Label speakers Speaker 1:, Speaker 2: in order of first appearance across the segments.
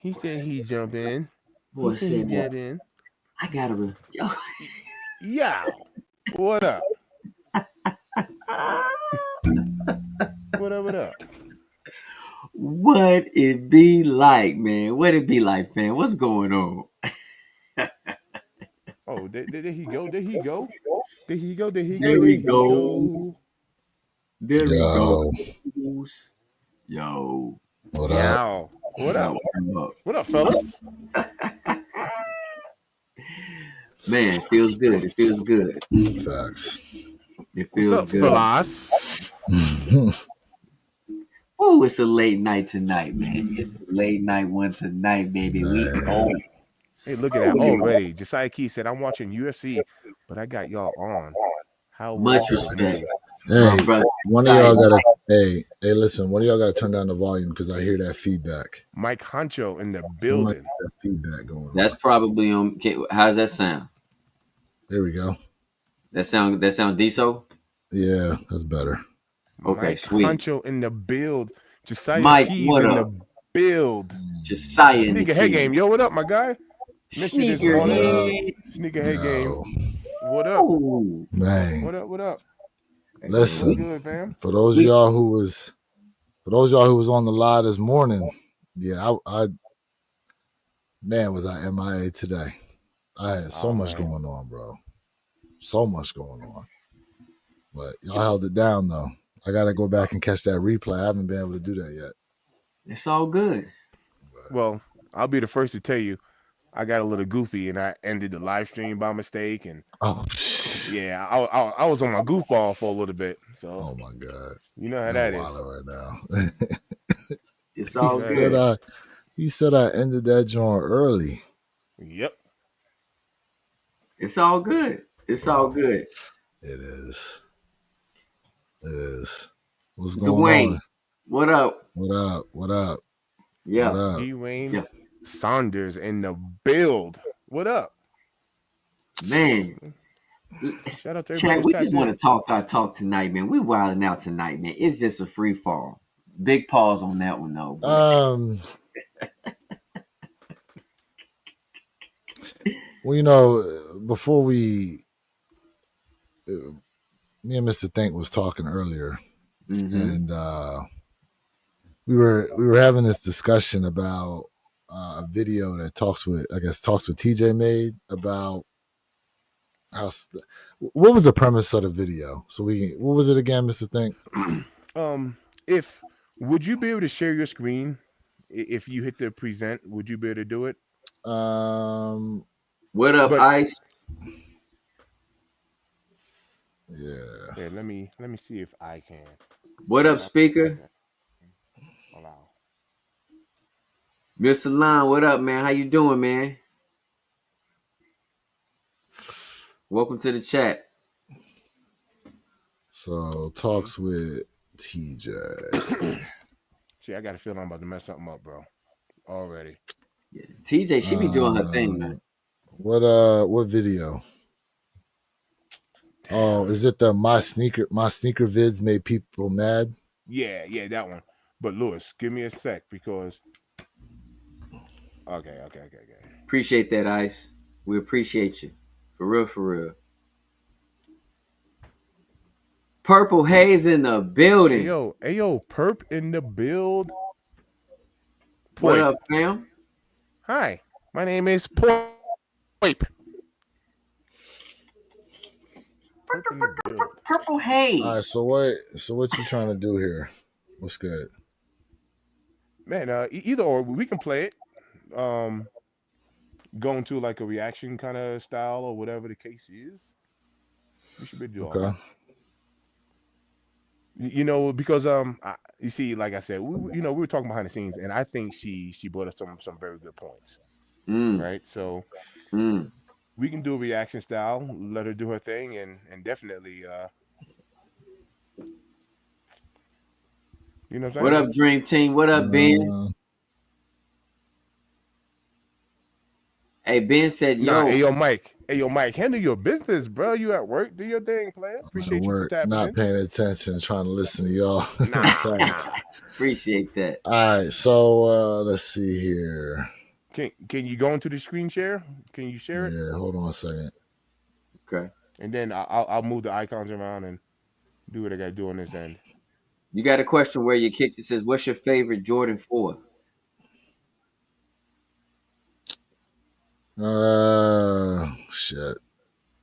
Speaker 1: He said he jump in. He
Speaker 2: Boy
Speaker 1: said he
Speaker 2: said,
Speaker 1: get in.
Speaker 2: I gotta. Yo.
Speaker 1: Yow. What up? What up? What up?
Speaker 2: What it be like, man? What it be like, fam? What's going on?
Speaker 1: Oh, there he go. There he go. There he go. There he go.
Speaker 2: There
Speaker 1: There
Speaker 2: we
Speaker 1: he
Speaker 2: go.
Speaker 1: go.
Speaker 2: There we go.
Speaker 3: Yo,
Speaker 2: Yo.
Speaker 3: what up?
Speaker 1: Yow. What
Speaker 2: Yo.
Speaker 1: up? What up, fellas?
Speaker 2: Man, it feels good. It feels good.
Speaker 3: Facts.
Speaker 2: It
Speaker 1: What's
Speaker 2: feels
Speaker 1: up,
Speaker 2: good.
Speaker 1: fellas?
Speaker 2: Oh, it's a late night tonight, man. It's a late night one tonight, baby. We own it.
Speaker 1: Hey, look at that already. Josiah Key said, "I'm watching UFC, but I got y'all on. How was
Speaker 2: Much
Speaker 1: the
Speaker 2: respect.
Speaker 1: view?"
Speaker 3: Hey,
Speaker 2: My brother.
Speaker 3: one of y'all gotta. Hey, listen. One of y'all gotta turn down the volume because I hear that feedback.
Speaker 1: Mike Honcho in the
Speaker 3: Somebody
Speaker 1: building.
Speaker 3: got that feedback going
Speaker 2: That's
Speaker 3: on.
Speaker 2: probably on. How's that sound?
Speaker 3: There we go.
Speaker 2: That sound decent?
Speaker 3: Yeah, that's better.
Speaker 2: Okay,
Speaker 1: Mike
Speaker 2: sweet.
Speaker 1: Honcho in the build. Josiah
Speaker 2: Mike,
Speaker 1: Keys
Speaker 2: what
Speaker 1: in
Speaker 2: up?
Speaker 1: the build.
Speaker 2: Josiah in the
Speaker 1: Sneaker head
Speaker 2: key.
Speaker 1: game. Yo, what up, my guy? Missed you this
Speaker 2: Sneaker
Speaker 1: morning.
Speaker 2: head.
Speaker 1: Sneaker head game.
Speaker 3: Yo,
Speaker 1: What up?
Speaker 2: Ooh.
Speaker 3: man.
Speaker 1: What up? What up? What's
Speaker 3: Listen,
Speaker 1: good, fam?
Speaker 3: for those of y'all who was on the live this morning, yeah, I man was I MIA today. I had so much
Speaker 1: man.
Speaker 3: going on, bro. So much going on. But y'all held it down though. I gotta go back and catch that replay. I haven't been able to do that yet.
Speaker 2: It's all good.
Speaker 1: Well, I'll be the first to tell you, I got a little goofy and I ended the live stream by mistake. And
Speaker 3: Oh,
Speaker 1: yeah, I was on my goofball for a little bit. So,
Speaker 3: oh my God,
Speaker 1: you know how
Speaker 3: I'm
Speaker 1: that is.
Speaker 3: wilding right now.
Speaker 2: It's all
Speaker 1: He
Speaker 2: good.
Speaker 3: He said I ended that joint early.
Speaker 1: Yep.
Speaker 2: It's all good. It's all good.
Speaker 3: It is. It is. What's going
Speaker 2: Dwayne,
Speaker 3: on?
Speaker 2: what up?
Speaker 3: What up? What up?
Speaker 2: Yeah.
Speaker 3: What up?
Speaker 1: Dwayne
Speaker 2: Yeah.
Speaker 1: Saunders in the build. What up?
Speaker 2: Man.
Speaker 1: Shout out to
Speaker 2: Chat,
Speaker 1: everybody
Speaker 2: we
Speaker 1: that's
Speaker 2: just
Speaker 1: tapped
Speaker 2: want to
Speaker 1: in.
Speaker 2: talk our talk tonight, man. We wilding out tonight, man. It's just a free fall. Big pause on that one, though.
Speaker 3: Well, you know, before me and Mr. Think was talking earlier, and we were having this discussion about a video that talks with TJ made about how. What was the premise of the video? What was it again, Mr. Think?
Speaker 1: If would you be able to share your screen if you hit the present? Would you be able to do it?
Speaker 2: What up,
Speaker 1: But
Speaker 2: Ice?
Speaker 1: yeah. Let me see if I can.
Speaker 2: What up, speaker?
Speaker 1: Allow.
Speaker 2: Mr. Lon, what up, man? How you doing, man? Welcome to the chat.
Speaker 3: So talks with TJ.
Speaker 1: See, I got a feeling I'm about to mess something up, bro. Already.
Speaker 2: Yeah. TJ, she be doing her thing, man.
Speaker 3: What video? Damn. Oh, is it the my sneaker vids made people mad?
Speaker 1: Yeah, that one. But Lewis, give me a sec because okay.
Speaker 2: Appreciate that, Ice. We appreciate you. For real. Purple Haze in the building.
Speaker 1: Hey yo, Perp in the build. Poip.
Speaker 2: What up, fam?
Speaker 1: Hi, my name is Poip.
Speaker 2: Purple Haze.
Speaker 3: All right, so what you trying to do here? What's good?
Speaker 1: Man, either or we can play it. Go into like a reaction kind of style or whatever the case is. We should be doing all that. You know, because you see, like I said, we were talking behind the scenes, and I think she brought us some very good points, right? So we can do a reaction style, let her do her thing, and definitely, you know what I'm saying?
Speaker 2: What up, Dream Team? What up, Ben? Hey, Ben said, "Yo,
Speaker 1: hey yo, Mike. Hey, yo, Mike, handle your business, bro. You at work? Do your thing, player. Appreciate you for tapping
Speaker 3: not
Speaker 1: in.
Speaker 3: paying attention, trying to listen to y'all.
Speaker 1: Nah.
Speaker 2: Appreciate that.
Speaker 3: All right, so let's see here.
Speaker 1: Can you go into the screen share? Can you share it?
Speaker 3: Yeah, hold on a second.
Speaker 2: Okay.
Speaker 1: And then I'll move the icons around and do what I got to do on this end.
Speaker 2: You got a question where your kicks. It says, "What's your favorite Jordan 4?"
Speaker 3: Shit.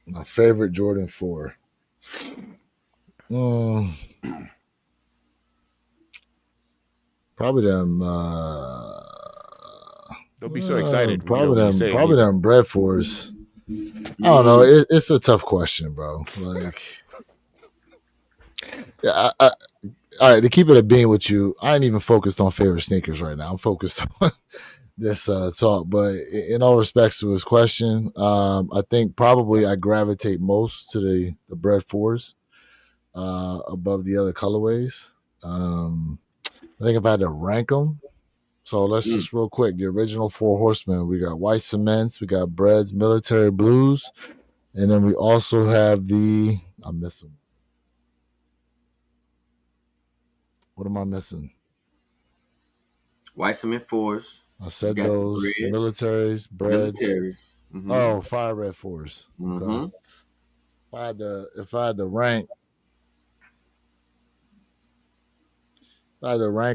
Speaker 3: My favorite Jordan 4. Probably them.
Speaker 1: Don't be so excited.
Speaker 3: Probably them bread 4s. I don't know. It's a tough question, bro. Like, yeah. All right, to keep it a bean with you, I ain't even focused on favorite sneakers right now. I'm focused on this talk. But in all respects to his question, I think probably I gravitate most to the bread 4s above the other colorways. I think if I had to rank them, so let's just real quick, the original 4 Horsemen, we got white cements, we got breads, military blues, and then we also have I'm missing. What am I missing?
Speaker 2: White cement 4s.
Speaker 3: I said those. Militaries, breads. Mm-hmm. Oh, fire red 4s.
Speaker 2: Mm-hmm.
Speaker 3: Okay. If I had to rank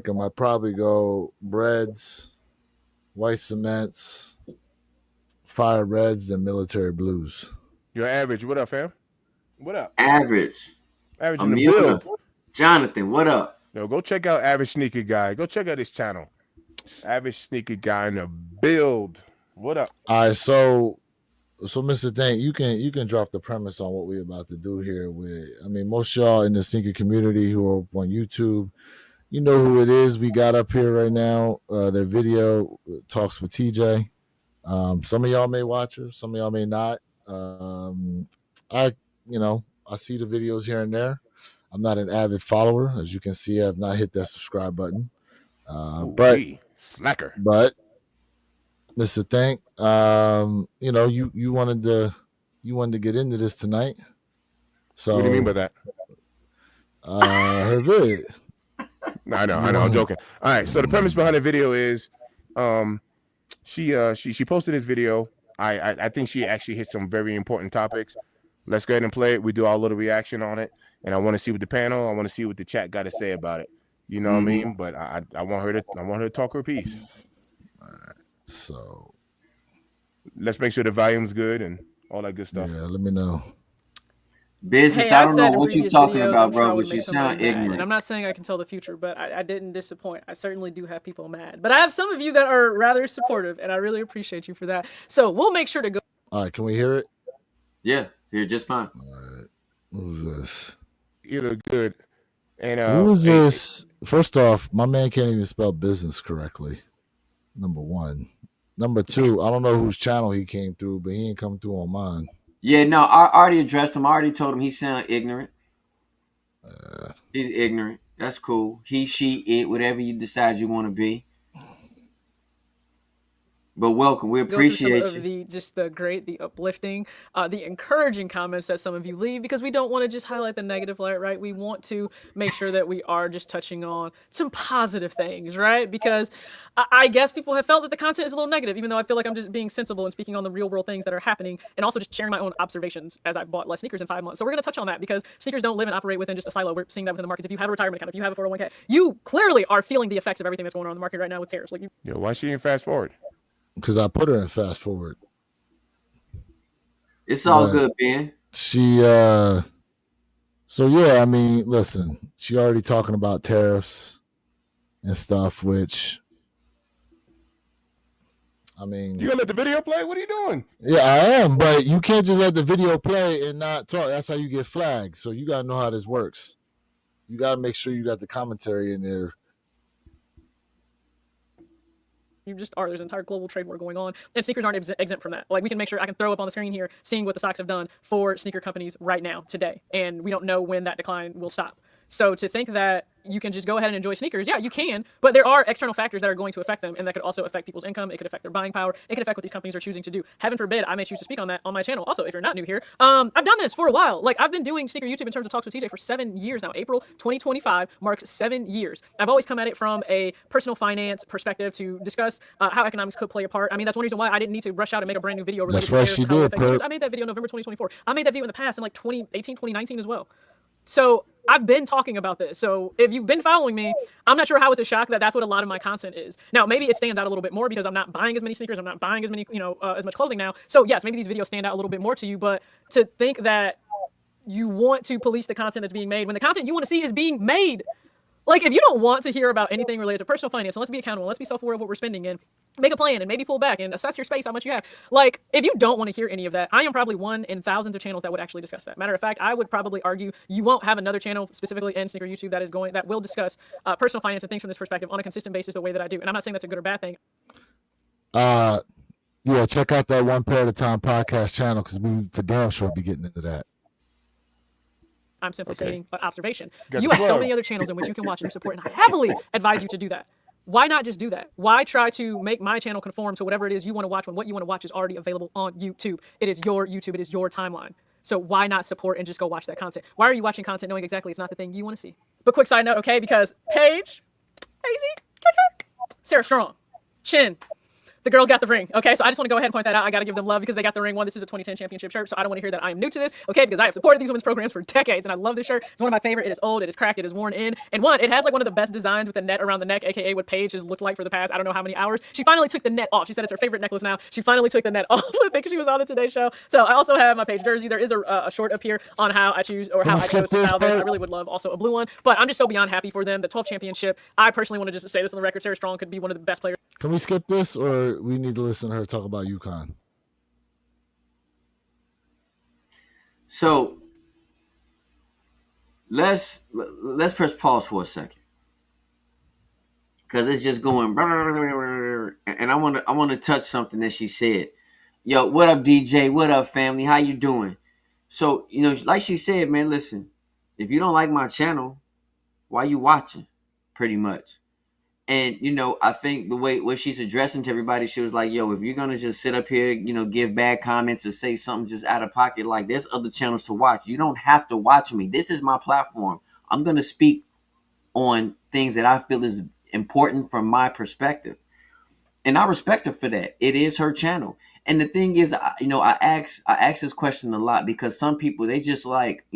Speaker 3: them, I'd probably go breads, white cements, fire reds, then military blues.
Speaker 1: You're average. What up, fam? What up?
Speaker 2: Average in the build. Jonathan, what up?
Speaker 1: Yo, go check out Average Sneaker Guy. Go check out his channel. Average Sneaker Guy in the build. What up?
Speaker 3: All right, so Mr. Thank, you can drop the premise on what we're about to do here. Most of y'all in the sneaker community who are on YouTube, you know who it is. We got up here right now. Their video talks with TJ. Some of y'all may watch her, some of y'all may not. I see the videos here and there. I'm not an avid follower, as you can see. I've not hit that subscribe button. But
Speaker 1: slacker.
Speaker 3: But Mr. Thank, you wanted to get into this tonight. So
Speaker 1: what do you mean by that?
Speaker 3: Her vid.
Speaker 1: I know, I'm joking. All right, so the premise behind the video is, she posted this video. I think she actually hit some very important topics. Let's go ahead and play it. We do our little reaction on it, and I want to see what the panel, I want to see what the chat got to say about it. You know what I mean? But I want her to talk her piece.
Speaker 3: All right, so
Speaker 1: let's make sure the volume's good and all that good stuff.
Speaker 3: Yeah, let me know.
Speaker 2: Business, I don't know what you're talking about, bro, but you sound ignorant.
Speaker 4: And I'm not saying I can tell the future, but I didn't disappoint. I certainly do have people mad. But I have some of you that are rather supportive, and I really appreciate you for that. So we'll make sure to go.
Speaker 3: All right, can we hear it?
Speaker 2: Yeah, hear just fine.
Speaker 3: All right. Who's this?
Speaker 1: You look good. And
Speaker 3: who's this? First off, my man can't even spell business correctly. Number one. Number two, I don't know whose channel he came through, but he ain't come through on mine.
Speaker 2: Yeah, no, I already addressed him. I already told him he sound ignorant. He's ignorant. That's cool. He, she, it, whatever you decide you want to be. But welcome. We appreciate you.
Speaker 4: The uplifting, the encouraging comments that some of you leave, because we don't want to just highlight the negative light, right? We want to make sure that we are just touching on some positive things, right? Because I guess people have felt that the content is a little negative, even though I feel like I'm just being sensible and speaking on the real world things that are happening, and also just sharing my own observations as I've bought less sneakers in 5 months. So we're going to touch on that, because sneakers don't live and operate within just a silo. We're seeing that within the markets. If you have a retirement account, if you have a 401k, you clearly are feeling the effects of everything that's going on in the market right now with tariffs.
Speaker 1: Yo, why she didn't fast forward?
Speaker 3: Because I put her in fast forward.
Speaker 2: It's all good, Ben.
Speaker 3: She, so yeah, I mean, listen, she already talking about tariffs and stuff, which, I mean.
Speaker 1: You gonna let the video play? What are you doing?
Speaker 3: Yeah, I am, but you can't just let the video play and not talk. That's how you get flagged. So you gotta know how this works. You gotta make sure you got the commentary in there.
Speaker 4: You just are. There's an entire global trade war going on, and sneakers aren't exempt from that. Like, we can make sure I can throw up on the screen here, seeing what the stocks have done for sneaker companies right now, today, and we don't know when that decline will stop. So to think that you can just go ahead and enjoy sneakers, yeah, you can, but there are external factors that are going to affect them, and that could also affect people's income. It could affect their buying power. It could affect what these companies are choosing to do. Heaven forbid I may choose to speak on that on my channel. Also, if you're not new here, I've done this for a while. Like, I've been doing sneaker YouTube in terms of Talks with TJ for 7 years now. April 2025 marks 7 years. I've always come at it from a personal finance perspective to discuss how economics could play a part. I mean, that's one reason why I didn't need to rush out and make a brand new video.
Speaker 3: That's right, she did.
Speaker 4: I made that video in November 2024. I made that video in the past in like 2018, 2019 as well. So I've been talking about this. So if you've been following me, I'm not sure how it's a shock that that's what a lot of my content is. Now, maybe it stands out a little bit more because I'm not buying as many sneakers. I'm not buying as many, as much clothing now. So yes, maybe these videos stand out a little bit more to you, but to think that you want to police the content that's being made when the content you want to see is being made. Like, if you don't want to hear about anything related to personal finance, and let's be accountable, let's be self-aware of what we're spending in, make a plan and maybe pull back and assess your space, how much you have. Like, if you don't want to hear any of that, I am probably one in thousands of channels that would actually discuss that. Matter of fact, I would probably argue you won't have another channel specifically in Sneaker YouTube that will discuss personal finance and things from this perspective on a consistent basis the way that I do. And I'm not saying that's a good or bad thing.
Speaker 3: Yeah, check out that One Pair at a Time podcast channel because we for damn sure be getting into that.
Speaker 4: I'm simply stating an observation. You have so many other channels in which you can watch and support, and I heavily advise you to do that. Why not just do that? Why try to make my channel conform to whatever it is you want to watch when what you want to watch is already available on YouTube? It is your YouTube. It is your timeline. So why not support and just go watch that content? Why are you watching content knowing exactly it's not the thing you want to see? But quick side note, okay, because Paige, Sarah Strong, Chin, the girls got the ring, okay? So I just want to go ahead and point that out. I got to give them love because they got the ring. One, this is a 2010 championship shirt, so I don't want to hear that I am new to this, okay? Because I have supported these women's programs for decades, and I love this shirt. It's one of my favorite. It is old, it is cracked, it is worn in. And one, it has like one of the best designs with the net around the neck, aka what Paige has looked like for the past, I don't know how many hours. She finally took the net off. She said it's her favorite necklace now. She finally took the net off. I think she was on the Today Show. So I also have my Paige jersey. There is a short up here on how I choose, or how I chose to style this. I really would love also a blue one, but I'm just so beyond happy for them. The 12th championship, I personally want to just say this on the record, Sarah Strong could be one of the best players.
Speaker 3: Can we skip this, or we need to listen to her talk about UConn?
Speaker 2: So let's press pause for a second, because it's just going. And I want to touch something that she said. Yo, what up, DJ? What up, family? How you doing? So like she said, man, listen. If you don't like my channel, why you watching? Pretty much. And, I think the way what she's addressing to everybody, she was like, yo, if you're going to just sit up here, give bad comments or say something just out of pocket, like there's other channels to watch. You don't have to watch me. This is my platform. I'm going to speak on things that I feel is important from my perspective. And I respect her for that. It is her channel. And the thing is, I ask this question a lot because some people, they just like,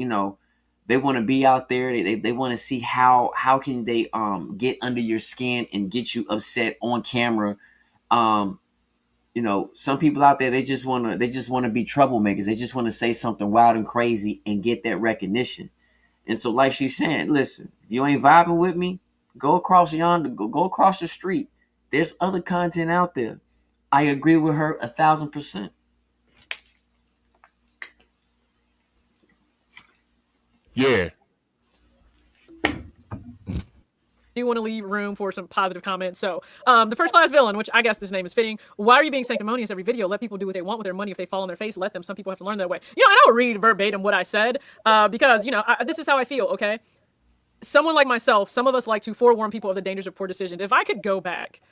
Speaker 2: they want to be out there. They want to see how can they get under your skin and get you upset on camera. Some people out there, they just want to be troublemakers. They just want to say something wild and crazy and get that recognition. And so, like she's saying, listen, if you ain't vibing with me, go across yonder, go across the street. There's other content out there. I agree with her 1,000%.
Speaker 1: Yeah.
Speaker 4: You want to leave room for some positive comments. So the first class villain, which I guess this name is fitting. Why are you being sanctimonious every video? Let people do what they want with their money. If they fall on their face, let them. Some people have to learn that way. And I don't read verbatim what I said because, this is how I feel, okay? Someone like myself, some of us like to forewarn people of the dangers of poor decisions. If I could go back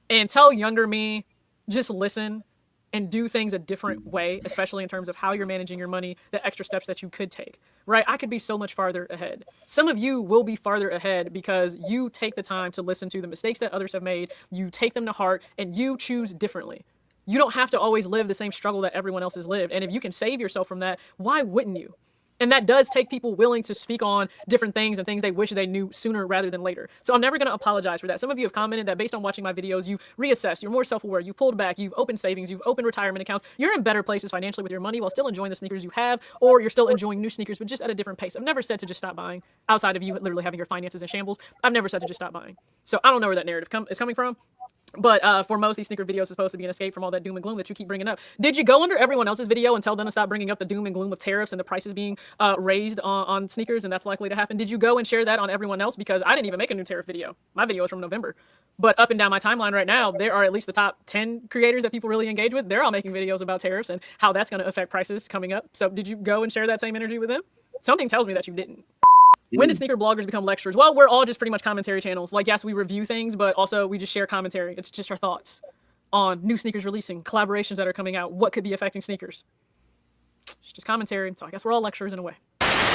Speaker 4: and tell younger me, just listen and do things a different way, especially in terms of how you're managing your money, the extra steps that you could take, right? I could be so much farther ahead. Some of you will be farther ahead because you take the time to listen to the mistakes that others have made, you take them to heart, and you choose differently. You don't have to always live the same struggle that everyone else has lived. And if you can save yourself from that, why wouldn't you? And that does take people willing to speak on different things and things they wish they knew sooner rather than later. So I'm never going to apologize for that. Some of you have commented that based on watching my videos, you've reassessed, you're more self-aware, you pulled back, you've opened savings, you've opened retirement accounts. You're in better places financially with your money while still enjoying the sneakers you have, or you're still enjoying new sneakers, but just at a different pace. I've never said to just stop buying outside of you literally having your finances in shambles. I've never said to just stop buying. So I don't know where that narrative is coming from. But for most, these sneaker videos are supposed to be an escape from all that doom and gloom that you keep bringing up. Did you go under everyone else's video and tell them to stop bringing up the doom and gloom of tariffs and the prices being raised on sneakers, and that's likely to happen? Did you go and share that on everyone else? Because I didn't even make a new tariff video. My video is from November. But up and down my timeline right now, there are at least the top 10 creators that people really engage with. They're all making videos about tariffs and how that's going to affect prices coming up. So did you go and share that same energy with them? Something tells me that you didn't. When did sneaker bloggers become lecturers? Well, we're all just pretty much commentary channels. Like, yes, we review things, but also we just share commentary. It's just our thoughts on new sneakers releasing, collaborations that are coming out, what could be affecting sneakers. It's just commentary. So I guess we're all lecturers in a way.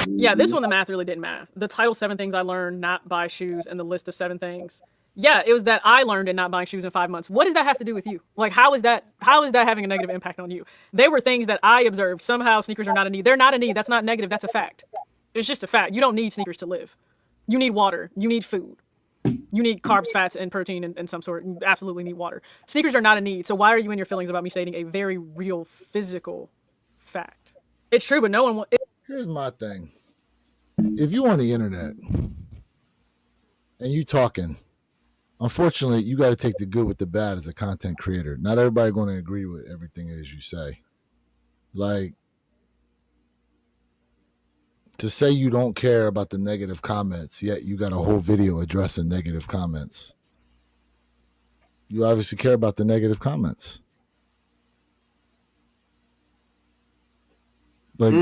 Speaker 4: Yeah, this one, the math really didn't math. The title 7 things I learned not buy shoes and the list of 7 things. Yeah, it was that I learned in not buying shoes in 5 months. What does that have to do with you? Like, how is that having a negative impact on you? They were things that I observed. Somehow sneakers are not a need. They're not a need. That's not negative. That's a fact. It's just a fact. You don't need sneakers to live. You need water. You need food. You need carbs, fats, and protein and some sort. You absolutely need water. Sneakers are not a need. So why are you in your feelings about me stating a very real physical fact? It's true, but no one...
Speaker 3: Here's my thing. If you on the internet and you talking, unfortunately, you got to take the good with the bad as a content creator. Not everybody going to agree with everything it is you say. Like, to say you don't care about the negative comments, yet you got a whole video addressing negative comments. You obviously care about the negative comments. Like,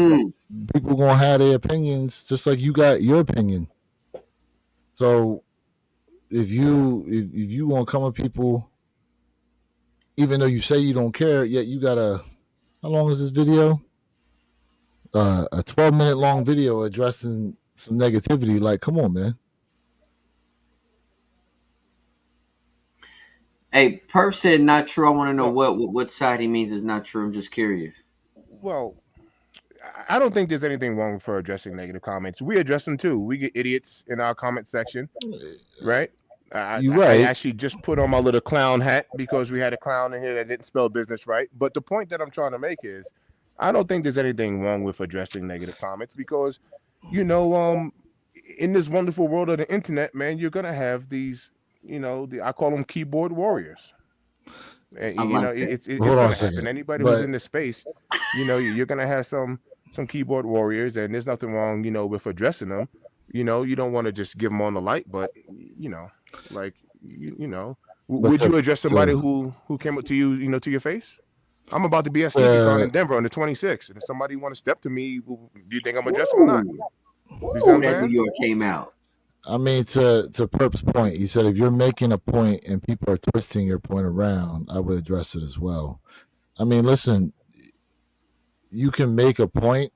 Speaker 3: people gonna have their opinions just like you got your opinion. So if you gonna come at people, even though you say you don't care, yet you got how long is this video? A 12-minute long video addressing some negativity. Like, come on, man.
Speaker 2: Hey, Perp said not true. I want to know what side he means is not true. I'm just curious.
Speaker 1: Well, I don't think there's anything wrong for addressing negative comments. We address them too. We get idiots in our comment section, right?
Speaker 3: You're right.
Speaker 1: I actually just put on my little clown hat because we had a clown in here that didn't spell business right. But the point that I'm trying to make is, I don't think there's anything wrong with addressing negative comments because, in this wonderful world of the internet, man, you're gonna have these, I call them keyboard warriors. And, it's gonna happen. Anybody who's in this space, you're gonna have some keyboard warriors, and there's nothing wrong, with addressing them. You don't want to just give them on the light, but would you address somebody who came up to you, to your face? I'm about to be at SneakerCon in Denver on the 26th, and if somebody want to step to me, do you think I'm gonna address them or not?
Speaker 2: That New York came out.
Speaker 3: I mean, to Perp's point, he said if you're making a point and people are twisting your point around, I would address it as well. I mean, listen, you can make a point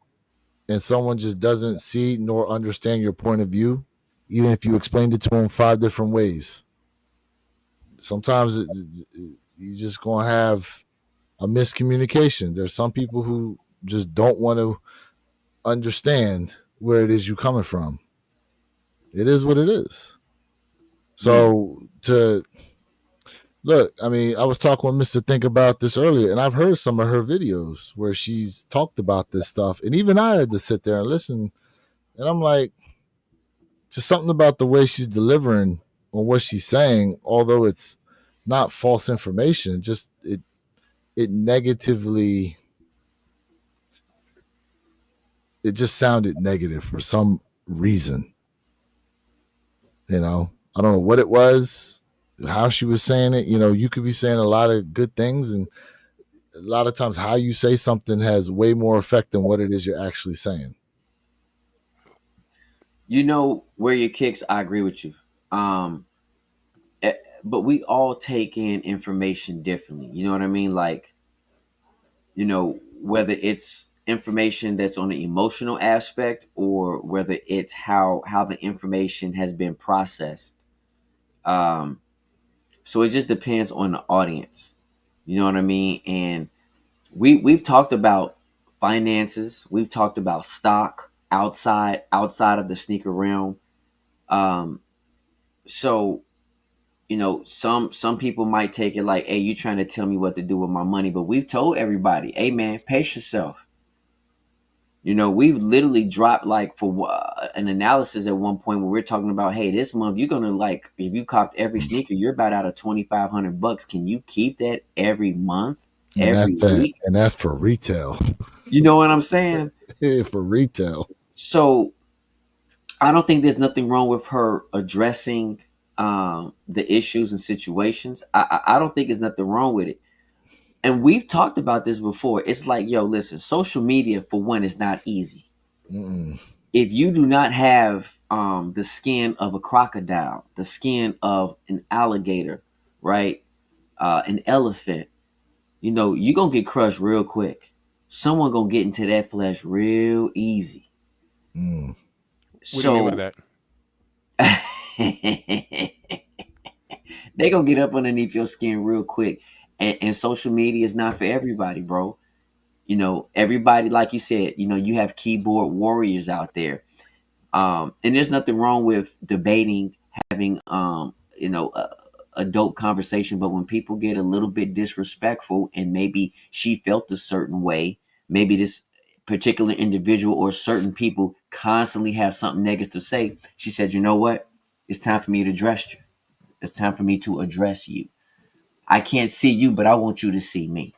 Speaker 3: and someone just doesn't see nor understand your point of view, even if you explained it to them 5 different ways. Sometimes you just gonna have a miscommunication. There's some people who just don't want to understand where it is you're coming from. It is what it is. So look, I mean, I was talking with Mr. Think About This earlier, and I've heard some of her videos where she's talked about this stuff. And even I had to sit there and listen. And I'm like, just something about the way she's delivering on what she's saying, although it's not false information, just it negatively, it just sounded negative for some reason. I don't know what it was, how she was saying it. You could be saying a lot of good things, and a lot of times how you say something has way more effect than what it is you're actually saying.
Speaker 2: Where your kicks, I agree with you. But we all take in information differently. You know what I mean? Like, whether it's information that's on the emotional aspect or whether it's how the information has been processed. So it just depends on the audience. You know what I mean? And we've talked about finances. We've talked about stock outside of the sneaker realm. So, some people might take it like, hey, you trying to tell me what to do with my money. But we've told everybody, hey, man, pace yourself. We've literally dropped for an analysis at one point where we're talking about, hey, this month you're going to if you copped every sneaker, you're about out of $2,500. Can you keep that every month, every week?
Speaker 3: And that's for retail.
Speaker 2: You know what I'm saying?
Speaker 3: For retail.
Speaker 2: So I don't think there's nothing wrong with her addressing the issues and situations. I don't think there's nothing wrong with it. And we've talked about this before. It's like, yo, listen, social media, for one, is not easy. if you do not have the skin of a crocodile, the skin of an alligator, right, an elephant, you know, you're gonna get crushed real quick. Someone gonna get into that flesh real easy.
Speaker 3: Mm.
Speaker 1: What do you mean by
Speaker 2: So
Speaker 1: that?
Speaker 2: they gonna get up underneath your skin real quick. And social media is not for everybody, bro. You know, everybody, like you said, you know, you have keyboard warriors out there. And there's nothing wrong with debating, having you know, a dope conversation. But when people get a little bit disrespectful, and maybe she felt a certain way, maybe this particular individual or certain people constantly have something negative to say, she said, you know what? It's time for me to address you. It's time for me to address you. I can't see you, but I want you to see me.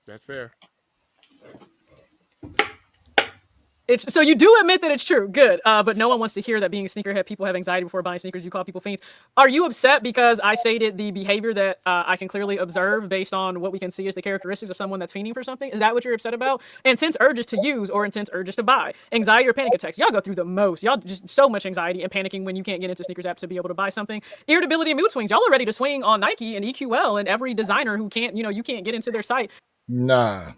Speaker 1: That's fair.
Speaker 4: So you do admit that it's true. Good. But no one wants to hear that being a sneakerhead, people have anxiety before buying sneakers. You call people fiends. Are you upset because I stated the behavior that I can clearly observe based on what we can see as the characteristics of someone that's fiending for something? Is that what you're upset about? Intense urges to use or intense urges to buy. Anxiety or panic attacks. Y'all go through the most. Y'all just so much anxiety and panicking when you can't get into sneakers apps to be able to buy something. Irritability and mood swings. Y'all are ready to swing on Nike and EQL and every designer who can't, you know, you can't get into their site.
Speaker 3: Nah.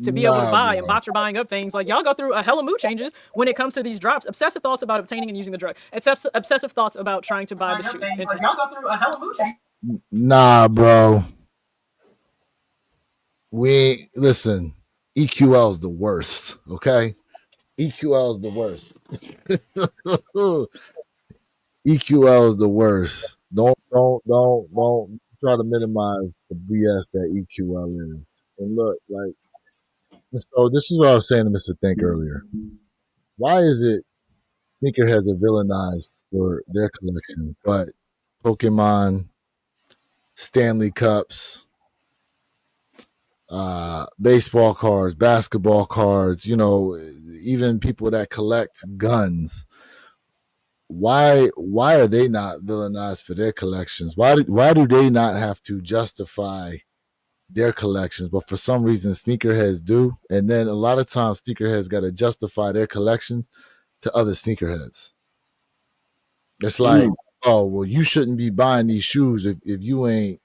Speaker 4: To be able to buy, and bots are buying up things. Like, y'all go through a hell of mood changes when it comes to these drops. Obsessive thoughts about obtaining and using the drug. Obsessive thoughts about trying to buy the shoes.
Speaker 2: Like, y'all go through a hell of mood change.
Speaker 3: Nah, bro. Listen, EQL is the worst, okay? EQL is the worst. EQL is the worst. Don't try to minimize the BS that EQL is. And look, like, so this is what I was saying to Mr. Think earlier. Why is it sneakerheads are villainized for their collection, but Pokemon, Stanley Cups, baseball cards, basketball cards, you know, even people that collect guns, why are they not villainized for their collections? Why do they not have to justify their collections? But for some reason sneakerheads do, and then a lot of times sneakerheads got to justify their collections to other sneakerheads. It's like, oh, well, you shouldn't be buying these shoes if you ain't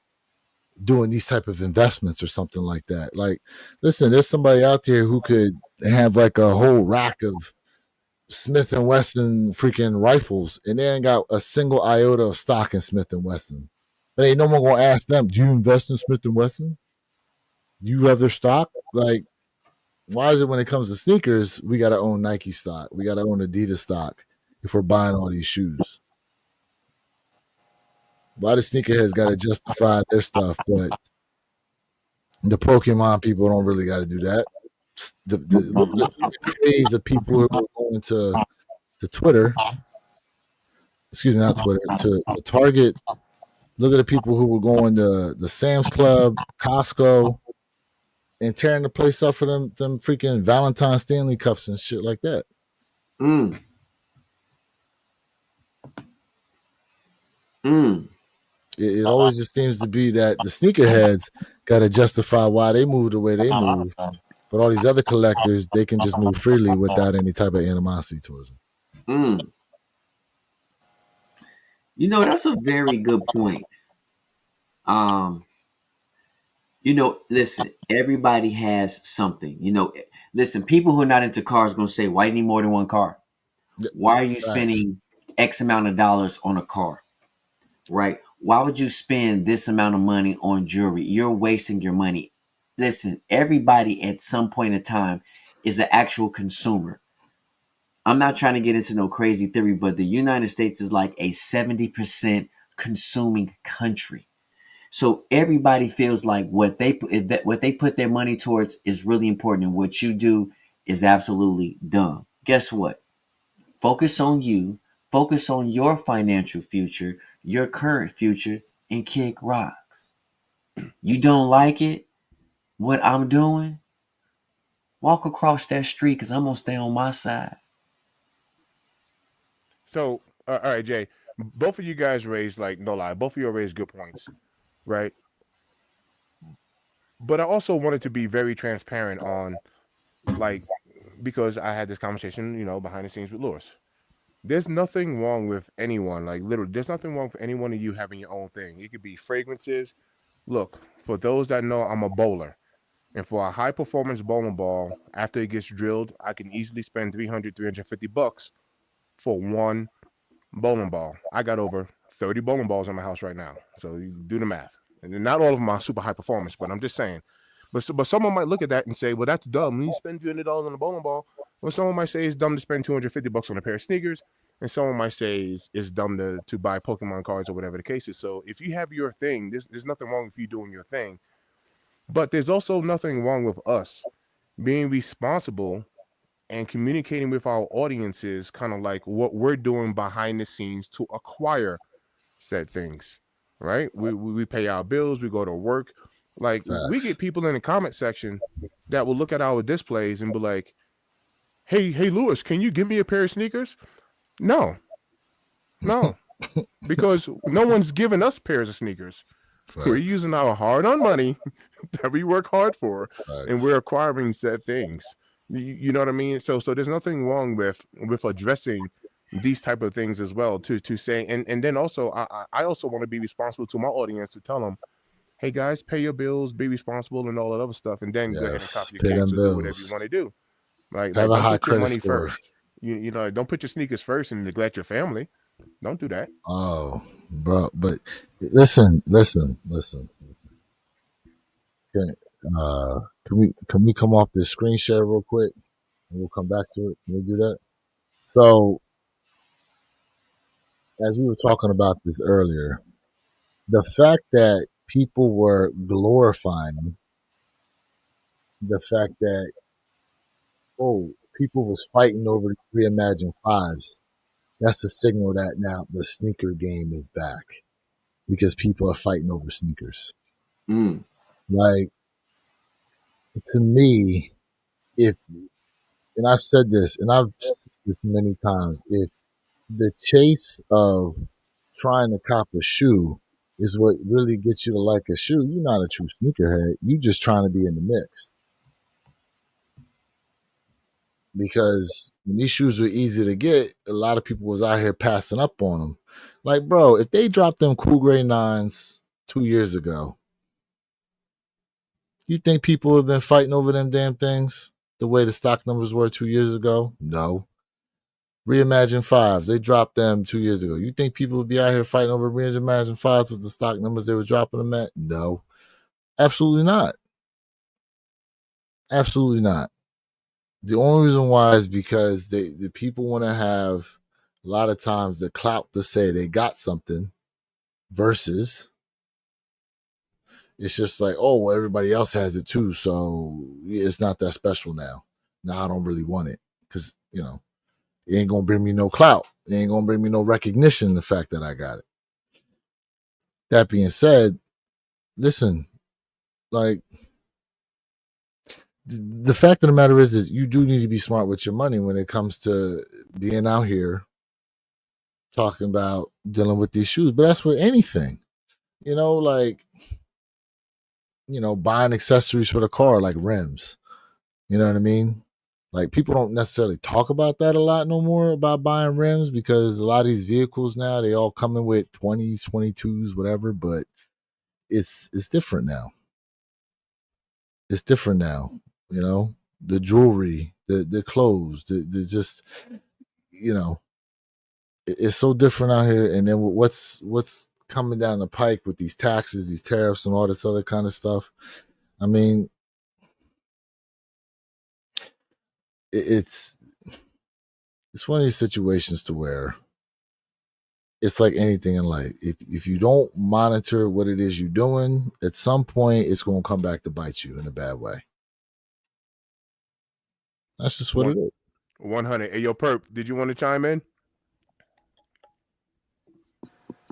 Speaker 3: doing these type of investments or something like that. Like, listen, there's somebody out there who could have like a whole rack of Smith & Wesson freaking rifles, and they ain't got a single iota of stock in Smith & Wesson. But ain't no one gonna ask them, do you invest in Smith & Wesson? Do you have their stock? Like, why is it when it comes to sneakers, we gotta own Nike stock, we gotta own Adidas stock if we're buying all these shoes? Why the sneakerheads gotta justify their stuff, but the Pokemon people don't really gotta do that. The craze of people who are going to Twitter, excuse me, not Twitter, to Target. Look at the people who were going to the Sam's Club, Costco, and tearing the place up for them freaking Valentine Stanley Cups and shit like that. It always just seems to be that the sneakerheads got to justify why they move the way they move, but all these other collectors, they can just move freely without any type of animosity towards them.
Speaker 2: You know, that's a very good point. You know, listen, everybody has something. You know, listen, people who are not into cars are going to say, why do you need more than one car? Why are you spending X amount of dollars on a car? Right? Why would you spend this amount of money on jewelry? You're wasting your money. Listen, everybody at some point in time is an actual consumer. I'm not trying to get into no crazy theory, but the United States is like a 70% consuming country. So everybody feels like what they put their money towards is really important, and what you do is absolutely dumb. Guess what? Focus on you. Focus on your financial future, your current future, and kick rocks. You don't like it? What I'm doing? Walk across that street, because I'm going to stay on my side.
Speaker 1: So, all right, Jay, both of you guys raised, like, no lie, both of you raised good points, right? But I also wanted to be very transparent on, like, because I had this conversation, behind the scenes with Lewis. There's nothing wrong with anyone, like literally, there's nothing wrong with any one of you having your own thing. It could be fragrances. Look, for those that know, I'm a bowler. And for a high performance bowling ball, after it gets drilled, I can easily spend $350 for one bowling ball. I got over 30 bowling balls in my house right now. So you do the math. And not all of them are super high performance, but I'm just saying. But someone might look at that and say, well, that's dumb. You spend $300 on a bowling ball. Well, someone might say it's dumb to spend $250 on a pair of sneakers. And someone might say it's dumb to buy Pokemon cards or whatever the case is. So if you have your thing, there's nothing wrong with you doing your thing. But there's also nothing wrong with us being responsible and communicating with our audiences, kind of like what we're doing behind the scenes to acquire said things, right? We pay our bills, we go to work. Like, we
Speaker 3: Facts.
Speaker 1: get people in the comment section that will look at our displays and be like, hey Lewis, can you give me a pair of sneakers? No, because no one's giving us pairs of sneakers.
Speaker 3: Facts.
Speaker 1: We're using our hard-earned money that we work hard for,
Speaker 3: Facts.
Speaker 1: and we're acquiring said things. You know what I mean? So there's nothing wrong with addressing these type of things as well. To say, and then also I also want to be responsible to my audience to tell them, hey guys, pay your bills, be responsible, and all that other stuff, and then go ahead and copy your kids to do whatever you want to do. Like
Speaker 3: Have a
Speaker 1: don't
Speaker 3: high
Speaker 1: put your
Speaker 3: credit
Speaker 1: money
Speaker 3: score.
Speaker 1: first. You know, don't put your sneakers first and neglect your family. Don't do that.
Speaker 3: Oh, bro, but listen. Can we come off this screen share real quick, and we'll come back to it? Can we do that? So, as we were talking about this earlier, the fact that people were glorifying the fact that people was fighting over the reimagined fives, that's a signal that now the sneaker game is back because people are fighting over sneakers. Like, to me, and I've said this, and I've said this many times, if the chase of trying to cop a shoe is what really gets you to like a shoe, you're not a true sneakerhead. You're just trying to be in the mix. Because when these shoes were easy to get, a lot of people was out here passing up on them. Like, bro, if they dropped them Cool Grey 9s 2 years ago, you think people have been fighting over them damn things the way the stock numbers were 2 years ago? No. Reimagined 5s, they dropped them 2 years ago. You think people would be out here fighting over Reimagined 5s with the stock numbers they were dropping them at? No. Absolutely not. Absolutely not. The only reason why is because the people want to have a lot of times the clout to say they got something versus it's just like, oh, well, everybody else has it too, so it's not that special now. Now I don't really want it because, it ain't going to bring me no clout. It ain't going to bring me no recognition, the fact that I got it. That being said, listen, like, the fact of the matter is you do need to be smart with your money when it comes to being out here talking about dealing with these shoes. But that's with anything, like, buying accessories for the car, like rims. You know what I mean? Like, people don't necessarily talk about that a lot no more, about buying rims, because a lot of these vehicles now, they all come in with 20s, 22s, whatever, but it's different now. It's different now. The jewelry, the clothes, the just, it's so different out here. And then what's coming down the pike with these taxes, these tariffs, and all this other kind of stuff. I mean, it's one of these situations to where it's like anything in life. If you don't monitor what it is you're doing, at some point it's going to come back to bite you in a bad way. That's just what it is.
Speaker 1: 100. Hey, yo, Perp, did you want to chime in?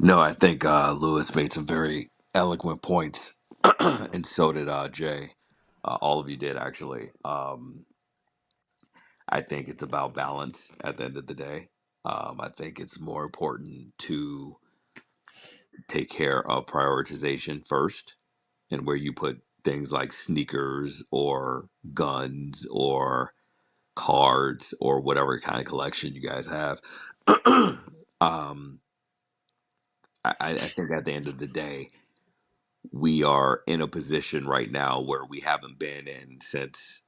Speaker 5: No, I think Lewis made some very eloquent points, and so did Jay. All of you did, actually. I think it's about balance at the end of the day. I think it's more important to take care of prioritization first and where you put things like sneakers or guns or cards or whatever kind of collection you guys have. um, I think at the end of the day, we are in a position right now where we haven't been in since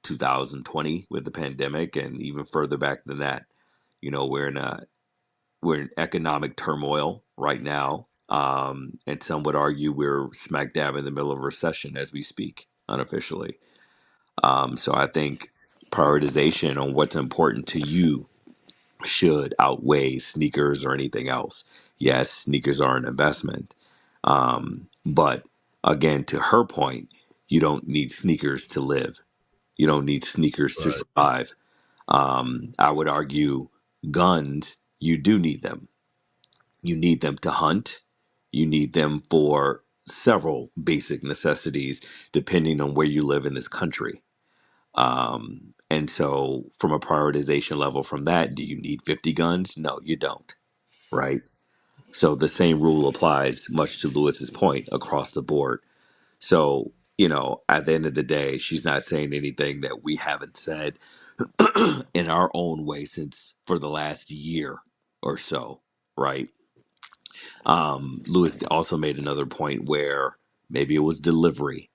Speaker 5: 2020 with the pandemic, and even further back than that. You know, we're in economic turmoil right now, and some would argue we're smack dab in the middle of a recession as we speak, unofficially. So I think prioritization on what's important to you should outweigh sneakers or anything else. Yes, sneakers are an investment, but again, to her point, you don't need sneakers to live. You don't need sneakers to
Speaker 3: Right.
Speaker 5: survive. I would argue guns, you do need them. You need them to hunt. You need them for several basic necessities, depending on where you live in this country. And so, from a prioritization level, from that, do you need 50 guns? No, you don't. Right. So, the same rule applies, much to Lewis's point, across the board. So, at the end of the day, she's not saying anything that we haven't said in our own way since for the last year or so. Right. Lewis also made another point where maybe it was delivery.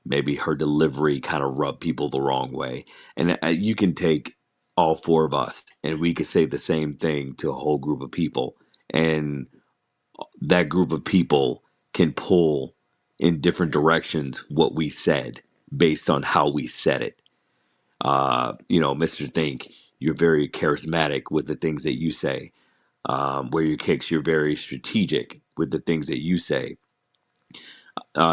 Speaker 5: Maybe her delivery kind of rubbed people the wrong way. And you can take all four of us and we could say the same thing to a whole group of people. And that group of people can pull in different directions what we said based on how we said it. Mr. Think, you're very charismatic with the things that you say. Where your kicks, you're very strategic with the things that you say.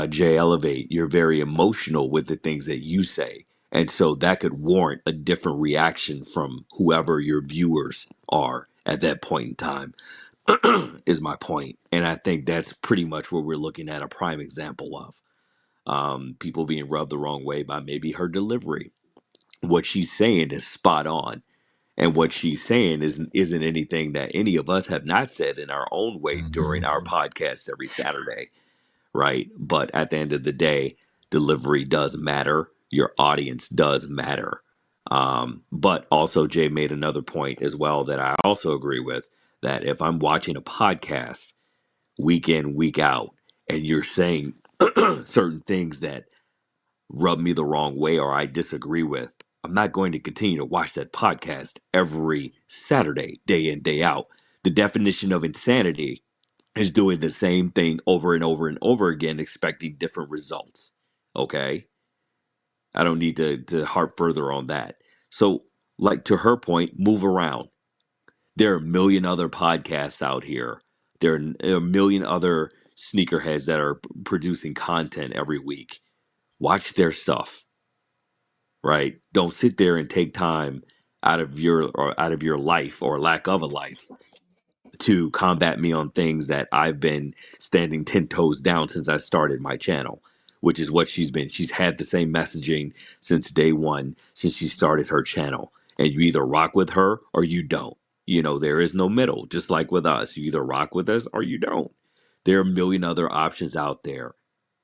Speaker 5: Jay Elevate, you're very emotional with the things that you say. And so that could warrant a different reaction from whoever your viewers are at that point in time, is my point. And I think that's pretty much what we're looking at a prime example of. People being rubbed the wrong way by maybe her delivery. What she's saying is spot on. And what she's saying isn't anything that any of us have not said in our own way during our podcast every Saturday, right? But at the end of the day, delivery does matter. Your audience does matter. But also, Jay made another point as well that I also agree with, that if I'm watching a podcast week in, week out, and you're saying certain things that rub me the wrong way or I disagree with, I'm not going to continue to watch that podcast every Saturday, day in, day out. The definition of insanity is doing the same thing over and over and over again, expecting different results. Okay. I don't need to harp further on that. So, like to her point, move around. There are a million other podcasts out here. There are a million other sneakerheads that are producing content every week. Watch their stuff, right? Don't sit there and take time out of your life or lack of a life to combat me on things that I've been standing 10 toes down since I started my channel, which is what she's had the same messaging since day one, since she started her channel. And you either rock with her or you don't. There is no middle, just like with us. You either rock with us or you don't. There are a million other options out there,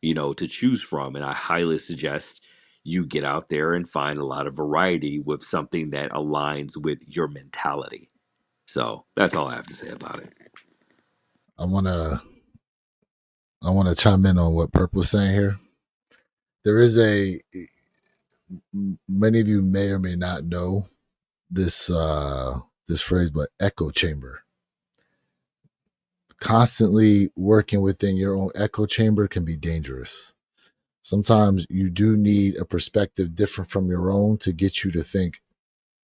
Speaker 5: to choose from. And I highly suggest you get out there and find a lot of variety with something that aligns with your mentality. So that's all I have to say about it.
Speaker 3: I wanna chime in on what Purple was saying here. There is many of you may or may not know this phrase, but echo chamber. Constantly working within your own echo chamber can be dangerous. Sometimes you do need a perspective different from your own to get you to think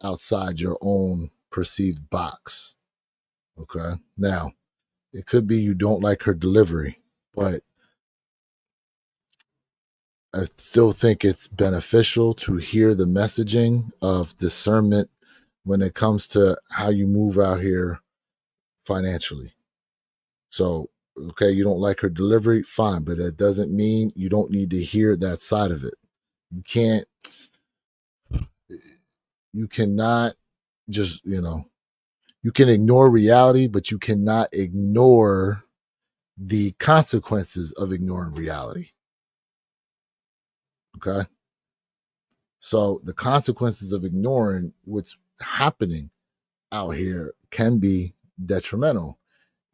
Speaker 3: outside your own perceived box. Okay. Now, it could be you don't like her delivery, but I still think it's beneficial to hear the messaging of discernment when it comes to how you move out here financially. So, okay, you don't like her delivery, fine, but that doesn't mean you don't need to hear that side of it. You cannot just, you can ignore reality, but you cannot ignore the consequences of ignoring reality. Okay. So the consequences of ignoring what's happening out here can be detrimental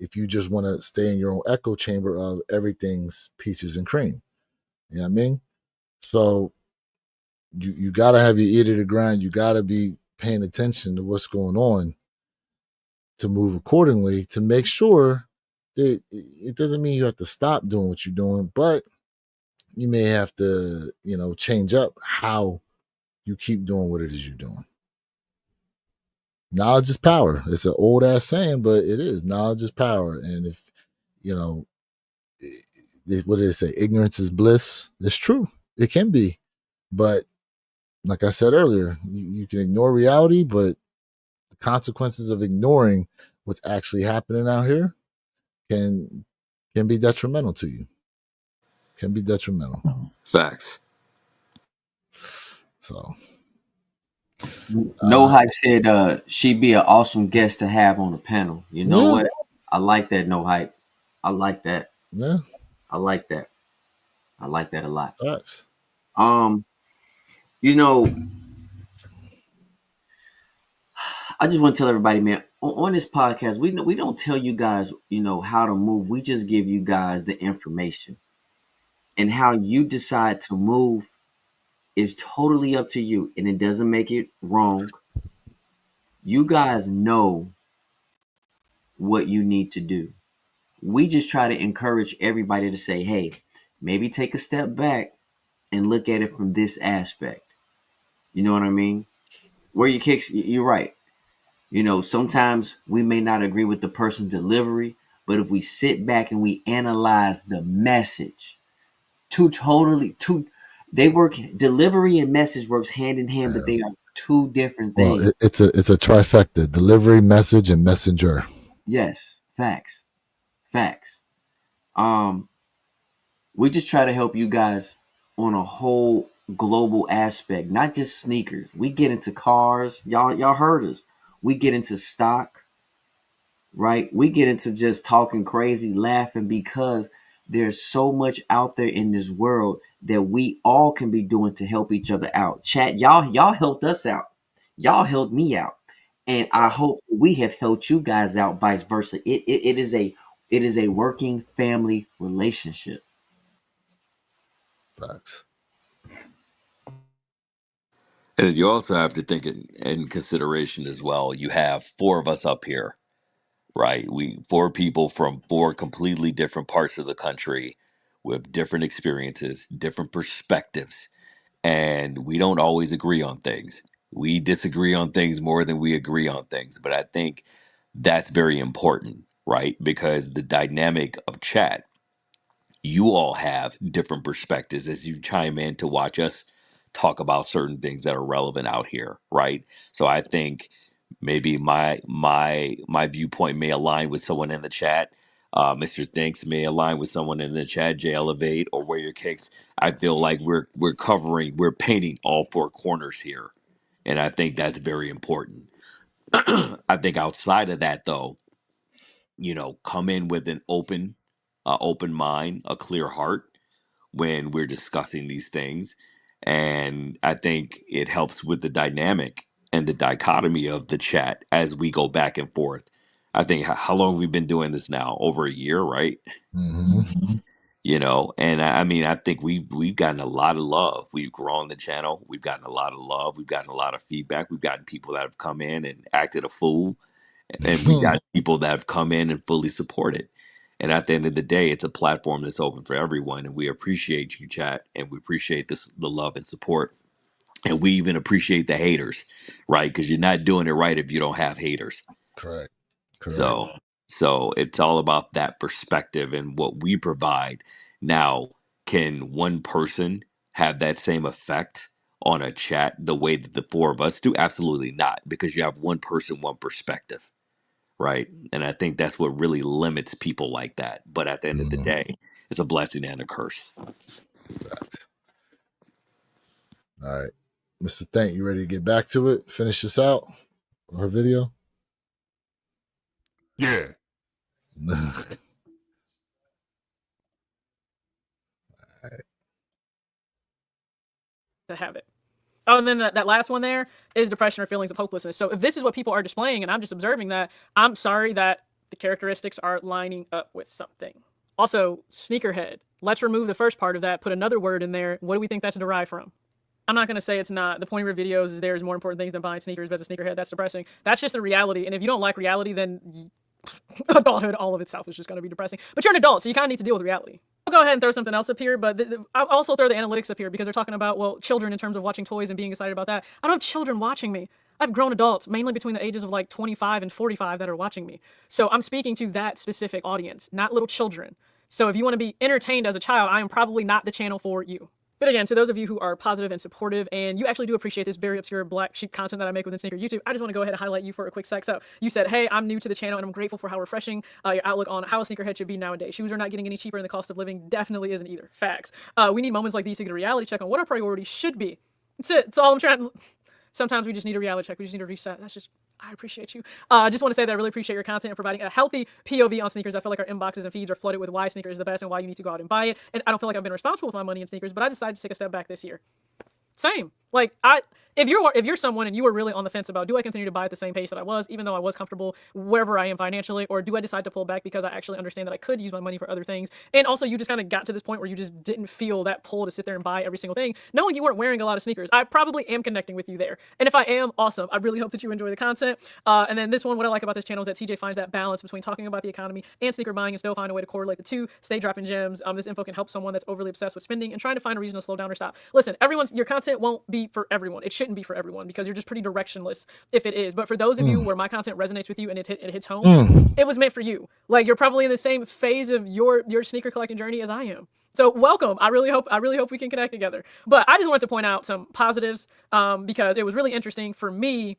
Speaker 3: if you just want to stay in your own echo chamber of everything's peaches and cream. You know what I mean? So you got to have your ear to the ground. You got to be paying attention to what's going on to move accordingly, to make sure that it doesn't mean you have to stop doing what you're doing, but you may have to, change up how you keep doing what it is you're doing. Knowledge is power. It's an old ass saying, but it is. Knowledge is power. And if, what did it say? Ignorance is bliss. It's true. It can be. But like I said earlier, you can ignore reality, but the consequences of ignoring what's actually happening out here can be detrimental to you. Can be detrimental.
Speaker 5: Facts.
Speaker 3: So
Speaker 2: No Hype said she'd be an awesome guest to have on the panel. You know what? I like that, No Hype. I like that.
Speaker 3: Yeah.
Speaker 2: I like that. I like that a lot.
Speaker 3: Facts.
Speaker 2: I just want to tell everybody, man, on this podcast, we don't tell you guys, how to move. We just give you guys the information. And how you decide to move is totally up to you, and it doesn't make it wrong. You guys know what you need to do. We just try to encourage everybody to say, hey, maybe take a step back and look at it from this aspect. You know what I mean? Where your kicks, you're right. Sometimes we may not agree with the person's delivery, but if we sit back and we analyze the message, they work. Delivery and message works hand in hand, but they are two different things.
Speaker 3: Well, it's a trifecta: delivery, message, and messenger.
Speaker 2: Yes, facts. We just try to help you guys on a whole global aspect, not just sneakers. We get into cars. Y'all heard us. We get into stock, right? We get into just talking crazy, laughing, because there's so much out there in this world that we all can be doing to help each other out. Chat, y'all helped us out. Y'all helped me out. And I hope we have helped you guys out, vice versa. It is a working family relationship.
Speaker 3: Facts.
Speaker 5: And you also have to think in consideration as well. You have four of us up here, right? We four people from four completely different parts of the country with different experiences, different perspectives, and we don't always agree on things. We disagree on things more than we agree on things. But I think that's very important, right? Because the dynamic of chat, you all have different perspectives as you chime in to watch us talk about certain things that are relevant out here, right? So I think maybe my viewpoint may align with someone in the chat. Mr. Thanks may align with someone in the chat. J Elevate or Where Your Kicks. I feel like we're painting all four corners here, and I think that's very important. I think outside of that, though, come in with an open mind, a clear heart when we're discussing these things. And I think it helps with the dynamic and the dichotomy of the chat as we go back and forth. I think how long have we been doing this now? Over a year, right?
Speaker 3: Mm-hmm.
Speaker 5: And I mean, I think we've gotten a lot of love. We've grown the channel. We've gotten a lot of love. We've gotten a lot of feedback. We've gotten people that have come in and acted a fool, and we got people that have come in and fully supported. And at the end of the day, it's a platform that's open for everyone, and we appreciate you, chat, and we appreciate the love and support, and we even appreciate the haters, right? Because you're not doing it right if you don't have haters.
Speaker 3: Correct.
Speaker 5: So it's all about that perspective and what we provide. Now, can one person have that same effect on a chat the way that the four of us do? Absolutely not, because you have one person, one perspective, right? And I think that's what really limits people like that. But at the end of the day, it's a blessing and a curse.
Speaker 3: Facts. All right. Mr. Thank, you ready to get back to it? Finish this out? Her video?
Speaker 1: Yeah.
Speaker 4: to have it. Oh, and then that last one there is depression or feelings of hopelessness. So if this is what people are displaying and I'm just observing that, I'm sorry that the characteristics are lining up with something. Also, sneakerhead. Let's remove the first part of that, put another word in there. What do we think that's derived from? I'm not going to say it's not. The point of your videos is there's more important things than buying sneakers as a sneakerhead. That's depressing. That's just the reality. And if you don't like reality, then adulthood all of itself is just going to be depressing. But you're an adult, so you kind of need to deal with reality. I'll go ahead and throw something else up here, but I'll also throw the analytics up here because they're talking about, well, children in terms of watching toys and being excited about that. I don't have children watching me. I have grown adults, mainly between the ages of like 25 and 45 that are watching me. So I'm speaking to that specific audience, not little children. So if you want to be entertained as a child, I am probably not the channel for you. But again, to those of you who are positive and supportive, and you actually do appreciate this very obscure black sheep content that I make within Sneaker YouTube, I just want to go ahead and highlight you for a quick sec. So you said, hey, I'm new to the channel and I'm grateful for how refreshing your outlook on how a sneakerhead should be nowadays. Shoes are not getting any cheaper and the cost of living definitely isn't either. Facts. We need moments like these to get a reality check on what our priorities should be. That's it. That's all I'm trying to... Sometimes we just need a reality check. We just need to reset. That's just... I appreciate you. I just want to say that I really appreciate your content and providing a healthy POV on sneakers. I feel like our inboxes and feeds are flooded with why sneakers is the best and why you need to go out and buy it. And I don't feel like I've been responsible with my money in sneakers, but I decided to take a step back this year. Same. Like, if you're someone and you were really on the fence about, do I continue to buy at the same pace that I was, even though I was comfortable wherever I am financially, or do I decide to pull back because I actually understand that I could use my money for other things? And also, you just kind of got to this point where you just didn't feel that pull to sit there and buy every single thing, knowing you weren't wearing a lot of sneakers. I probably am connecting with you there. And if I am, awesome. I really hope that you enjoy the content. And then this one, what I like about this channel is that TJ finds that balance between talking about the economy and sneaker buying and still find a way to correlate the two, stay dropping gems. This info can help someone that's overly obsessed with spending and trying to find a reason to slow down or stop. Listen, your content won't be for everyone. It shouldn't be for everyone because you're just pretty directionless if it is. But for those of you where my content resonates with you and it hits home, it was meant for you. Like, you're probably in the same phase of your sneaker collecting journey as I am. So welcome. I really hope we can connect together. But I just wanted to point out some positives because it was really interesting for me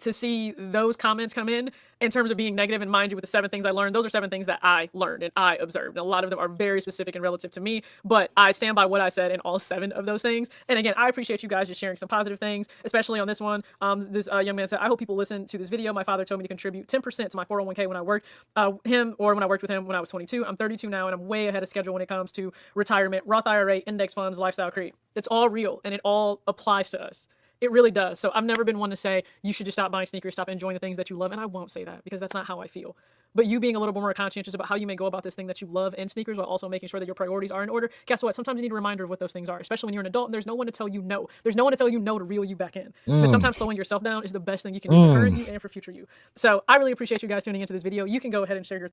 Speaker 4: to see those comments come in terms of being negative. And mind you, with the 7 things I learned, those are 7 things that I learned and I observed. And a lot of them are very specific and relative to me, but I stand by what I said in all 7 of those things. And again, I appreciate you guys just sharing some positive things, especially on this one. This young man said, I hope people listen to this video. My father told me to contribute 10% to my 401k when I worked when I worked with him when I was 22. I'm 32 now and I'm way ahead of schedule when it comes to retirement, Roth IRA, index funds, lifestyle creed. It's all real and it all applies to us. It really does. So I've never been one to say you should just stop buying sneakers, stop enjoying the things that you love. And I won't say that because that's not how I feel. But you being a little bit more conscientious about how you may go about this thing that you love in sneakers while also making sure that your priorities are in order. Guess what? Sometimes you need a reminder of what those things are, especially when you're an adult and there's no one to tell you no. There's no one to tell you no to reel you back in. But sometimes slowing yourself down is the best thing you can do for current you and for future you. So I really appreciate you guys tuning into this video. You can go ahead and share your...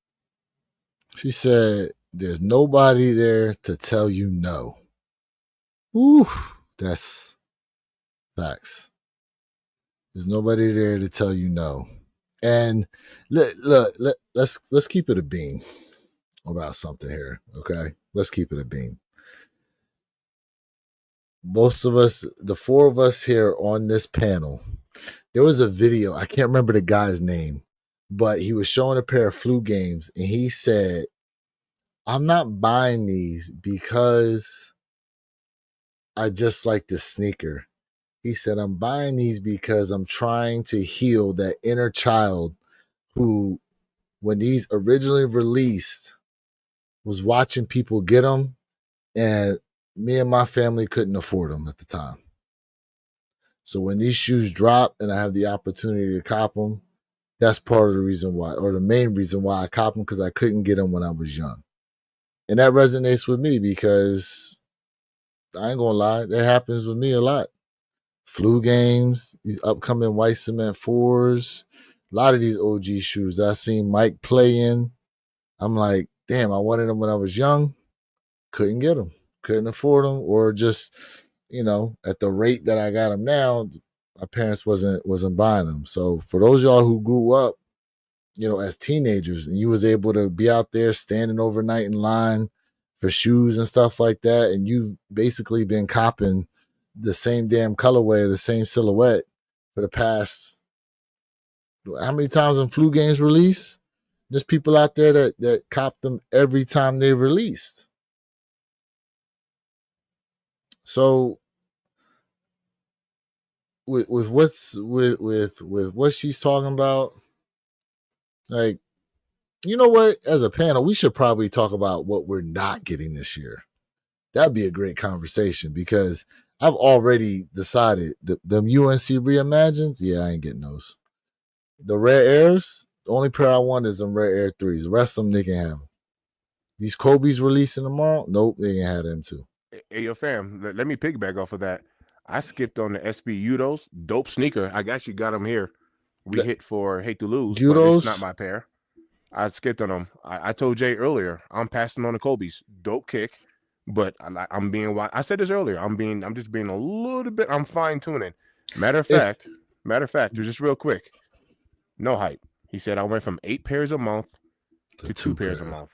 Speaker 3: She said, there's nobody there to tell you no. Ooh, that's facts. There's nobody there to tell you no. And let's keep it a bean about something here, okay? Let's keep it a bean. Most of us, the 4 of us here on this panel, there was a video, I can't remember the guy's name, but he was showing a pair of Flu Games, and he said, I'm not buying these because I just like the sneaker. He said, I'm buying these because I'm trying to heal that inner child who, when these originally released, was watching people get them, and me and my family couldn't afford them at the time. So when these shoes drop and I have the opportunity to cop them, that's part of the reason why, or the main reason why I cop them, because I couldn't get them when I was young. And that resonates with me because I ain't gonna lie, that happens with me a lot. Flu Games, these upcoming white cement 4s, a lot of these OG shoes I seen Mike play in. I'm like, damn, I wanted them when I was young. Couldn't get them. Couldn't afford them, or just, at the rate that I got them now, my parents wasn't buying them. So for those of y'all who grew up, as teenagers, and you was able to be out there standing overnight in line for shoes and stuff like that, and you've basically been copping the same damn colorway, the same silhouette for the past, how many times when Flu Games release? There's people out there that cop them every time they released. So with what she's talking about, like, you know what? As a panel, we should probably talk about what we're not getting this year. That'd be a great conversation, because I've already decided them UNC Reimagines. Yeah, I ain't getting those. The Rare Airs, the only pair I want is them Rare Air 3s. The rest of them, they can have them. These Kobe's releasing tomorrow? Nope, they can have them too.
Speaker 1: Hey, yo, fam, let me piggyback off of that. I skipped on the SB Udos. Dope sneaker. I actually got them here. We hit for Hate to Lose, but it's not my pair. I skipped on them. I told Jay earlier, I'm passing on the Kobe's. Dope kick, but I'm being. I said this earlier. I'm just being a little bit. I'm fine tuning. Matter of fact, just real quick. No hype. He said I went from 8 pairs a month to 2 pairs a month.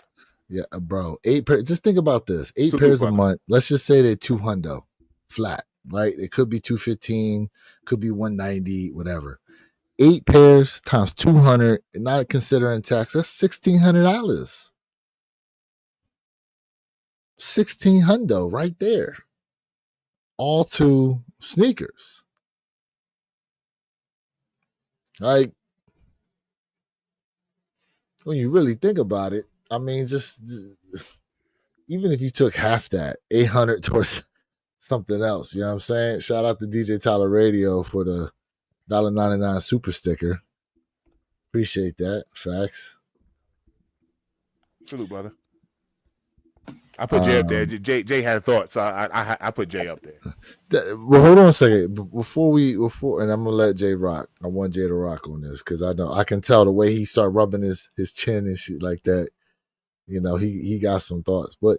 Speaker 3: Yeah, bro. 8 pairs. Just think about this. 8 pairs a month. Let's just say they're $200 flat, right? It could be $215, could be $190, whatever. 8 pairs times 200, not considering tax, that's $1,600. $1,600 right there. All 2 sneakers. Like, when you really think about it, I mean, just even if you took half that, 800 towards something else, you know what I'm saying? Shout out to DJ Tyler Radio for the $1.99 super sticker. Appreciate that. Facts.
Speaker 1: Salute, brother. I put Jay up there. Jay had thoughts, so I put Jay up there.
Speaker 3: Well, hold on a second. Before, and I'm gonna let Jay rock. I want Jay to rock on this because I can tell the way he started rubbing his chin and shit like that. You know, he got some thoughts, but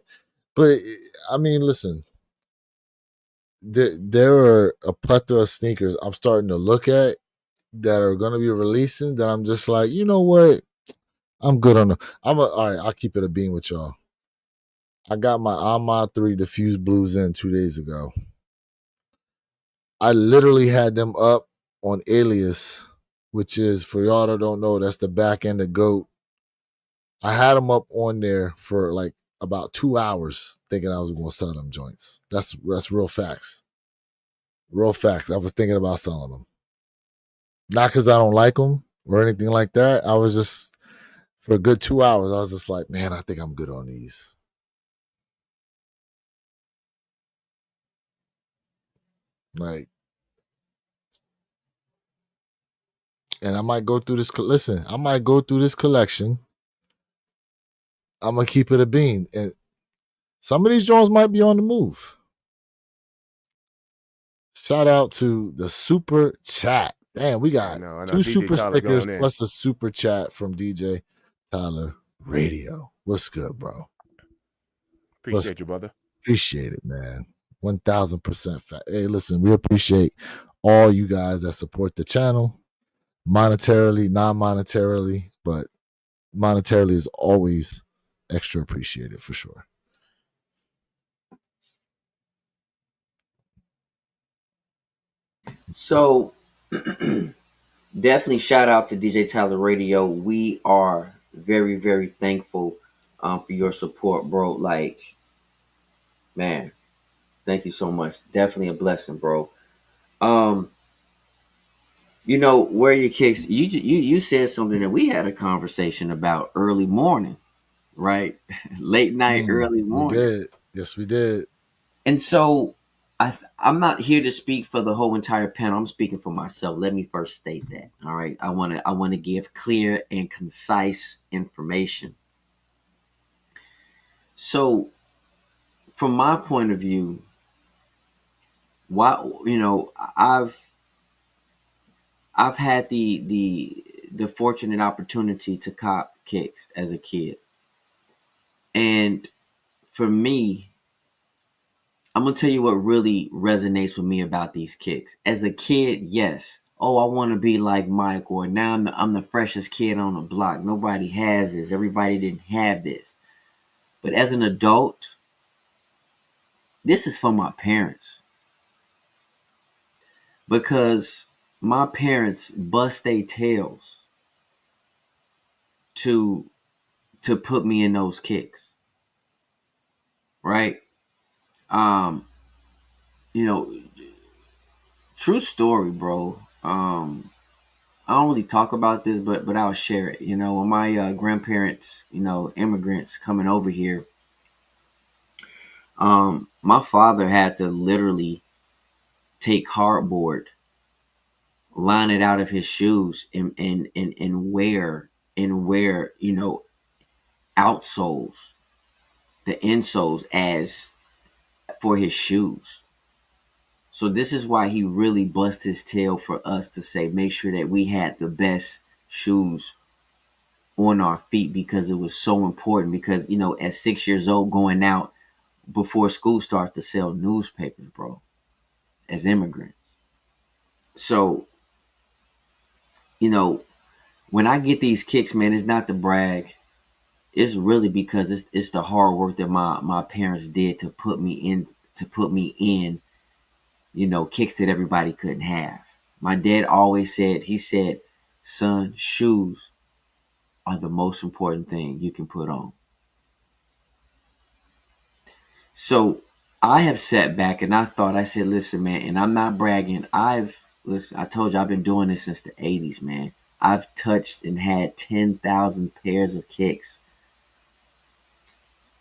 Speaker 3: I mean, listen. There are a plethora of sneakers I'm starting to look at that are going to be releasing that I'm just like, you know what? I'm good on them. All right, I'll keep it a beam with y'all. I got my Ahmad 3 Diffuse Blues in 2 days ago. I literally had them up on Alias, which is, for y'all that don't know, that's the back end of GOAT. I had them up on there for like about 2 hours thinking I was going to sell them joints. That's real facts. Real facts. I was thinking about selling them. Not because I don't like them or anything like that. I was just, for a good 2 hours, I was just like, man, I think I'm good on these. Like, and I might go through this. Listen, I might go through this collection. I'm going to keep it a bean. And some of these joints might be on the move. Shout out to the super chat. Damn, we got 2 super stickers plus a super chat from DJ Tyler Radio. What's good, bro?
Speaker 1: Appreciate you, brother.
Speaker 3: Appreciate it, man. 1,000%. Hey, listen, we appreciate all you guys that support the channel, monetarily, non-monetarily, but monetarily is always extra appreciated for sure.
Speaker 2: So definitely shout out to DJ Tyler Radio. We are very, very thankful for your support, bro. Like, man, thank you so much. Definitely a blessing, bro. You know, where your kicks, you said something that we had a conversation about early morning, right? Late night, early morning.
Speaker 3: We did. Yes, we did.
Speaker 2: And so I'm not here to speak for the whole entire panel. I'm speaking for myself. Let me first state that. All right. I want to give clear and concise information. So from my point of view, I've had the fortunate opportunity to cop kicks as a kid. And for me, I'm going to tell you what really resonates with me about these kicks. As a kid, yes. Oh, I want to be like Mike, or now I'm the freshest kid on the block. Nobody has this. Everybody didn't have this. But as an adult, this is for my parents. Because my parents bust their tails to put me in those kicks. Right? You know, true story, bro. I don't really talk about this, but I'll share it. You know, when my grandparents, immigrants coming over here, my father had to literally take cardboard, line it out of his shoes, and wear outsoles, the insoles as for his shoes. So this is why he really bust his tail for us to say, make sure that we had the best shoes on our feet, because it was so important. Because, at 6 years old, going out before school starts to sell newspapers, bro, as immigrants. So, when I get these kicks, man, it's not to brag. It's really because it's the hard work that my parents did to put me in kicks that everybody couldn't have. My dad always said, son, shoes are the most important thing you can put on. So I have sat back and I said, listen, man, and I'm not bragging. I told you I've been doing this since the 80s, man. I've touched and had 10,000 pairs of kicks.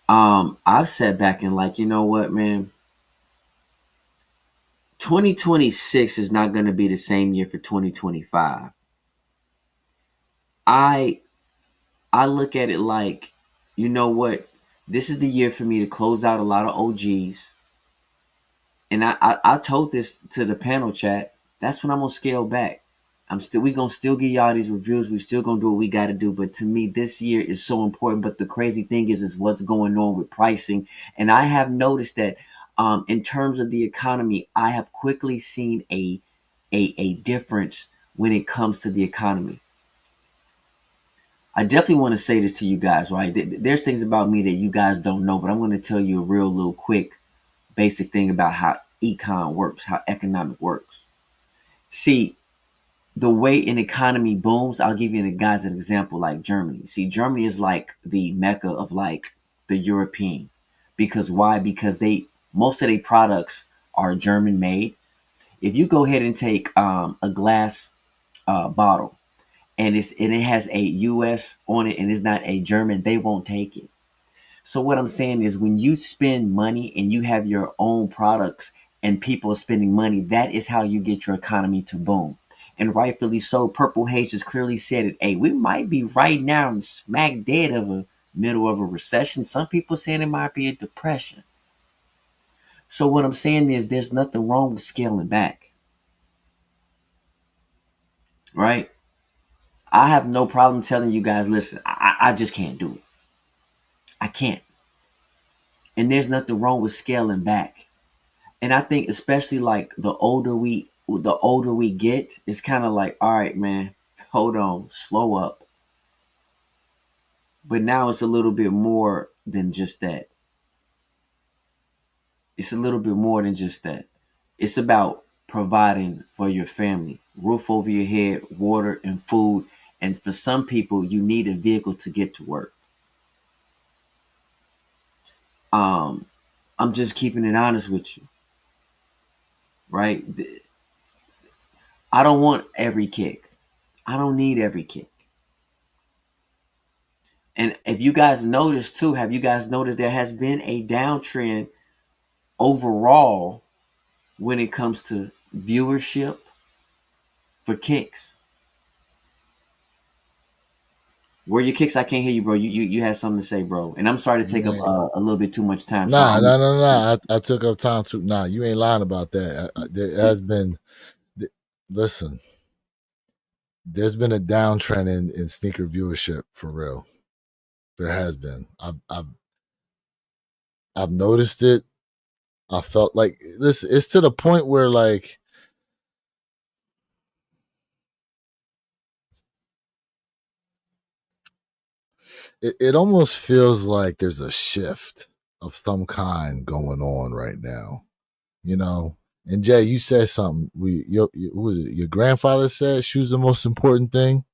Speaker 2: I've sat back and like, you know what, man? 2026 is not going to be the same year for 2025. I look at it like, you know what? This is the year for me to close out a lot of OGs. And I told this to the panel chat. That's when I'm gonna scale back. We gonna still give y'all these reviews. We still gonna do what we gotta do. But to me, this year is so important. But the crazy thing is what's going on with pricing. And I have noticed that in terms of the economy, I have quickly seen a difference when it comes to the economy. I definitely want to say this to you guys, right? There's things about me that you guys don't know, but I'm going to tell you a real little quick basic thing about how econ works, how economic works. See, the way an economy booms, I'll give you guys an example like Germany. See, Germany is like the mecca of like the European. Because why? Because most of their products are German made. If you go ahead and take a glass bottle and it has a US on it and it's not a German, they won't take it. So what I'm saying is when you spend money and you have your own products and people are spending money, that is how you get your economy to boom. And rightfully so, Purple Haze just clearly said it. Hey, we might be right now in smack dead of a middle of a recession. Some people saying it might be a depression. So what I'm saying is there's nothing wrong with scaling back. Right? I have no problem telling you guys, listen, I just can't do it. I can't. And there's nothing wrong with scaling back. And I think especially like the older we get, it's kind of like, all right, man, hold on, slow up. But now it's a little bit more than just that. It's a little bit more than just that. It's about providing for your family, roof over your head, water and food. And for some people, you need a vehicle to get to work. I'm just keeping it honest with you. Right? I don't want every kick. I don't need every kick. And if you guys notice too, have you guys noticed there has been a downtrend overall when it comes to viewership for kicks? Where your kicks? I can't hear you, bro. You had something to say, bro. And I'm sorry to take up a little bit too much time.
Speaker 3: Nah. I took up time too. Nah, you ain't lying about that. There has been. Listen, there's been a downtrend in sneaker viewership for real. There has been. I've noticed it. I felt like this. It's to the point where like. It almost feels like there's a shift of some kind going on right now, you know. And Jay, you said something. Who was it? Your grandfather said shoes the most important thing.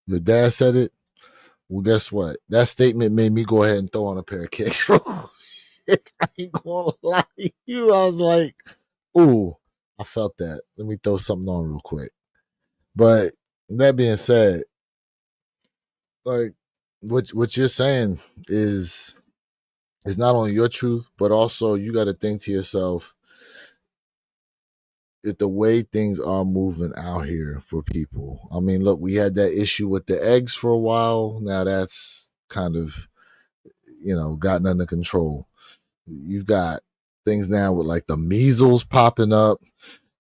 Speaker 3: Your dad said it. Well, guess what? That statement made me go ahead and throw on a pair of kicks. I ain't gonna lie to you. I was like, ooh, I felt that. Let me throw something on real quick. But that being said, like what you're saying is not only your truth, but also you got to think to yourself, the way things are moving out here for people. I mean, look, we had that issue with the eggs for a while. Now that's kind of, gotten under control. You've got things now with like the measles popping up.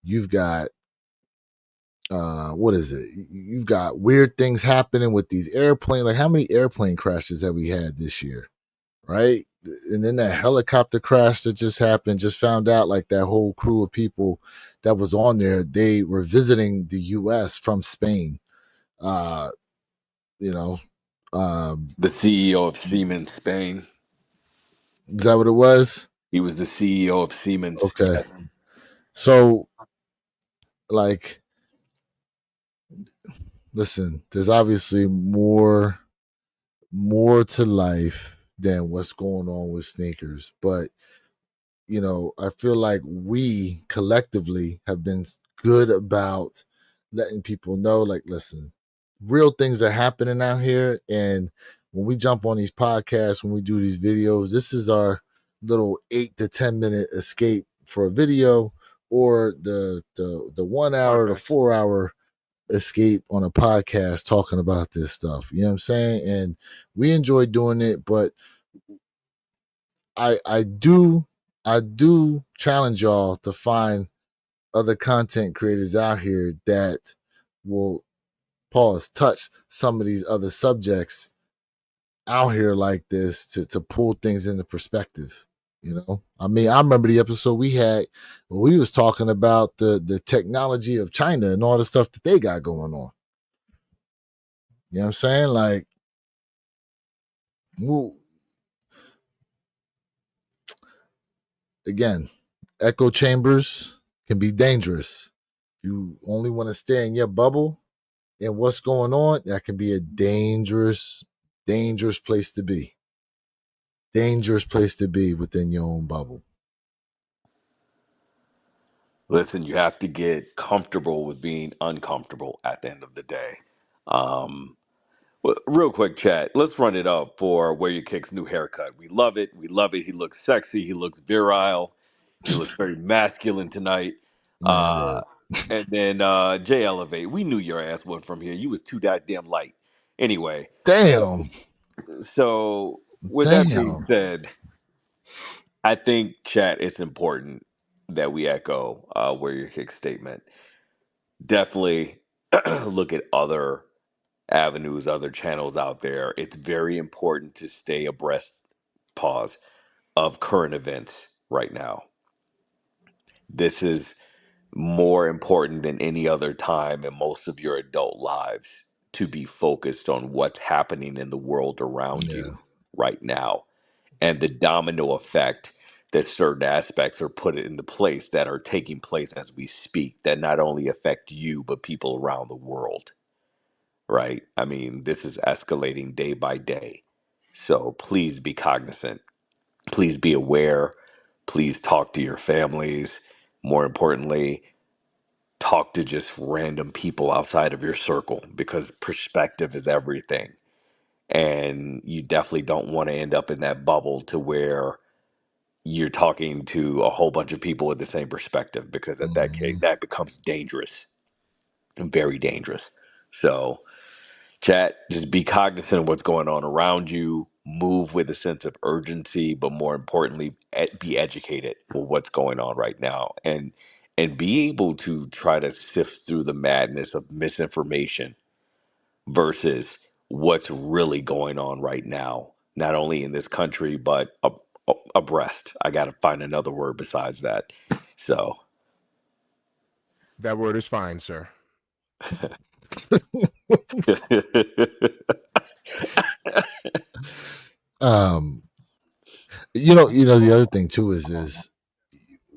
Speaker 3: You've got what is it? You've got weird things happening with these airplanes. Like, how many airplane crashes have we had this year? Right? And then that helicopter crash that just happened, just found out like that whole crew of people that was on there, they were visiting the US from Spain. The
Speaker 5: CEO of Siemens Spain.
Speaker 3: Is that what it was?
Speaker 5: He was the CEO of Siemens.
Speaker 3: Okay.
Speaker 5: Yes.
Speaker 3: So, like, listen, there's obviously more to life than what's going on with sneakers. But, I feel like we collectively have been good about letting people know, like, listen, real things are happening out here. And when we jump on these podcasts, when we do these videos, this is our little 8 to 10 minute escape for a video, or the 1 hour to 4 hour escape on a podcast talking about this stuff. You know what I'm saying? And we enjoy doing it, but I do challenge y'all to find other content creators out here that will touch some of these other subjects out here like this to pull things into perspective. I mean, I remember the episode we had where we was talking about the technology of China and all the stuff that they got going on. You know what I'm saying? Like, well, again, echo chambers can be dangerous. If you only want to stay in your bubble and what's going on, that can be a dangerous place to be. Dangerous place to be within your own bubble.
Speaker 5: Listen, you have to get comfortable with being uncomfortable at the end of the day. Well, real quick, chat. Let's run it up for Where Your Kick's new haircut. We love it. We love it. He looks sexy. He looks virile. He looks very masculine tonight.
Speaker 3: Man, look.
Speaker 5: And then Jay Elevate. We knew your ass wasn't from here. You was too goddamn light. Anyway.
Speaker 3: Damn.
Speaker 5: So with that being said, I think, chat, it's important that we echo Where Your Kick statement. Definitely look at other avenues, other channels out there. It's very important to stay abreast, of current events right now. This is more important than any other time in most of your adult lives to be focused on what's happening in the world around you right now and the domino effect that certain aspects are put into place that are taking place as we speak that not only affect you but people around the world. Right? I mean, this is escalating day by day. So please be cognizant. Please be aware. Please talk to your families. More importantly, talk to just random people outside of your circle because perspective is everything. And you definitely don't want to end up in that bubble to where you're talking to a whole bunch of people with the same perspective because at that case, that becomes dangerous, very dangerous. So, chat, just be cognizant of what's going on around you. Move with a sense of urgency, but more importantly, be educated for what's going on right now, and be able to try to sift through the madness of misinformation versus what's really going on right now, not only in this country but abreast. I got to find another word besides that. So
Speaker 1: that word is fine, sir.
Speaker 3: The other thing too is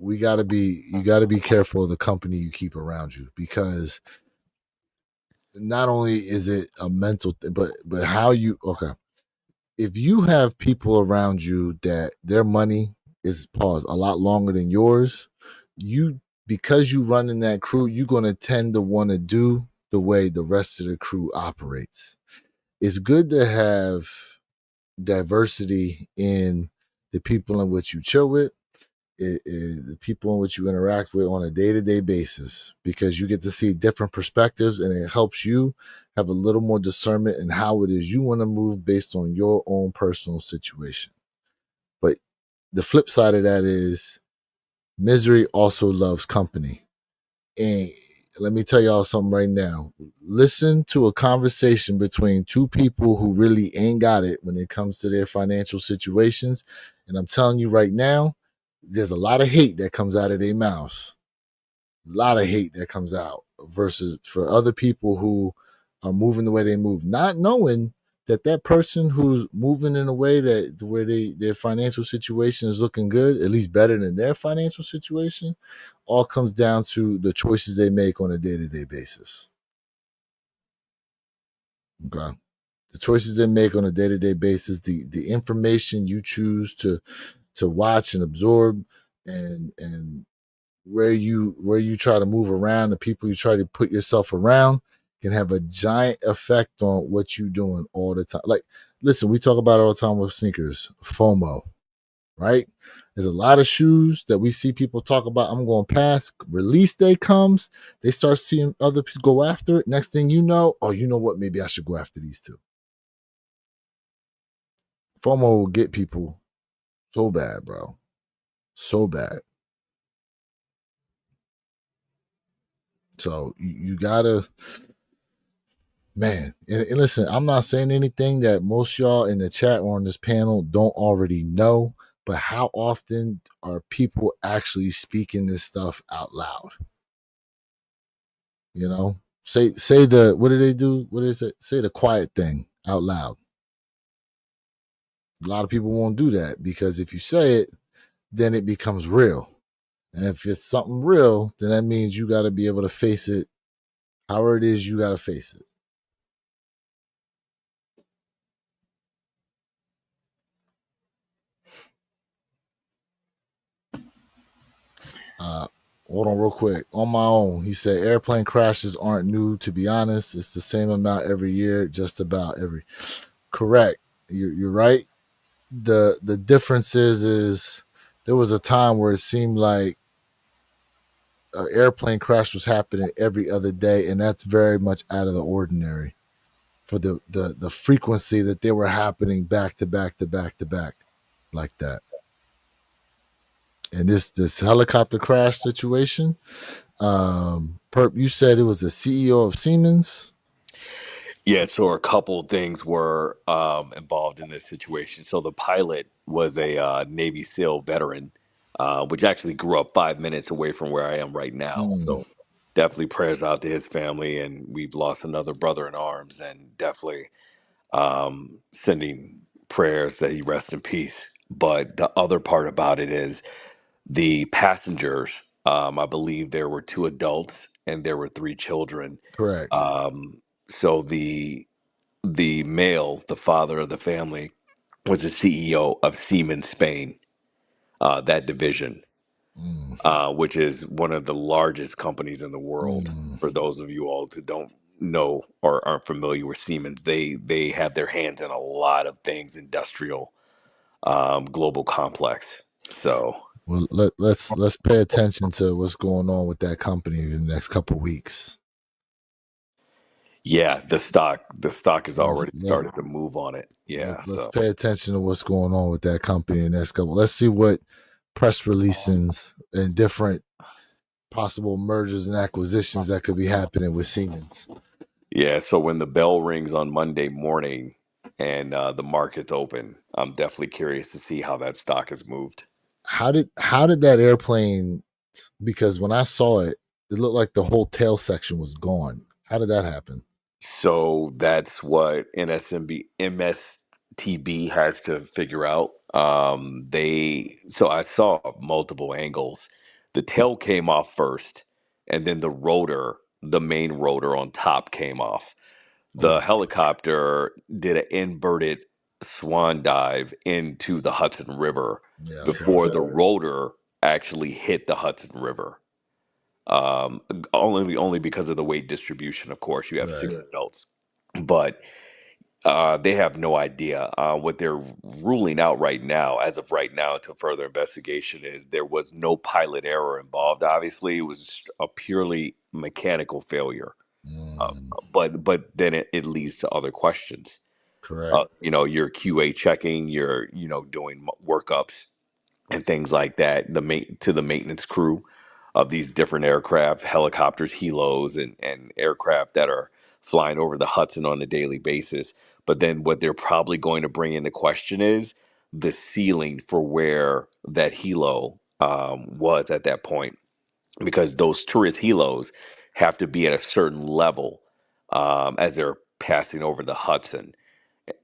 Speaker 3: you got to be careful of the company you keep around you, because not only is it a mental thing, but how you if you have people around you that their money is a lot longer than yours, because you run in that crew, you're going to tend to want to do the way the rest of the crew operates. It's good to have diversity in the people in which you chill with. the people in which you interact with on a day-to-day basis, because you get to see different perspectives, and it helps you have a little more discernment in how it is you want to move based on your own personal situation. But the flip side of that is misery also loves company. And let me tell y'all something right now. Listen to a conversation between two people who really ain't got it when it comes to their financial situations. And I'm telling you right now, there's a lot of hate that comes out of their mouths. A lot of hate that comes out versus for other people who are moving the way they move, not knowing that person who's moving in a way that where their financial situation is looking good, at least better than their financial situation, all comes down to the choices they make on a day-to-day basis. Okay. The choices they make on a day-to-day basis, the information you choose to watch and absorb, and where you try to move around, the people you try to put yourself around, can have a giant effect on what you're doing all the time. Like, listen, we talk about it all the time with sneakers, FOMO, right? There's a lot of shoes that we see people talk about. I'm going past. Release day comes, they start seeing other people go after it. Next thing you know, oh, you know what? Maybe I should go after these too. FOMO will get people so bad, bro. So bad. So you gotta, man, and listen, I'm not saying anything that most y'all in the chat or on this panel don't already know, but how often are people actually speaking this stuff out loud? You know, say the, what do they do? What is it? Say the quiet thing out loud. A lot of people won't do that, because if you say it, then it becomes real. And if it's something real, then that means you got to be able to face it. However it is, you got to face it. Hold on real quick. On my own, he said airplane crashes aren't new, to be honest. It's the same amount every year, just about every. Correct. You're right. The difference is there was a time where it seemed like an airplane crash was happening every other day, and that's very much out of the ordinary for the frequency that they were happening back to back to back to back like that. And this helicopter crash situation, Perp, you said it was the CEO of Siemens.
Speaker 5: Yeah, so a couple of things were involved in this situation. So the pilot was a Navy SEAL veteran, which actually grew up 5 minutes away from where I am right now. So definitely prayers out to his family, and we've lost another brother in arms, and definitely sending prayers that he rest in peace. But the other part about it is the passengers. I believe there were 2 adults and there were 3 children.
Speaker 3: Correct.
Speaker 5: So the male, the father of the family, was the CEO of Siemens Spain, that division, which is one of the largest companies in the world. For those of you all who don't know or aren't familiar with Siemens, they have their hands in a lot of things, industrial, global complex. So,
Speaker 3: well, let's pay attention to what's going on with that company in the next couple of weeks.
Speaker 5: yeah, the stock has already started to move on it. Yeah,
Speaker 3: let's pay attention to what's going on with that company in the next couple. Let's see what press releases and different possible mergers and acquisitions that could be happening with Siemens.
Speaker 5: Yeah, so when the bell rings on Monday morning and the market's open, I'm definitely curious to see how that stock has moved.
Speaker 3: How did that airplane? Because when I saw it, it looked like the whole tail section was gone. How did that happen?
Speaker 5: So that's what MSTB has to figure out. So I saw multiple angles. The tail came off first, and then the rotor, the main rotor on top, came off. The helicopter did an inverted swan dive into the Hudson River before the rotor actually hit the Hudson River. Only because of the weight distribution. Of course, you have 6 adults, but They have no idea. What they're ruling out right now, as of right now, until further investigation, is there was no pilot error involved. Obviously, it was a purely mechanical failure.
Speaker 3: Mm,
Speaker 5: But then it leads to other questions.
Speaker 3: correct.
Speaker 5: You're QA checking, you're doing workups and things like that. To the maintenance crew of these different aircraft, helicopters, helos, and aircraft that are flying over the Hudson on a daily basis. But then what they're probably going to bring into question is the ceiling for where that helo was at that point, because those tourist helos have to be at a certain level as they're passing over the Hudson.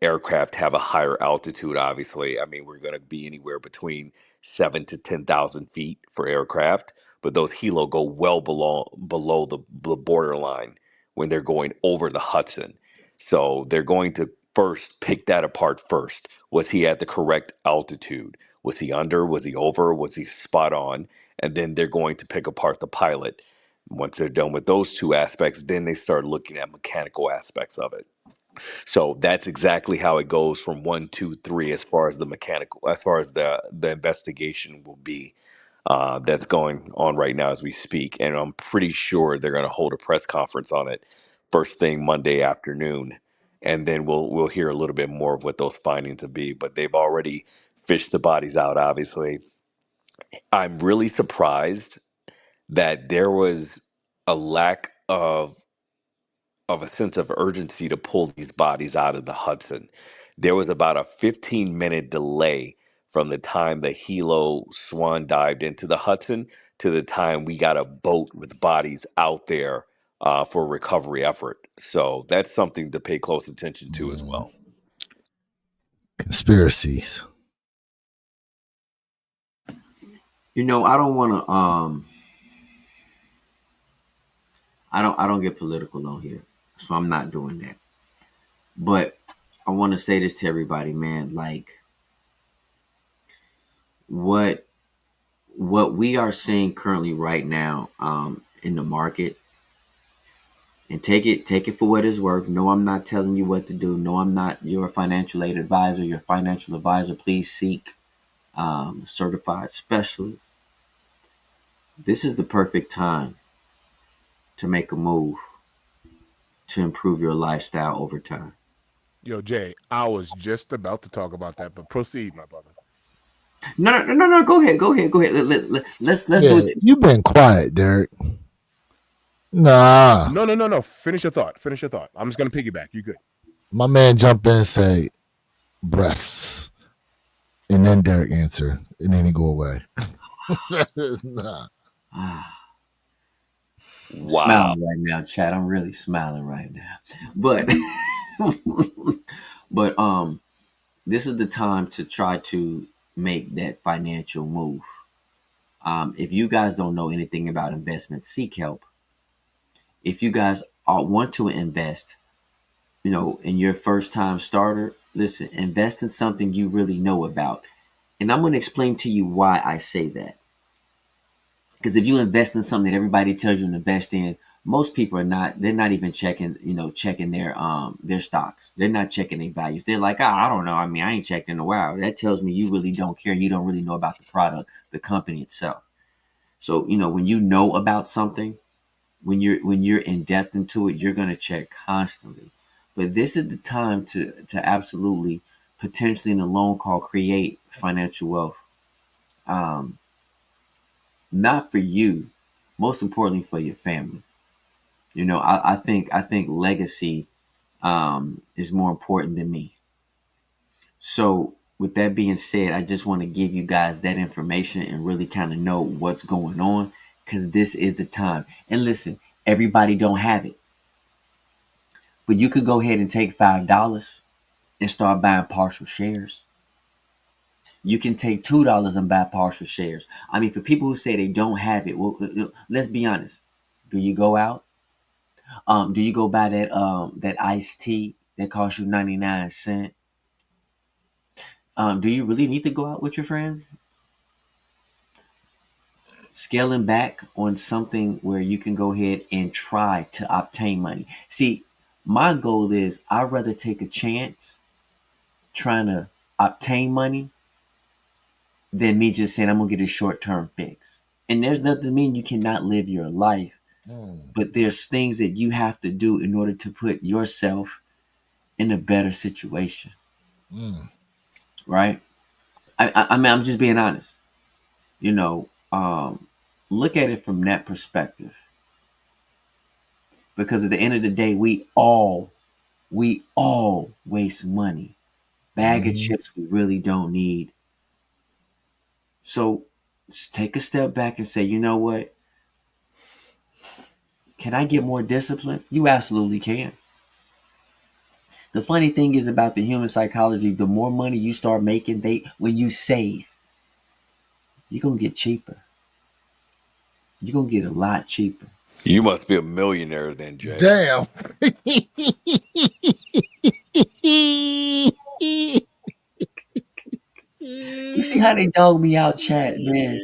Speaker 5: Aircraft have a higher altitude, obviously. I mean, we're going to be anywhere between 7 to 10,000 feet for aircraft, but those helo go well below the borderline when they're going over the Hudson. So they're going to first pick that apart first. Was he at the correct altitude? Was he under? Was he over? Was he spot on? And then they're going to pick apart the pilot. Once they're done with those two aspects, then they start looking at mechanical aspects of it. So that's exactly how it goes from one, two, three, as far as the mechanical, as far as the investigation will be. That's going on right now as we speak, and I'm pretty sure they're going to hold a press conference on it first thing Monday afternoon, and then we'll hear a little bit more of what those findings will be. But they've already fished the bodies out. Obviously, I'm really surprised that there was a lack of a sense of urgency to pull these bodies out of the Hudson. There was about a 15-minute delay from the time the Hilo Swan dived into the Hudson to the time we got a boat with bodies out there for recovery effort. So that's something to pay close attention to as
Speaker 3: Mm,
Speaker 5: well.
Speaker 3: conspiracies.
Speaker 2: I don't want to I don't get political on here, so I'm not doing that. But I want to say this to everybody, man. Like what we are seeing currently right now in the market, and take it for what it's worth. No, I'm not telling you what to do. No, I'm not your financial aid advisor. Your financial advisor, please seek certified specialist. This is the perfect time to make a move to improve your lifestyle over time.
Speaker 1: Yo, Jay, I was just about to talk about that, but proceed, my brother.
Speaker 2: No. Go ahead. Let's do
Speaker 3: Yeah,
Speaker 2: it.
Speaker 3: you've been quiet, Derek. Nah,
Speaker 1: No. Finish your thought. I'm just gonna piggyback. You good?
Speaker 3: my man jump in and say breasts, and then Derek answer, and then he go away. Nah.
Speaker 5: Wow.
Speaker 2: Smiling right now, Chad. I'm really smiling right now. But but this is the time to try to make that financial move. If you guys don't know anything about investment, seek help. If you guys want to invest, in your first time starter, listen, invest in something you really know about. And I'm going to explain to you why I say that. Because if you invest in something that everybody tells you to invest in, most people they're not even checking their stocks. They're not checking their values. They're like, I don't know. I mean, I ain't checked in a while. That tells me you really don't care. You don't really know about the product, the company itself. So, when you know about something, when you're in depth into it, you're going to check constantly. But this is the time to absolutely, potentially in the long call, create financial wealth. Um, Not for you, most importantly for your family. I think legacy is more important than me. So with that being said, I just want to give you guys that information and really kind of know what's going on, because this is the time. And listen, everybody don't have it, but you could go ahead and take $5 and start buying partial shares. You can take $2 and buy partial shares. I mean, for people who say they don't have it, well, let's be honest. Do you go out? Do you go buy that iced tea that costs you 99 cents? Do you really need to go out with your friends? Scaling back on something where you can go ahead and try to obtain money. See, My goal is I'd rather take a chance trying to obtain money than me just saying I'm gonna get a short-term fix. And there's nothing mean you cannot live your life, but there's things that you have to do in order to put yourself in a better situation. Right? I mean, I'm just being honest. You know, look at it from that perspective. Because at the end of the day, we all waste money. Bag of chips we really don't need. So take a step back and say, you know what? Can I get more discipline? You absolutely can. The funny thing is about the human psychology, the more money you start making, when you save, you're going to get cheaper. You're going to get a lot cheaper.
Speaker 5: You must be a millionaire then, Jay.
Speaker 3: Damn.
Speaker 2: You see how they dog me out, chat, man?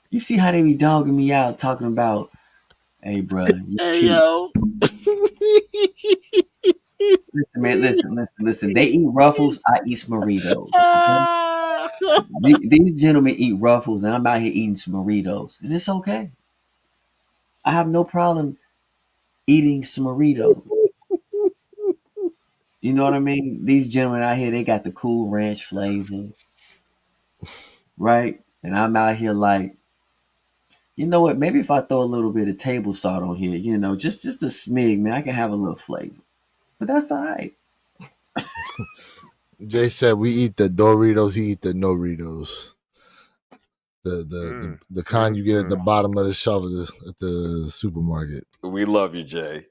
Speaker 2: You see how they be dogging me out, talking about, hey, bro, you cheap.
Speaker 3: Yo.
Speaker 2: Listen, man, listen. They eat Ruffles, I eat Smurritos. Okay? These gentlemen eat Ruffles, and I'm out here eating Smurritos, and it's okay. I have no problem eating Smurritos. You know what I mean? These gentlemen out here, they got the Cool Ranch flavor, right? And I'm out here like, you know what? Maybe if I throw a little bit of table salt on here, you know, just a smig, man, I can have a little flavor. But that's all right.
Speaker 3: Jay said we eat the Doritos, he eat the Noritos. The kind you get at the bottom of the shelf at the supermarket.
Speaker 5: We love you, Jay.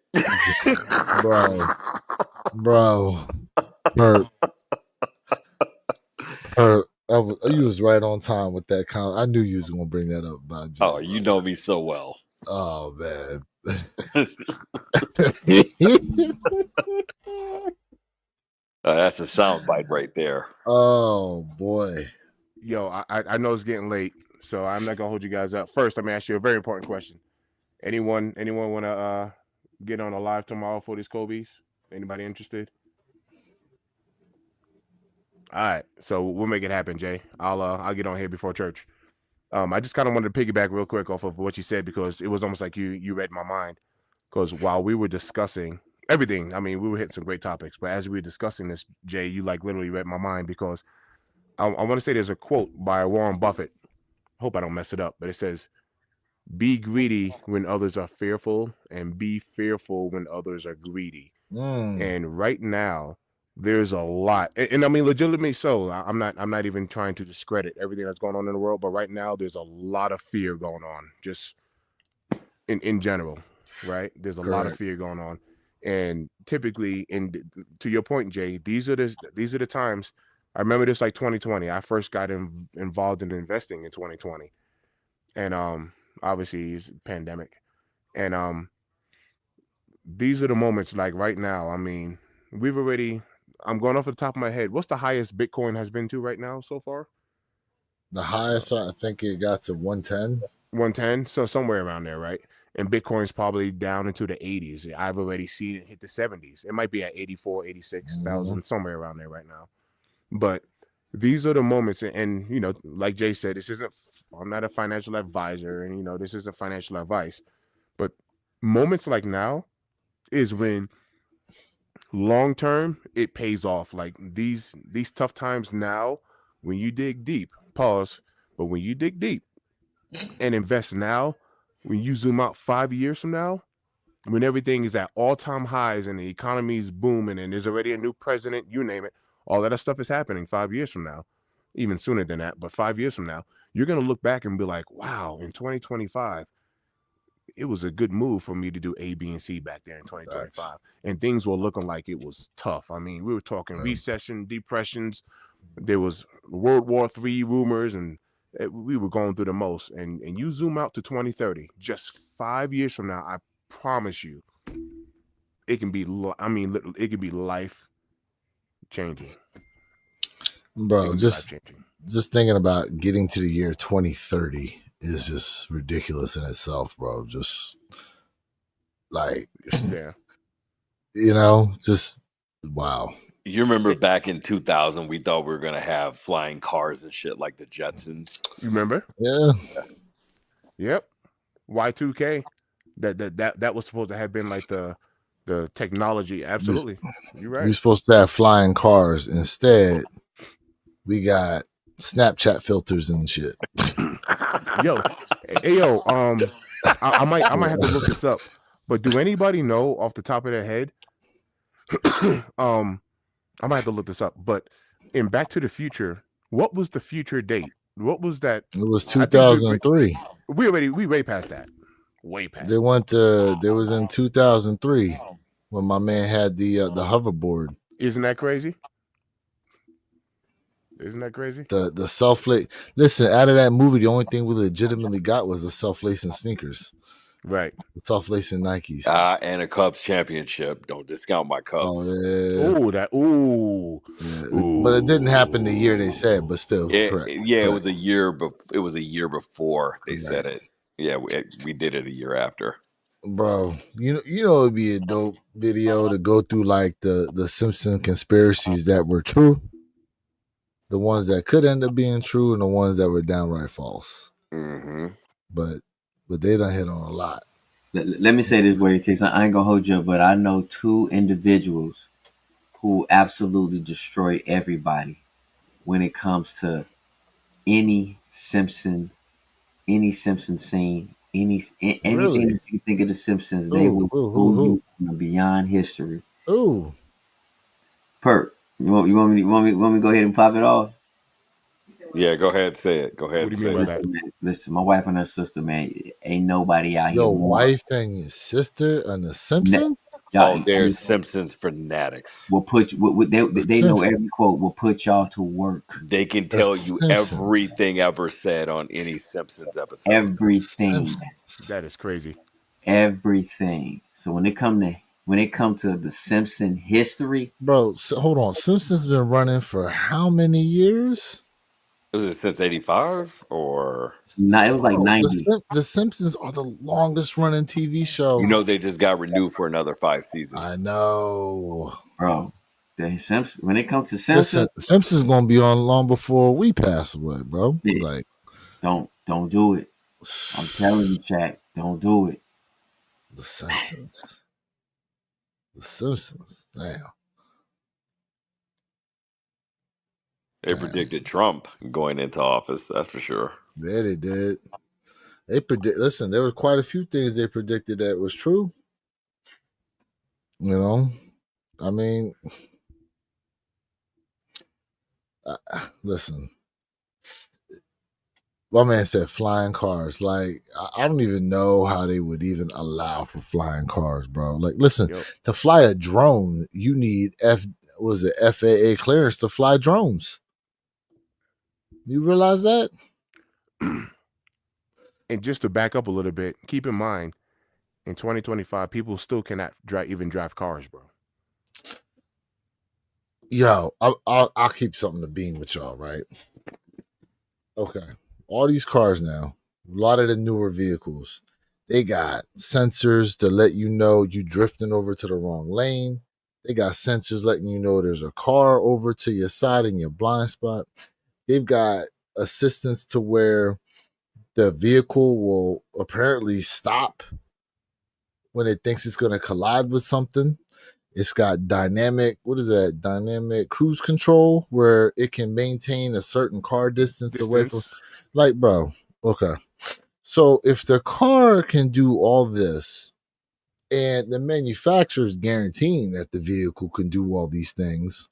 Speaker 3: Bro. You was right on time with that comment. I knew you was gonna bring that up about Jay.
Speaker 5: Oh, you know me so well.
Speaker 3: Oh man.
Speaker 5: That's a sound bite right there.
Speaker 3: Oh boy.
Speaker 1: Yo, I know it's getting late, so I'm not gonna hold you guys up. First, let me ask you a very important question. Anyone want to get on a live tomorrow for these Kobe's? Anybody interested? All right, so we'll make it happen, Jay. I'll get on here before church. I just kind of wanted to piggyback real quick off of what you said because it was almost like you read my mind. Because while we were discussing everything, I mean, we were hitting some great topics, but as we were discussing this, Jay, you like literally read my mind because I want to say there's a quote by Warren Buffett. Hope I don't mess it up, but it says, "Be greedy when others are fearful, and be fearful when others are greedy." And right now, there's a lot, and I mean, legitimately so. I'm not even trying to discredit everything that's going on in the world, but right now, there's a lot of fear going on, just in general, right? There's a lot of fear going on, and typically, to your point, Jay, these are the times. I remember this like 2020. I first got involved in investing in 2020, and obviously it's a pandemic, and these are the moments like right now. I mean, I'm going off the top of my head. What's the highest Bitcoin has been to right now so far?
Speaker 3: The highest, I think it got to 110.
Speaker 1: 110, so somewhere around there, right? And Bitcoin's probably down into the 80s. I've already seen it hit the 70s. It might be at 84, 86,000, somewhere around there right now. But these are the moments, and you know, like Jay said, I'm not a financial advisor, and you know, this isn't financial advice, but moments like now is when long term it pays off. Like these tough times now, when you dig deep, but when you dig deep and invest now, when you zoom out 5 years from now, when everything is at all-time highs and the economy is booming and there's already a new president, you name it, all that stuff is happening 5 years from now, even sooner than that, but 5 years from now, you're going to look back and be like, wow, in 2025, it was a good move for me to do A, B, and C back there in 2025. And things were looking like it was tough. I mean, we were talking recession, depressions. There was World War III rumors, and we were going through the most. And you zoom out to 2030, just 5 years from now, I promise you, it can be, it can be life changing.
Speaker 3: Bro, just thinking about getting to the year 2030 is just ridiculous in itself, bro. Just like,
Speaker 1: yeah.
Speaker 3: just wow.
Speaker 5: You remember back in 2000, we thought we were going to have flying cars and shit like the Jetsons.
Speaker 1: You remember?
Speaker 3: Yeah.
Speaker 1: Yep. Y2K. That was supposed to have been like the technology. Absolutely. You're right.
Speaker 3: We're supposed to have flying cars. Instead, we got Snapchat filters and shit.
Speaker 1: Yo, I might have to look this up. But do anybody know off the top of their head? I might have to look this up. But in Back to the Future, what was the future date? What was that?
Speaker 3: It was 2003.
Speaker 1: We way past that. Way past.
Speaker 3: They went to. There was in 2003 when my man had the hoverboard.
Speaker 1: Isn't that crazy? Isn't that crazy?
Speaker 3: The self-lace. Listen, out of that movie, the only thing we legitimately got was the self-lacing sneakers.
Speaker 1: Right.
Speaker 3: The self-lacing Nikes.
Speaker 5: And a Cubs championship. Don't discount my Cubs.
Speaker 3: Oh, yeah.
Speaker 1: Yeah.
Speaker 3: But it didn't happen the year they said, but still. Correct.
Speaker 5: It was a year before they said it. Yeah, we did it a year after.
Speaker 3: Bro, you know it'd be a dope video to go through like the Simpson conspiracies that were true, the ones that could end up being true, and the ones that were downright false.
Speaker 5: Mm-hmm.
Speaker 3: But they done hit on a lot.
Speaker 2: Let me say this, Warrior Kicks. I ain't gonna hold you up, but I know two individuals who absolutely destroy everybody when it comes to any Simpson scene, anything
Speaker 3: Really?
Speaker 2: that you think of the Simpsons, they will school you from beyond history.
Speaker 3: Ooh.
Speaker 2: Perk, you want me to go ahead and pop it off?
Speaker 5: Yeah, go ahead, say it. Go ahead.
Speaker 1: What do you mean by that?
Speaker 2: Listen, my wife and her sister, man, ain't nobody out here.
Speaker 3: Your wife and your sister and the Simpsons?
Speaker 5: They're Simpsons fanatics.
Speaker 2: We'll put they know every quote. We'll put y'all to work.
Speaker 5: They can tell you everything ever said on any Simpsons episode.
Speaker 2: Everything.
Speaker 1: That is crazy.
Speaker 2: Everything. So when it come to the Simpson history,
Speaker 3: bro, hold on. Simpsons been running for how many years?
Speaker 5: Was it since 85 or?
Speaker 2: No, it was like 90.
Speaker 3: The Simpsons are the longest running TV show.
Speaker 5: You know, they just got renewed for another 5 seasons.
Speaker 3: I know,
Speaker 2: bro. The Simpsons. When it comes to Simpsons,
Speaker 3: Simpsons gonna be on long before we pass away, bro.
Speaker 2: Yeah.
Speaker 3: Like,
Speaker 2: don't do it. I'm telling you, Chad, don't do it.
Speaker 3: The Simpsons. Damn.
Speaker 5: They predicted Trump going into office. That's for sure.
Speaker 3: Yeah, they did. Listen, there was quite a few things they predicted that was true. You know, I mean, listen. My man said flying cars. Like, I don't even know how they would even allow for flying cars, bro. Like, listen, to fly a drone, you need FAA clearance to fly drones. You realize that?
Speaker 1: And just to back up a little bit, keep in mind, in 2025, people still cannot drive cars, bro.
Speaker 3: Yo, I'll keep something to beam with y'all, right? Okay. All these cars now, a lot of the newer vehicles, they got sensors to let you know you drifting over to the wrong lane. They got sensors letting you know there's a car over to your side in your blind spot. They've got assistance to where the vehicle will apparently stop when it thinks it's going to collide with something. It's got dynamic cruise control where it can maintain a certain car distance away from. Like, bro, okay. So if the car can do all this and the manufacturer is guaranteeing that the vehicle can do all these things,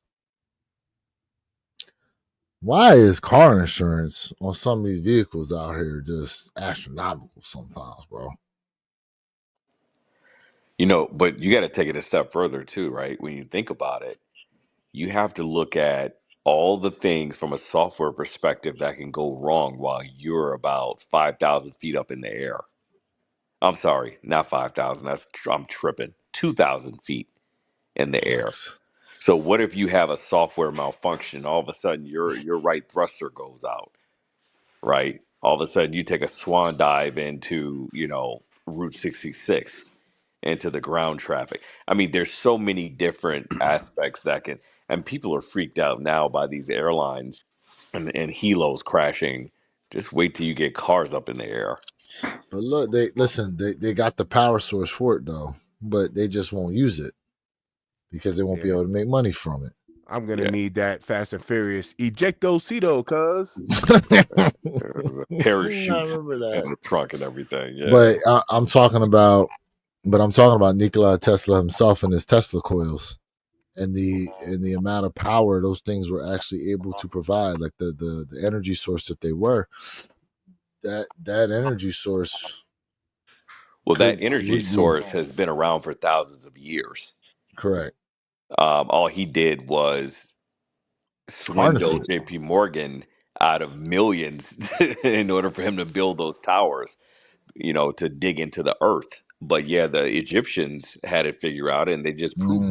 Speaker 3: why is car insurance on some of these vehicles out here just astronomical sometimes, bro?
Speaker 5: You know, but you got to take it a step further too, right? When you think about it, you have to look at all the things from a software perspective that can go wrong while you're about 5,000 feet up in the air. I'm sorry, not 5,000. I'm tripping. 2,000 feet in the air. So what if you have a software malfunction? All of a sudden, your right thruster goes out, right? All of a sudden, you take a swan dive into, Route 66, into the ground traffic. I mean, there's so many different aspects that can, and people are freaked out now by these airlines and helos crashing. Just wait till you get cars up in the air.
Speaker 3: But look, they got the power source for it though, but they just won't use it because they won't be able to make money from it.
Speaker 1: I'm gonna need that Fast and Furious ejectocito, cuz
Speaker 5: parachute in the trunk and everything. Yeah.
Speaker 3: But I'm talking about Nikola Tesla himself and his Tesla coils, and the amount of power those things were actually able to provide, like the energy source that they were. That energy source.
Speaker 5: Well, that energy source has been around for thousands of years.
Speaker 3: Correct.
Speaker 5: All he did was swindle JP Morgan out of millions in order for him to build those towers, to dig into the earth. But yeah, the Egyptians had it figured out, and they just proved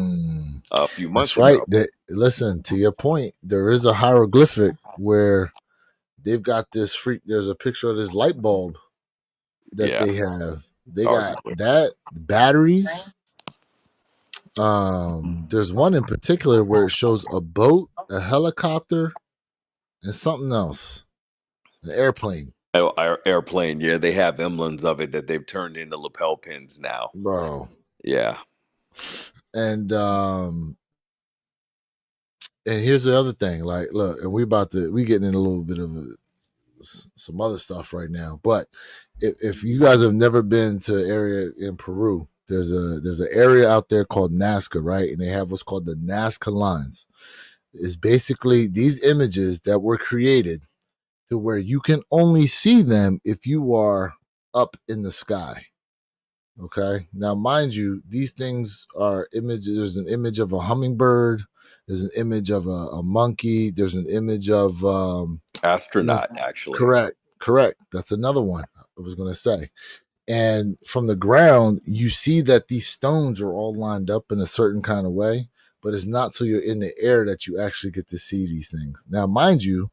Speaker 5: a few months ago.
Speaker 3: That's right. Listen, to your point, there is a hieroglyphic where they've got this there's a picture of this light bulb that they have. They got that, batteries. There's one in particular where it shows a boat, a helicopter, and something else. An airplane.
Speaker 5: Airplane, yeah. They have emblems of it that they've turned into lapel pins now.
Speaker 3: Bro.
Speaker 5: Yeah.
Speaker 3: And here's the other thing. Like, look, and we getting in a little bit of some other stuff right now. But if you guys have never been to an area in Peru, there's an area out there called Nazca, right? And they have what's called the Nazca lines. It's basically these images that were created to where you can only see them if you are up in the sky. Okay. Now, mind you, these things are images. There's an image of a hummingbird. There's an image of a monkey. There's an image of
Speaker 5: astronaut, actually.
Speaker 3: Correct. That's another one I was going to say. And from the ground, you see that these stones are all lined up in a certain kind of way, but it's not till you're in the air that you actually get to see these things. Now, mind you,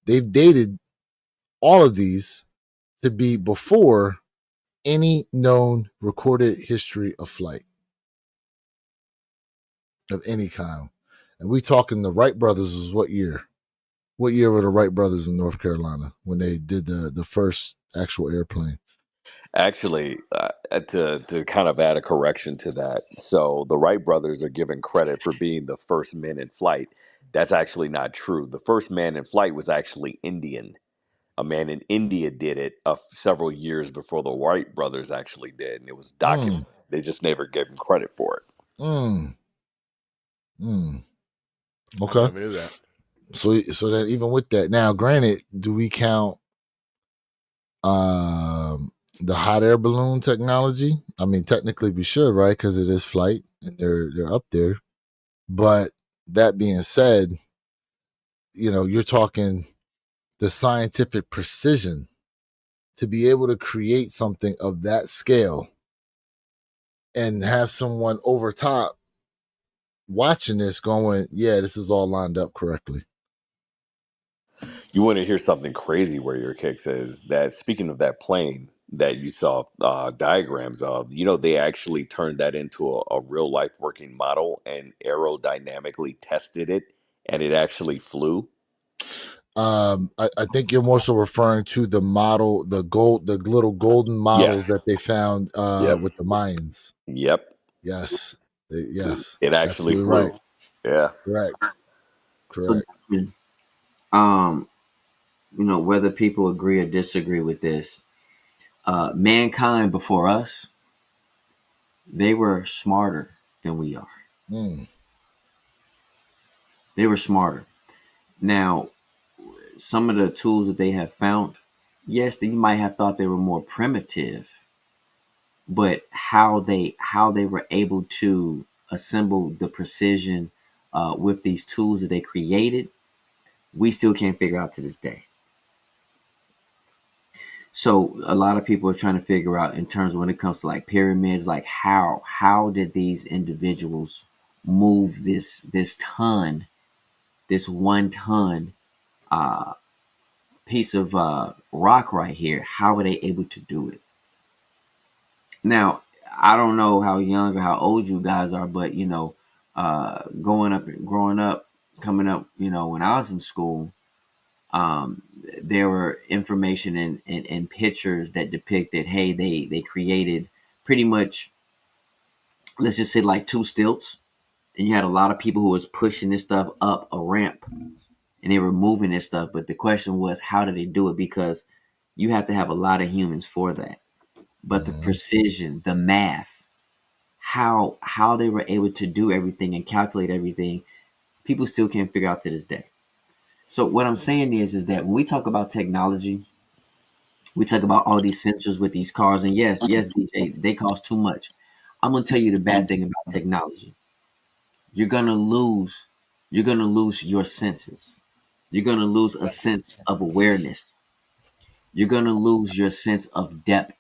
Speaker 3: they've dated all of these to be before any known recorded history of flight of any kind. And we talking the Wright brothers was what year? What year were the Wright brothers in North Carolina when they did the first actual airplane?
Speaker 5: Actually, to kind of add a correction to that, so the Wright brothers are given credit for being the first men in flight. That's actually not true. The first man in flight was actually Indian. A man in India did it several years before the Wright brothers actually did, and it was documented. They just never gave him credit for it.
Speaker 3: Okay.
Speaker 1: I never knew that.
Speaker 3: So then, even with that, now, granted, do we count the hot air balloon technology? I mean, technically we should, right? Because it is flight and they're up there. But that being said, you're talking the scientific precision to be able to create something of that scale and have someone over top watching this going, yeah, this is all lined up correctly.
Speaker 5: You want to hear something crazy where your kick says that, speaking of that plane that you saw diagrams of, they actually turned that into a real life working model and aerodynamically tested it, and it actually flew.
Speaker 3: I think you're more so referring to the model, the little golden models that they found with the Mayans.
Speaker 5: Yep.
Speaker 3: Yes.
Speaker 5: It actually flew. Right. Yeah.
Speaker 3: Correct.
Speaker 2: So, whether people agree or disagree with this, mankind before us, they were smarter than we are. They were smarter. Now, some of the tools that they have found, yes, you might have thought they were more primitive, but how they were able to assemble the precision with these tools that they created, we still can't figure out to this day. So a lot of people are trying to figure out, in terms of when it comes to like pyramids, like how did these individuals move this 1 ton piece of rock right here? How were they able to do it? Now, I don't know how young or how old you guys are, but growing up, coming up, when I was in school, there were information and pictures that depicted, hey, they created pretty much, let's just say, like two stilts, and you had a lot of people who was pushing this stuff up a ramp, and they were moving this stuff. But the question was, how did they do it? Because you have to have a lot of humans for that. But the precision, the math, how they were able to do everything and calculate everything, people still can't figure out to this day. So what I'm saying is that when we talk about technology, we talk about all these sensors with these cars, and yes, DJ, they cost too much. I'm gonna tell you the bad thing about technology. You're gonna lose your senses. You're gonna lose a sense of awareness. You're gonna lose your sense of depth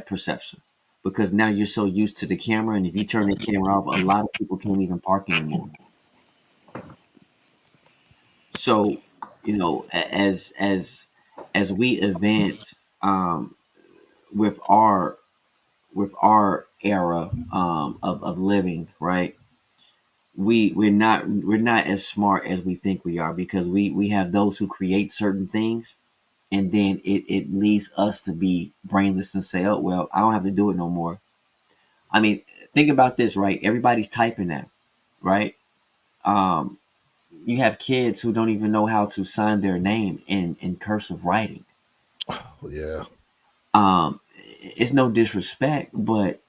Speaker 2: perception, because now you're so used to the camera, and if you turn the camera off, a lot of people can't even park anymore. So, as we advance with our era of living, right? We're not as smart as we think we are, because we have those who create certain things, and then it leaves us to be brainless and say, oh well, I don't have to do it no more. I mean, think about this, right? Everybody's typing now, right? You have kids who don't even know how to sign their name in cursive writing.
Speaker 3: Yeah.
Speaker 2: It's no disrespect, but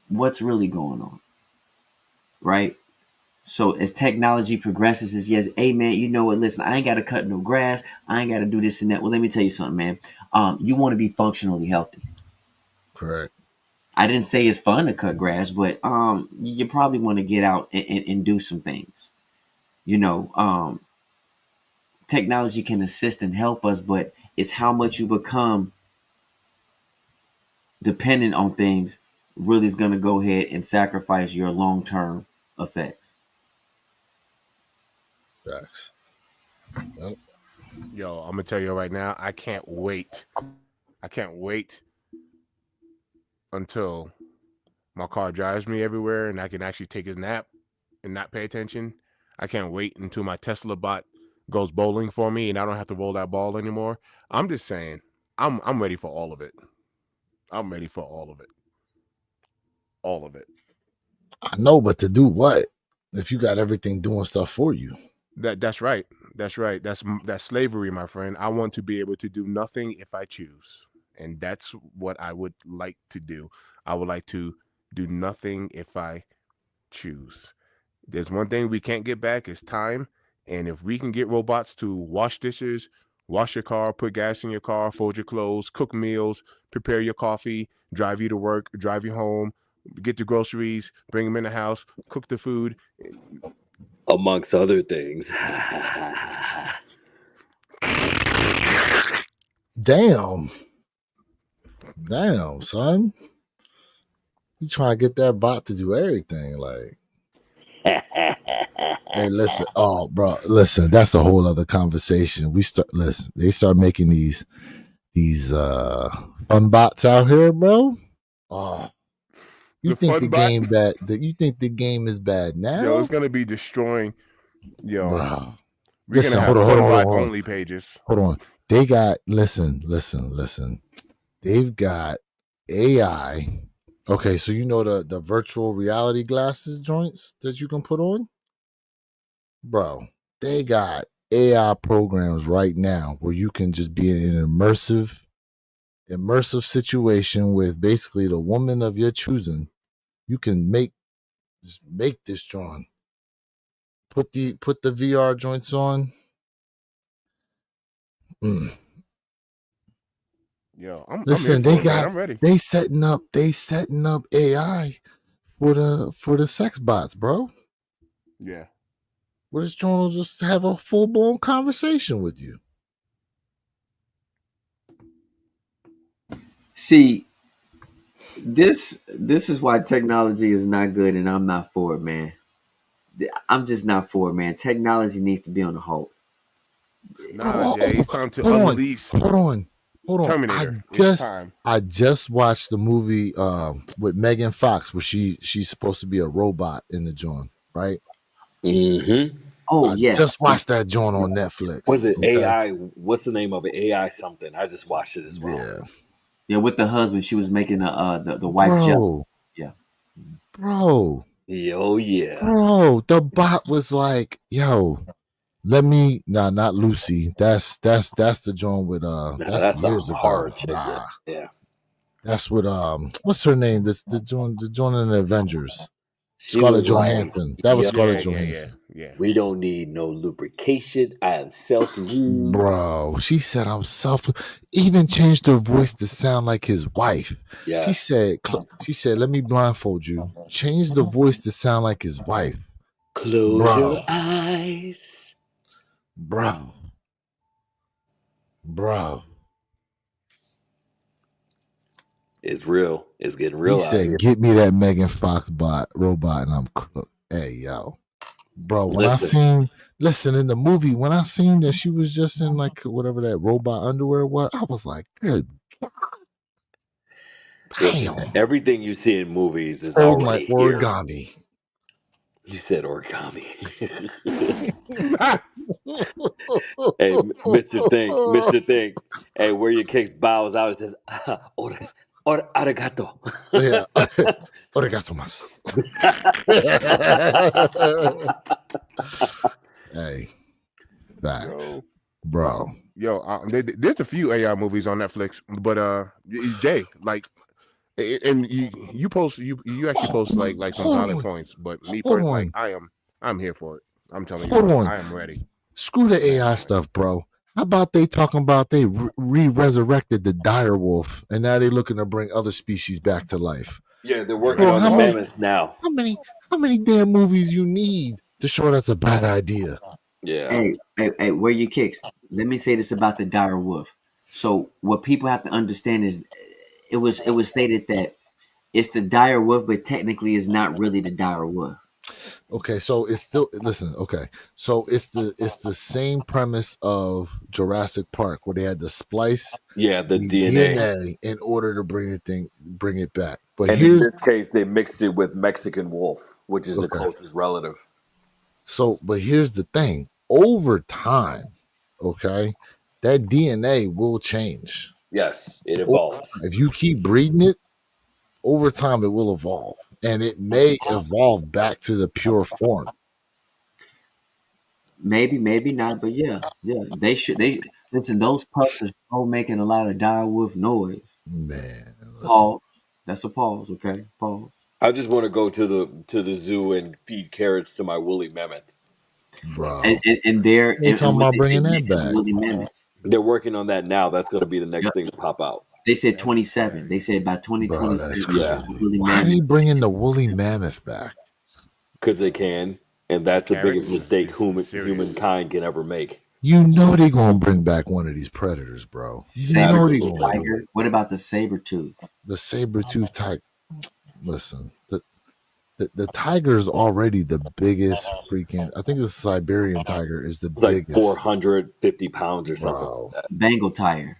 Speaker 2: what's really going on, right? So as technology progresses, is yes, hey man, you know what? Listen, I ain't got to cut no grass. I ain't got to do this and that. Well, let me tell you something, man. You want to be functionally healthy.
Speaker 3: Correct.
Speaker 2: I didn't say it's fun to cut grass, but you probably want to get out and do some things. Technology can assist and help us, but it's how much you become dependent on things really is going to go ahead and sacrifice your long-term effects.
Speaker 3: Facts.
Speaker 1: Yep. Yo, I'm gonna tell you right now, I can't wait until my car drives me everywhere and I can actually take a nap and not pay attention. I can't wait until my Tesla bot goes bowling for me and I don't have to roll that ball anymore. I'm just saying, I'm ready for all of it. I'm ready for all of it. All of it.
Speaker 3: I know, but to do what if you got everything doing stuff for you?
Speaker 1: That's right. That's right. That's slavery, my friend. I want to be able to do nothing if I choose. And that's what I would like to do. I would like to do nothing if I choose. There's one thing we can't get back is time. And if we can get robots to wash dishes, wash your car, put gas in your car, fold your clothes, cook meals, prepare your coffee, drive you to work, drive you home, get the groceries, bring them in the house, cook the food,
Speaker 5: amongst other things.
Speaker 3: Damn, son. You trying to get that bot to do everything, like. Hey, listen. Oh, bro, listen. That's a whole other conversation. They start making these fun bots out here, bro. Oh, you think the game bad? You think the game is bad now?
Speaker 1: Yo, it's gonna be destroying. Yo,
Speaker 3: bro.
Speaker 1: We're gonna have hold on. Only pages.
Speaker 3: Hold on. They got listen. They've got AI. Okay, so you know the virtual reality glasses joints that you can put on? Bro, they got AI programs right now where you can just be in an immersive situation with basically the woman of your choosing. You can make this drawing. Put the VR joints on.
Speaker 1: Yo, I'm
Speaker 3: ready. They setting up AI for the sex bots, bro.
Speaker 1: Yeah.
Speaker 3: What is John will just have a full-blown conversation with you.
Speaker 2: See, this is why technology is not good, and I'm not for it, man. I'm just not for it, man. Technology needs to be on the hold.
Speaker 1: Nah, Jay, it's time to
Speaker 3: unleash. Hold Hold on.
Speaker 1: Terminator. It's time.
Speaker 3: I just watched the movie with Megan Fox where she's supposed to be a robot in the joint, right?
Speaker 5: Mm-hmm.
Speaker 2: Oh,
Speaker 3: I
Speaker 2: yes.
Speaker 3: just watched that joint on Netflix.
Speaker 5: Was it
Speaker 3: okay?
Speaker 5: AI? What's the name of it? AI something. I just watched it as well.
Speaker 3: Yeah.
Speaker 2: Yeah, with the husband, she was making the wife
Speaker 3: Bro.
Speaker 2: jealous. Yeah.
Speaker 3: Bro.
Speaker 5: Oh yeah.
Speaker 3: Bro, the bot was like, yo, let me not Lucy. That's the joint with that's years ago. Nah.
Speaker 5: Yeah.
Speaker 3: That's what what's her name? The joint in the Avengers.
Speaker 5: She
Speaker 3: Scarlett
Speaker 5: was
Speaker 3: Johansson.
Speaker 5: like,
Speaker 3: That was
Speaker 5: yeah,
Speaker 3: Scarlett Johansson.
Speaker 1: Yeah.
Speaker 5: We don't need no lubrication. I am self-lube.
Speaker 3: Bro, she said I'm even changed her voice to sound like his wife.
Speaker 5: Yeah.
Speaker 3: She said, let me blindfold you. Change the voice to sound like his wife.
Speaker 5: Close your eyes.
Speaker 3: Bro.
Speaker 5: It's real. It's getting real.
Speaker 3: He said, get me that Megan Fox robot and I'm cooked. Hey, yo. Bro, when I seen in the movie, when I seen that she was just in like whatever that robot underwear was, I was like, good God. Damn.
Speaker 5: Everything you see in movies is
Speaker 3: already origami.
Speaker 5: Here. You said origami. Hey, Mr. Thing. Hey, where your kicks bows out, it says, arigato.
Speaker 3: Yeah. Arigato mas. Hey. Facts. Bro.
Speaker 1: Yo, there's a few AI movies on Netflix, but Jay, like, and you actually post like some valid points, but me personally, like, I'm here for it. I'm telling you, I am ready.
Speaker 3: Screw the AI stuff, bro. How about they talking about they resurrected the dire wolf, and now they're looking to bring other species back to life?
Speaker 5: Yeah, they're working on the mammoths now.
Speaker 3: How many damn movies you need to show that's a bad idea?
Speaker 2: Yeah. Hey, where your kicks? Let me say this about the dire wolf. So what people have to understand is it was stated that it's the dire wolf, but technically it's not really the dire wolf.
Speaker 3: Okay, so it's still so it's the same premise of Jurassic Park where they had to splice
Speaker 5: the DNA
Speaker 3: in order to bring it back. But
Speaker 5: in this case, they mixed it with Mexican wolf, which is the closest relative.
Speaker 3: So, but here's the thing: over time, okay, that DNA will change.
Speaker 5: Yes, it evolves.
Speaker 3: If you keep breeding it, over time it will evolve, and it may evolve back to the pure form.
Speaker 2: Maybe not, but yeah, they should. Listen, those pups are all making a lot of dire wolf noise.
Speaker 3: Man,
Speaker 2: pause. That's a pause. Okay, pause.
Speaker 5: I just want to go to the zoo and feed carrots to my woolly mammoth,
Speaker 3: bro.
Speaker 2: And they're
Speaker 3: talking about bringing that back.
Speaker 2: Woolly mammoth.
Speaker 5: They're working on that now. That's going to be the next thing to pop out.
Speaker 2: They said 27. They said by 2027.
Speaker 3: Yeah. Why are they bringing the woolly mammoth back?
Speaker 5: Because they can, and that's the biggest mistake humankind can ever make.
Speaker 3: You know they're gonna bring back one of these predators, bro.
Speaker 2: Tiger. What about the saber tooth?
Speaker 3: The saber tooth tiger. Listen, the tiger is already the biggest freaking. I think the Siberian tiger is the biggest.
Speaker 5: Like 450 pounds or something.
Speaker 3: Bro.
Speaker 2: Bengal tiger.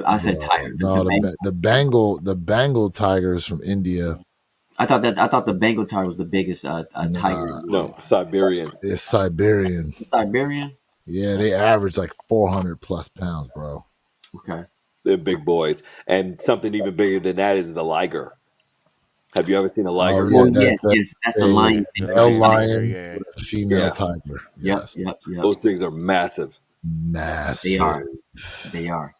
Speaker 2: I said tiger.
Speaker 3: No, the Bengal tiger is from India.
Speaker 2: I thought the Bengal tiger was the biggest tiger.
Speaker 5: No, Siberian.
Speaker 3: It's Siberian.
Speaker 2: Siberian?
Speaker 3: Yeah, they average like 400 plus pounds, bro.
Speaker 2: Okay.
Speaker 5: They're big boys. And something even bigger than that is the liger. Have you ever seen a liger?
Speaker 2: Yes, that's the lion.
Speaker 3: Male lion, female tiger. Yes.
Speaker 2: Yep.
Speaker 5: Those things are massive.
Speaker 3: Massive.
Speaker 2: They are.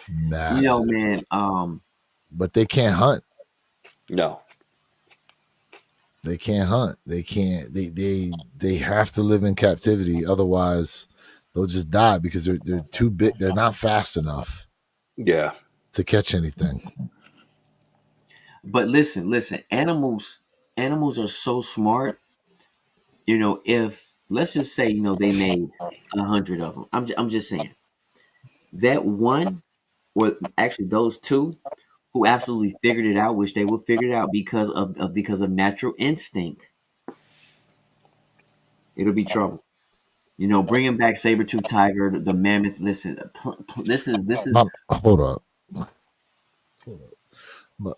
Speaker 3: Massive.
Speaker 2: You know, man,
Speaker 3: but they can't hunt.
Speaker 5: No.
Speaker 3: They can't hunt. They can't. They have to live in captivity. Otherwise, they'll just die because they're too big. They're not fast enough.
Speaker 5: Yeah.
Speaker 3: To catch anything.
Speaker 2: But listen. Animals are so smart. You know, if let's just say they made 100 of them. I'm just saying that one, or actually those two, who absolutely figured it out, which they will figure it out because of natural instinct, it'll be trouble. You know, bringing back Saber-tooth tiger, the mammoth. Listen, this is.
Speaker 3: Hold up.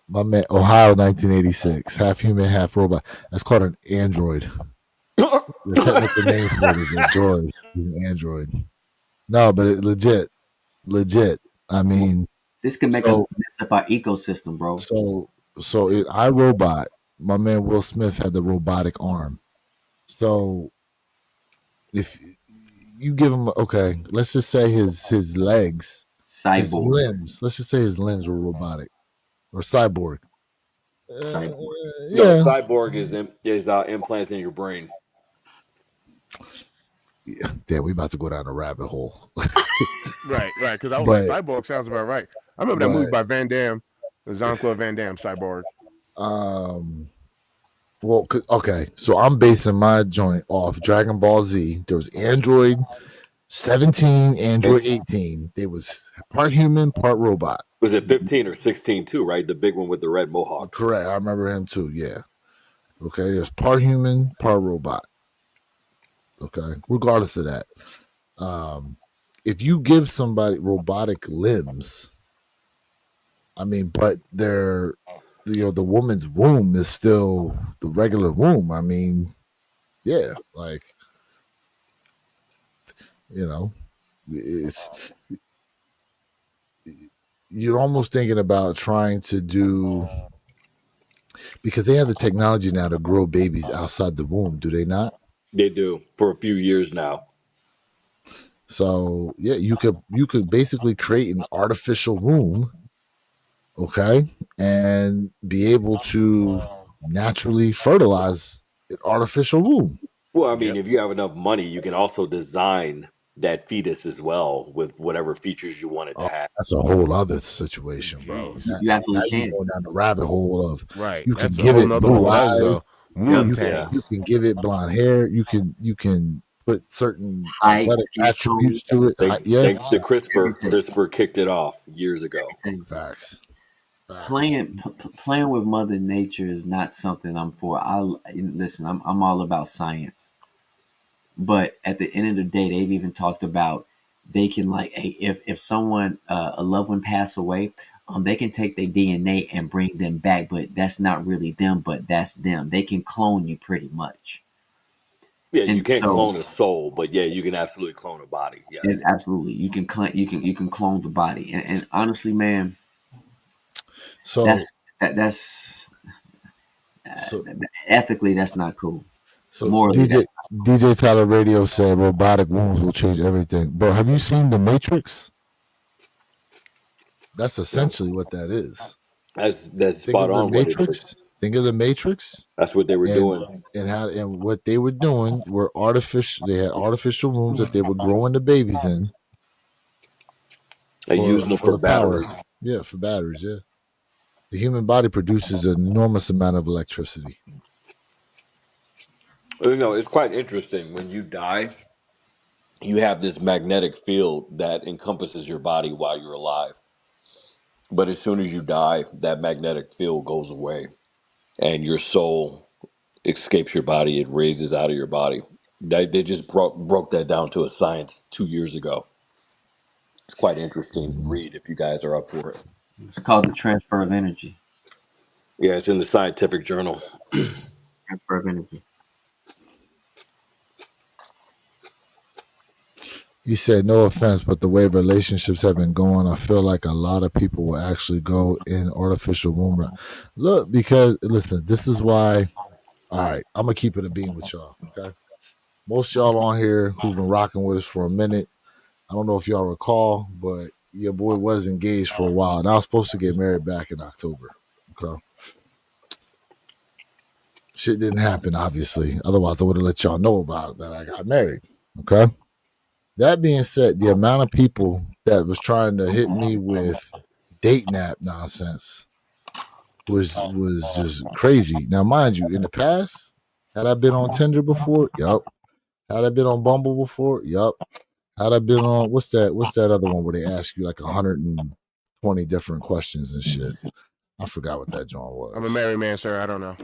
Speaker 3: My man, Ohio, 1986, half human, half robot. That's called an android. The technical name for it is a droid. He's an android. No, but legit. I mean,
Speaker 2: this can make us mess up our ecosystem, bro.
Speaker 3: So in iRobot, my man Will Smith had the robotic arm. So if you give him, okay, let's just say his legs, his limbs. Let's just say his limbs were robotic or cyborg.
Speaker 5: Cyborg. No, cyborg is implants in your brain.
Speaker 3: Yeah, damn, we about to go down a rabbit hole.
Speaker 1: right. Because I was like, cyborg sounds about right. I remember that movie by Van Damme, Jean-Claude Van Damme, Cyborg.
Speaker 3: Well, okay, so I'm basing my joint off Dragon Ball Z. There was Android 17, Android 18. They was part human, part robot.
Speaker 5: Was it 15 or 16 too, right? The big one with the red mohawk.
Speaker 3: Correct. I remember him too, yeah. Okay, there's part human, part robot. Okay, regardless of that. If you give somebody robotic limbs, I mean, but they're, the woman's womb is still the regular womb. I mean, yeah, like, it's, you're almost thinking about trying to do, because they have the technology now to grow babies outside the womb, do they not?
Speaker 5: They do, for a few years now.
Speaker 3: So yeah, you could basically create an artificial womb, okay, and be able to naturally fertilize an artificial womb.
Speaker 5: Well, I mean, if you have enough money, you can also design that fetus as well with whatever features you want it to have.
Speaker 3: That's a whole other situation, bro.
Speaker 2: You absolutely can.
Speaker 3: You're going down the rabbit hole of
Speaker 1: right.
Speaker 3: You can give it blue eyes. You can give it blonde hair. You can put certain athletic attributes to it.
Speaker 5: Thanks to CRISPR. CRISPR kicked it off years ago.
Speaker 3: Facts.
Speaker 2: Playing with Mother Nature is not something I'm for. Listen. I'm all about science, but at the end of the day, they've even talked about they can, like, if someone a loved one pass away, they can take their DNA and bring them back, but that's not really them, but that's them. They can clone you pretty much.
Speaker 5: Yeah, and you can't clone a soul, but yeah, you can absolutely clone a body. Yes,
Speaker 2: absolutely. You can clone the body, and honestly, man.
Speaker 3: So
Speaker 2: that's ethically, that's not cool.
Speaker 3: So DJ Tyler Radio said robotic wombs will change everything. Bro, have you seen The Matrix? That's essentially what that is.
Speaker 5: That's spot on.
Speaker 3: Matrix. Think of The Matrix.
Speaker 5: That's what they were doing.
Speaker 3: And what they were doing were artificial. They had artificial wombs that they were growing the babies in.
Speaker 5: They used them for batteries.
Speaker 3: Yeah, for batteries. Yeah. The human body produces an enormous amount of electricity.
Speaker 5: It's quite interesting. When you die, you have this magnetic field that encompasses your body while you're alive. But as soon as you die, that magnetic field goes away and your soul escapes your body. It raises out of your body. They just broke that down to a science 2 years ago. It's quite interesting read if you guys are up for it.
Speaker 2: It's called the transfer of energy.
Speaker 5: Yeah, it's in the scientific journal.
Speaker 2: Transfer of energy.
Speaker 3: He said, no offense, but the way relationships have been going, I feel like a lot of people will actually go in artificial womb. Look, because, listen, this is why, all right, I'm going to keep it a beam with y'all, okay? Most y'all on here who've been rocking with us for a minute, I don't know if y'all recall, but your boy was engaged for a while, and I was supposed to get married back in October, okay? Shit didn't happen, obviously. Otherwise, I would have let y'all know about it, that I got married, okay? That being said, the amount of people that was trying to hit me with date nap nonsense was just crazy. Now, mind you, in the past, had I been on Tinder before? Yup. Had I been on Bumble before? Yup. Had I been on what's that other one where they ask you like 120 different questions and shit? I forgot what that joint was.
Speaker 1: I'm a married man, sir. I don't know.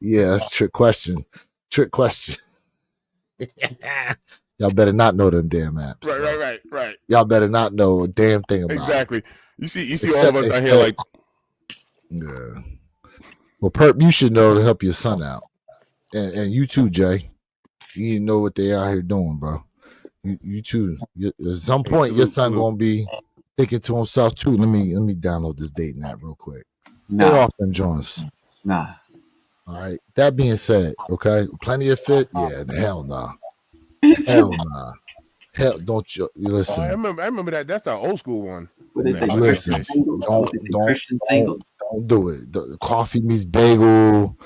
Speaker 3: Yeah, that's a trick question. Y'all better not know them damn apps.
Speaker 1: Right.
Speaker 3: Y'all better not know a damn thing about
Speaker 1: exactly.
Speaker 3: it.
Speaker 1: You see all of us out here like.
Speaker 3: Yeah. Well, Perp, you should know to help your son out. And you too, Jay. You need to know what they out here doing, bro. You too. At some point, your son gonna be thinking to himself too. Let me download this dating app real quick. Stay off them joints.
Speaker 2: Nah.
Speaker 3: All right. That being said, okay, Plenty of Fit. Yeah, hell nah. Hell nah. Hell, don't you listen?
Speaker 1: I remember that. That's our old school one.
Speaker 3: Listen, don't do it. The coffee meets bagel.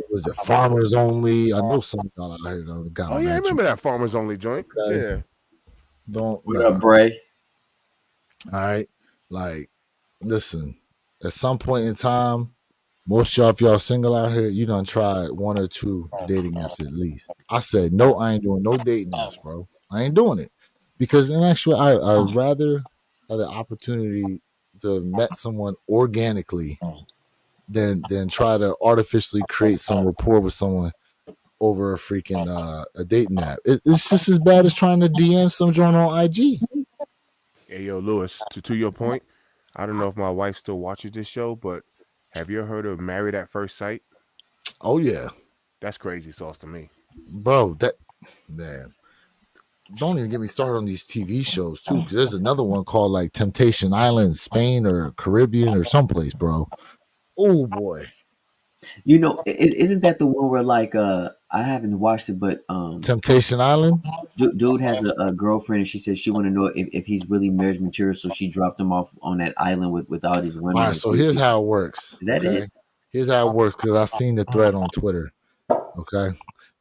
Speaker 3: Was it Farmers Only? I know some of y'all out here got.
Speaker 1: Oh yeah, I remember that Farmers Only joint. Okay. Yeah.
Speaker 3: Don't.
Speaker 2: What up, Bray?
Speaker 3: All right, like, listen. At some point in time, most y'all, if y'all single out here, you done tried one or two dating apps at least. I said no, I ain't doing no dating apps, bro. I ain't doing it because in actual, I'd rather have the opportunity to have met someone organically than try to artificially create some rapport with someone over a freaking a dating app. It's just as bad as trying to DM some joint on IG.
Speaker 1: Hey yo, Lewis, to your point, I don't know if my wife still watches this show, but have you heard of Married at First Sight?
Speaker 3: Oh yeah,
Speaker 1: that's crazy sauce to me,
Speaker 3: bro. That man. Don't even get me started on these TV shows too, because there's another one called like Temptation Island, Spain or Caribbean or someplace, bro. Oh boy.
Speaker 2: You know, isn't that the one where like I haven't watched it, but
Speaker 3: Temptation Island?
Speaker 2: Dude has a girlfriend and she says she want to know if he's really marriage material, so she dropped him off on that island with all these women.
Speaker 3: All right, so here's how it works.
Speaker 2: Is that it?
Speaker 3: Here's how it works, because I've seen the thread on Twitter. Okay.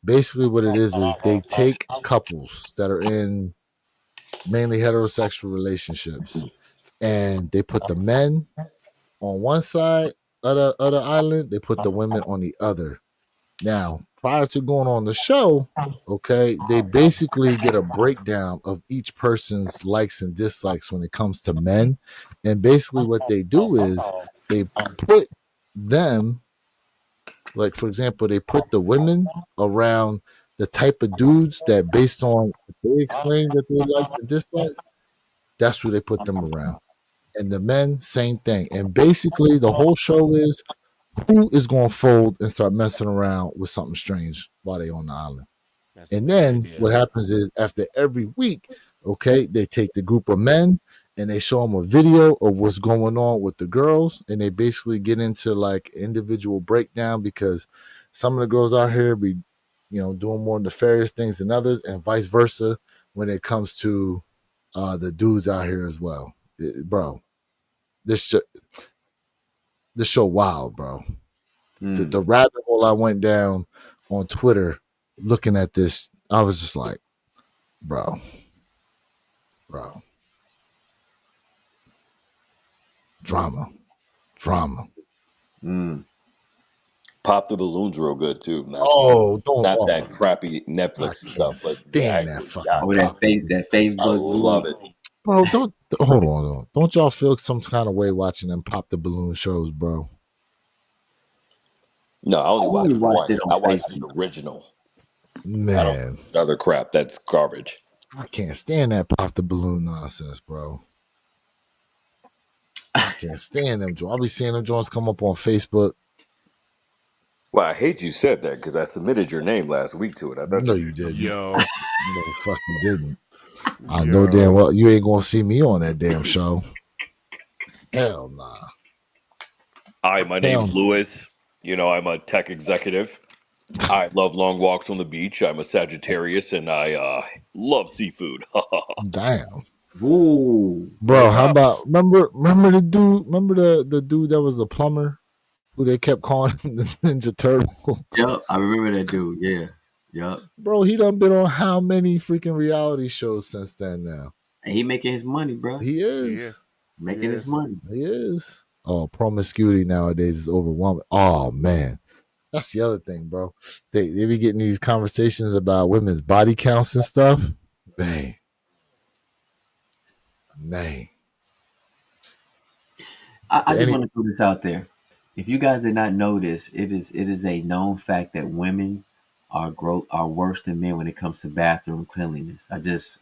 Speaker 3: Basically what it is they take couples that are in mainly heterosexual relationships and they put the men on one side of the island, they put the women on the other. Now, prior to going on the show, okay, they basically get a breakdown of each person's likes and dislikes when it comes to men. And basically what they do is they put them, like, for example, they put the women around the type of dudes that based on what they explain that they like and dislike, that's who they put them around. And the men, same thing. And basically the whole show is who is going to fold and start messing around with something strange while they on the island. And then what happens is after every week, okay, they take the group of men and they show them a video of what's going on with the girls, and they basically get into like individual breakdown because some of the girls out here be, doing more nefarious things than others, and vice versa when it comes to the dudes out here as well. Bro, this show wild, bro. The rabbit hole I went down on Twitter looking at this, I was just like, bro. Drama.
Speaker 5: Pop the Balloon's real good too. Not that crappy Netflix stuff.
Speaker 3: Stand that fucking.
Speaker 2: That Facebook.
Speaker 5: I love it,
Speaker 3: bro. Hold on. Don't y'all feel some kind of way watching them Pop the Balloon shows, bro?
Speaker 5: No, I only watched one. I watched the original.
Speaker 3: Man,
Speaker 5: other crap, that's garbage.
Speaker 3: I can't stand that Pop the Balloon nonsense, bro. I can't stand them. I'll be seeing them joints come up on Facebook.
Speaker 5: Well, I hate you said that because I submitted your name last week to it. I thought
Speaker 3: no, you didn't.
Speaker 1: Yo,
Speaker 3: no, the fuck you didn't. I know damn well you ain't gonna see me on that damn show. Hell nah.
Speaker 5: Hi, my name's Lewis. I'm a tech executive. I love long walks on the beach. I'm a Sagittarius, and I love seafood.
Speaker 3: Damn.
Speaker 2: Ooh,
Speaker 3: bro, how about remember the dude? Remember the dude that was a plumber who they kept calling him the Ninja Turtle?
Speaker 2: Yep, I remember that dude. Yeah, yep.
Speaker 3: Bro, he done been on how many freaking reality shows since then now?
Speaker 2: And he making his money, bro.
Speaker 3: He is
Speaker 2: making his money.
Speaker 3: He is. Oh, promiscuity nowadays is overwhelming. Oh man. That's the other thing, bro. They be getting these conversations about women's body counts and stuff. Man.
Speaker 2: I just want to put this out there. If you guys did not know this, it is a known fact that women are worse than men when it comes to bathroom cleanliness. I just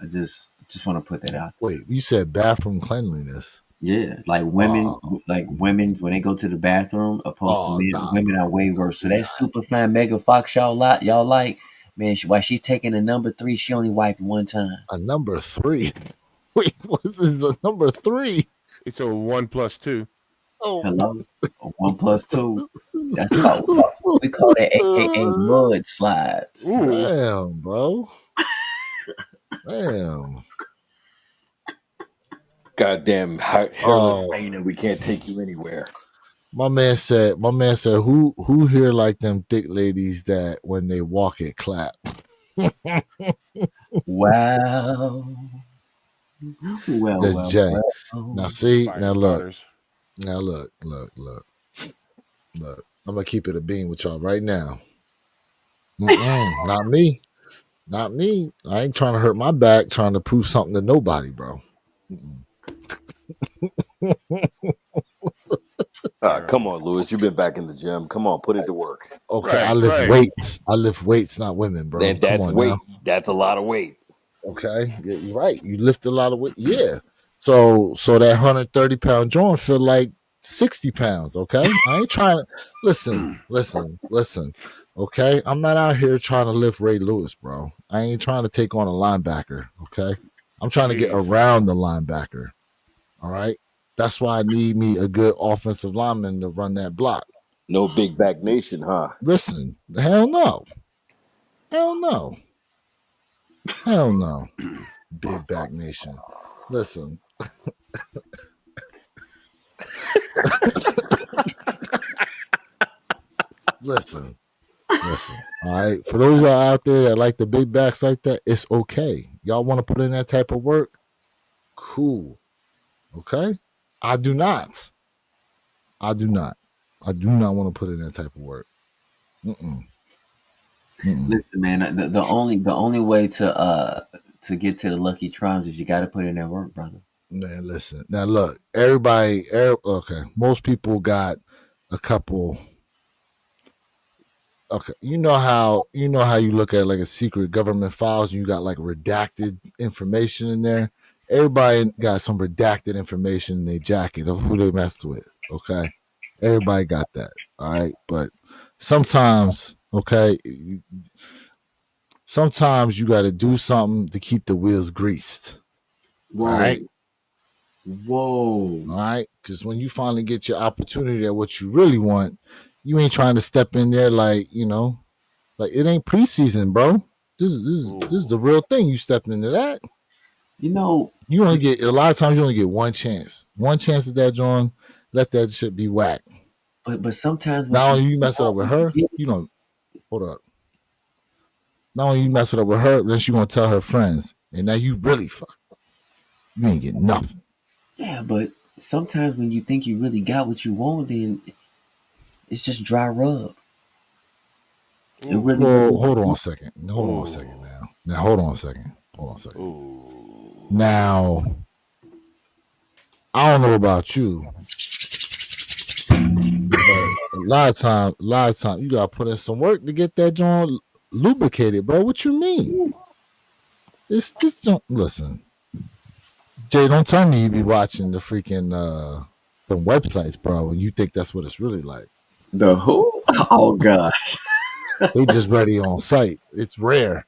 Speaker 2: want to put that out.
Speaker 3: Wait, you said bathroom cleanliness?
Speaker 2: Yeah, like women, women when they go to the bathroom, opposed to men, women are way worse. So that super fine Megan Fox y'all like, man, while she's taking a number 3, she only wiped one time.
Speaker 3: A number 3? Wait, what's the number 3?
Speaker 1: It's a 1 + 2.
Speaker 2: Oh, hello, a 1 + 2. That's called, we call that AKA mud slides.
Speaker 3: Ooh. Damn, bro. Damn.
Speaker 5: Goddamn hairless hyena, we can't take you anywhere.
Speaker 3: My man said, who here like them thick ladies that when they walk it clap?
Speaker 2: Wow. Well,
Speaker 3: that's Jay.
Speaker 2: Well.
Speaker 3: Now see, now look. I'm gonna keep it a bean with y'all right now. Not me. I ain't trying to hurt my back, trying to prove something to nobody, bro.
Speaker 5: Come on, Lewis. You've been back in the gym. Come on, put it to work.
Speaker 3: Okay, I lift weights. I lift weights, not women, bro.
Speaker 5: And that's
Speaker 3: Come on
Speaker 5: weight.
Speaker 3: now.
Speaker 5: That's a lot of weight.
Speaker 3: Okay, yeah, you're right. You lift a lot of weight. Yeah. So that 130-pound joint feel like 60 pounds. Okay, I ain't trying to listen. Okay, I'm not out here trying to lift Ray Lewis, bro. I ain't trying to take on a linebacker. Okay, I'm trying to get around the linebacker. All right, that's why I need me a good offensive lineman to run that block.
Speaker 5: No big back nation, huh?
Speaker 3: Listen, hell no. Big back nation. Listen. Listen. All right. For those of y'all out there that like the big backs like that, it's okay. Y'all want to put in that type of work? Cool. Okay. I do not want to put in that type of work.
Speaker 2: Listen, man. The only way to get to the Lucky Charms is you got to put in that work, brother.
Speaker 3: Man, listen. Now look, okay. Most people got a couple. Okay, you know how you look at like a secret government files and you got like redacted information in there. Everybody got some redacted information in their jacket of who they messed with. Okay, everybody got that. All right, but sometimes, okay, sometimes you got to do something to keep the wheels greased.
Speaker 2: Whoa.
Speaker 3: All right.
Speaker 2: Whoa.
Speaker 3: All right, because when you finally get your opportunity at what you really want, you ain't trying to step in there like it ain't preseason, bro. This is the real thing. You stepping into that.
Speaker 2: You
Speaker 3: only get a lot of times. You only get one chance at that, John. Let that shit be whack.
Speaker 2: But sometimes
Speaker 3: not only you mess it up with her, hold up. Not only you mess it up with her, then she gonna tell her friends, and now you really fuck. You ain't getting nothing.
Speaker 2: Yeah, but sometimes when you think you really got what you want, then it's just dry rub.
Speaker 3: Hold on a second. Now, hold on a second. Now, I don't know about you, but a lot of time, you gotta put in some work to get that joint lubricated, bro. What you mean? It's just listen. Jay, don't tell me you be watching the freaking the websites, bro, and you think that's what it's really like.
Speaker 2: The who? Oh gosh.
Speaker 3: They just ready on site. It's rare.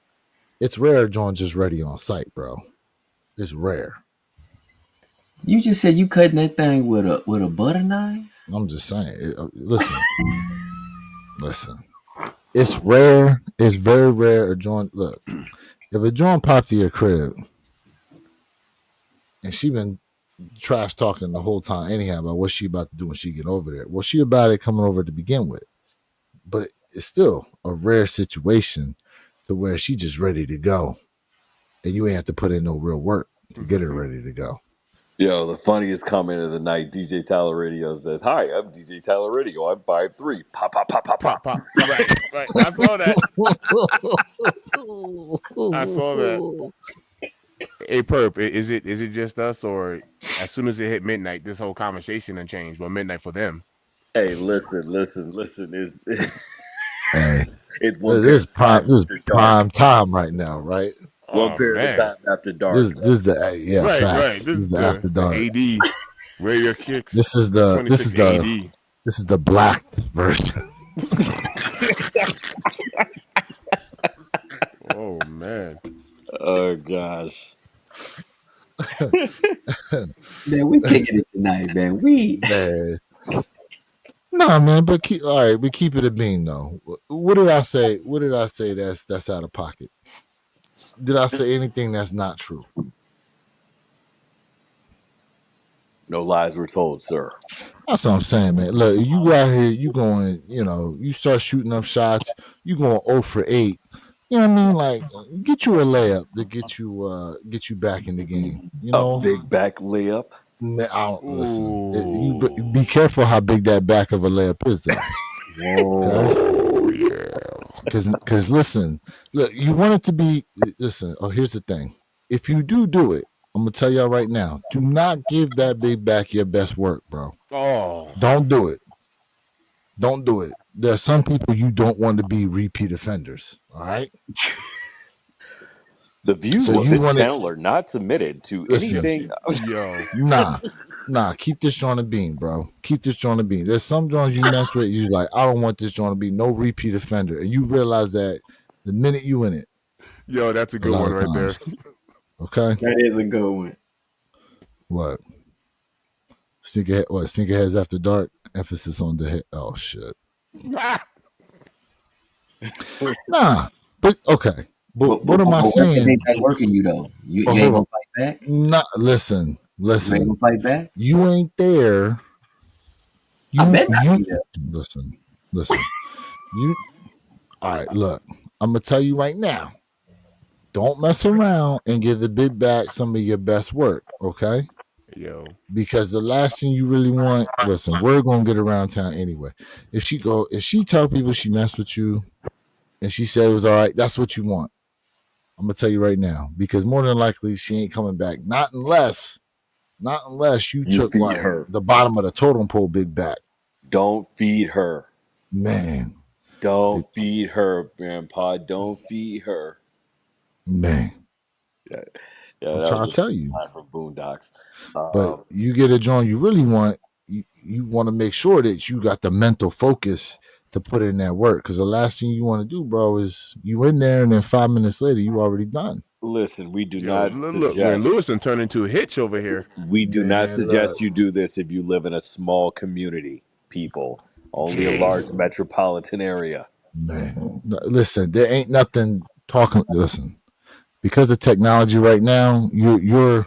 Speaker 3: John just ready on site, bro. It's rare.
Speaker 2: You just said you cutting that thing with a butter knife?
Speaker 3: I'm just saying. Listen. It's rare. It's very rare. Look, if a John popped to your crib and she been trash talking the whole time anyhow about what she about to do when she get over there. Well, she about it coming over to begin with. But it's still a rare situation to where she just ready to go. And you ain't have to put in no real work to get her ready to go.
Speaker 5: Yo, the funniest comment of the night, DJ Tyler Radio says, "Hi, I'm DJ Tyler Radio. I'm 5'3". Pop, pop, pop, pop, pop, pop.
Speaker 1: Right. I saw that. Hey, Perp, is it just us, or as soon as it hit midnight, this whole conversation and changed? Well, midnight for them.
Speaker 5: Hey, listen.
Speaker 3: Hey,
Speaker 5: It's one
Speaker 3: this
Speaker 5: pair
Speaker 3: is
Speaker 5: of time
Speaker 3: prime. This is
Speaker 5: after dark.
Speaker 3: prime time right now, right?
Speaker 5: One
Speaker 1: Oh
Speaker 5: pair of
Speaker 1: man,
Speaker 5: time after dark.
Speaker 3: This is the
Speaker 1: right.
Speaker 3: facts.
Speaker 1: This
Speaker 3: This
Speaker 1: is
Speaker 3: is the after
Speaker 1: the
Speaker 3: dark.
Speaker 1: AD. Where your kicks?
Speaker 3: This is the
Speaker 1: 26
Speaker 3: this is the black version.
Speaker 1: Oh man.
Speaker 5: Oh gosh.
Speaker 2: Man, we kicking it tonight, man.
Speaker 3: Man. Nah, man, but we keep it a bean though. What did I say? What did I say that's out of pocket? Did I say anything that's not true?
Speaker 5: No lies were told, sir.
Speaker 3: That's what I'm saying, man. Look, you go out here, you going, you start shooting up shots, you going 0 for 8. You know what I mean? Like, get you a layup to get you back in the game. You know,
Speaker 5: a big back layup.
Speaker 3: Listen, you be careful how big that back of a layup is, though.
Speaker 1: Whoa, yeah.
Speaker 3: Because listen, look, you want it to be. Listen, here's the thing: if you do it, I'm gonna tell y'all right now, do not give that big back your best work, bro.
Speaker 1: Oh,
Speaker 3: don't do it. Don't do it. There are some people you don't want to be repeat offenders. All right.
Speaker 5: The views of this channel are not submitted to anything.
Speaker 1: Yo,
Speaker 3: nah. Keep this joint a bean, bro. Keep this joint a bean. There's some joints you mess with. You're like, I don't want this joint to be no repeat offender, and you realize that the minute you in it.
Speaker 1: Yo, that's a good one right there.
Speaker 3: Okay,
Speaker 2: that is a good one.
Speaker 3: What? Sneakerheads after dark. Emphasis on the head. Oh shit. Nah, but okay. But what am I saying?
Speaker 2: Ain't that working you though? You ain't gonna fight back?
Speaker 3: Nah, listen.
Speaker 2: You ain't gonna fight back?
Speaker 3: You ain't there.
Speaker 2: I bet not.
Speaker 3: Listen. You. All right. Look, I'm gonna tell you right now. Don't mess around and give the big back some of your best work. Okay.
Speaker 1: Yo,
Speaker 3: because the last thing you really want, listen, we're gonna get around town anyway. If she tell people she messed with you and she said it was all right, that's what you want. I'm gonna tell you right now, because more than likely she ain't coming back. Not unless you took like her the bottom of the totem pole big back.
Speaker 5: Don't feed her.
Speaker 3: Man.
Speaker 5: Don't feed her, Grandpa. Don't feed her.
Speaker 3: Man.
Speaker 5: Yeah,
Speaker 3: I'm trying to tell you.
Speaker 5: From Boondocks.
Speaker 3: But you get a joint you really want, you want to make sure that you got the mental focus to put in that work. Because the last thing you want to do, bro, is you in there and then 5 minutes later you already done.
Speaker 5: Listen, we do not
Speaker 1: look, man, Lewis done turned into a hitch over here.
Speaker 5: We do not suggest you do this if you live in a small community, people. Only a large metropolitan area.
Speaker 3: Man, listen, there ain't nothing talking. Listen, because of technology right now, you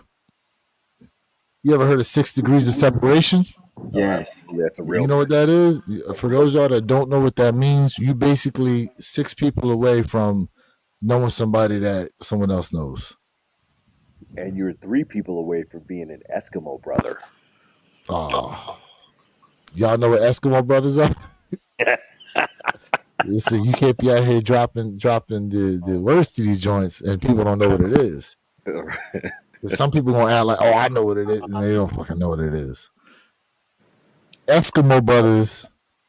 Speaker 3: ever heard of 6 degrees of separation?
Speaker 2: Yes.
Speaker 5: That's a real.
Speaker 3: You know what that is? For those of y'all that don't know what that means, you basically 6 people away from knowing somebody that someone else knows.
Speaker 5: And you're 3 people away from being an Eskimo brother.
Speaker 3: Oh. Y'all know what Eskimo brothers are? Listen, you can't be out here dropping the worst of these joints and people don't know what it is. Some people gonna act like, oh, I know what it is, and they don't fucking know what it is. Eskimo brothers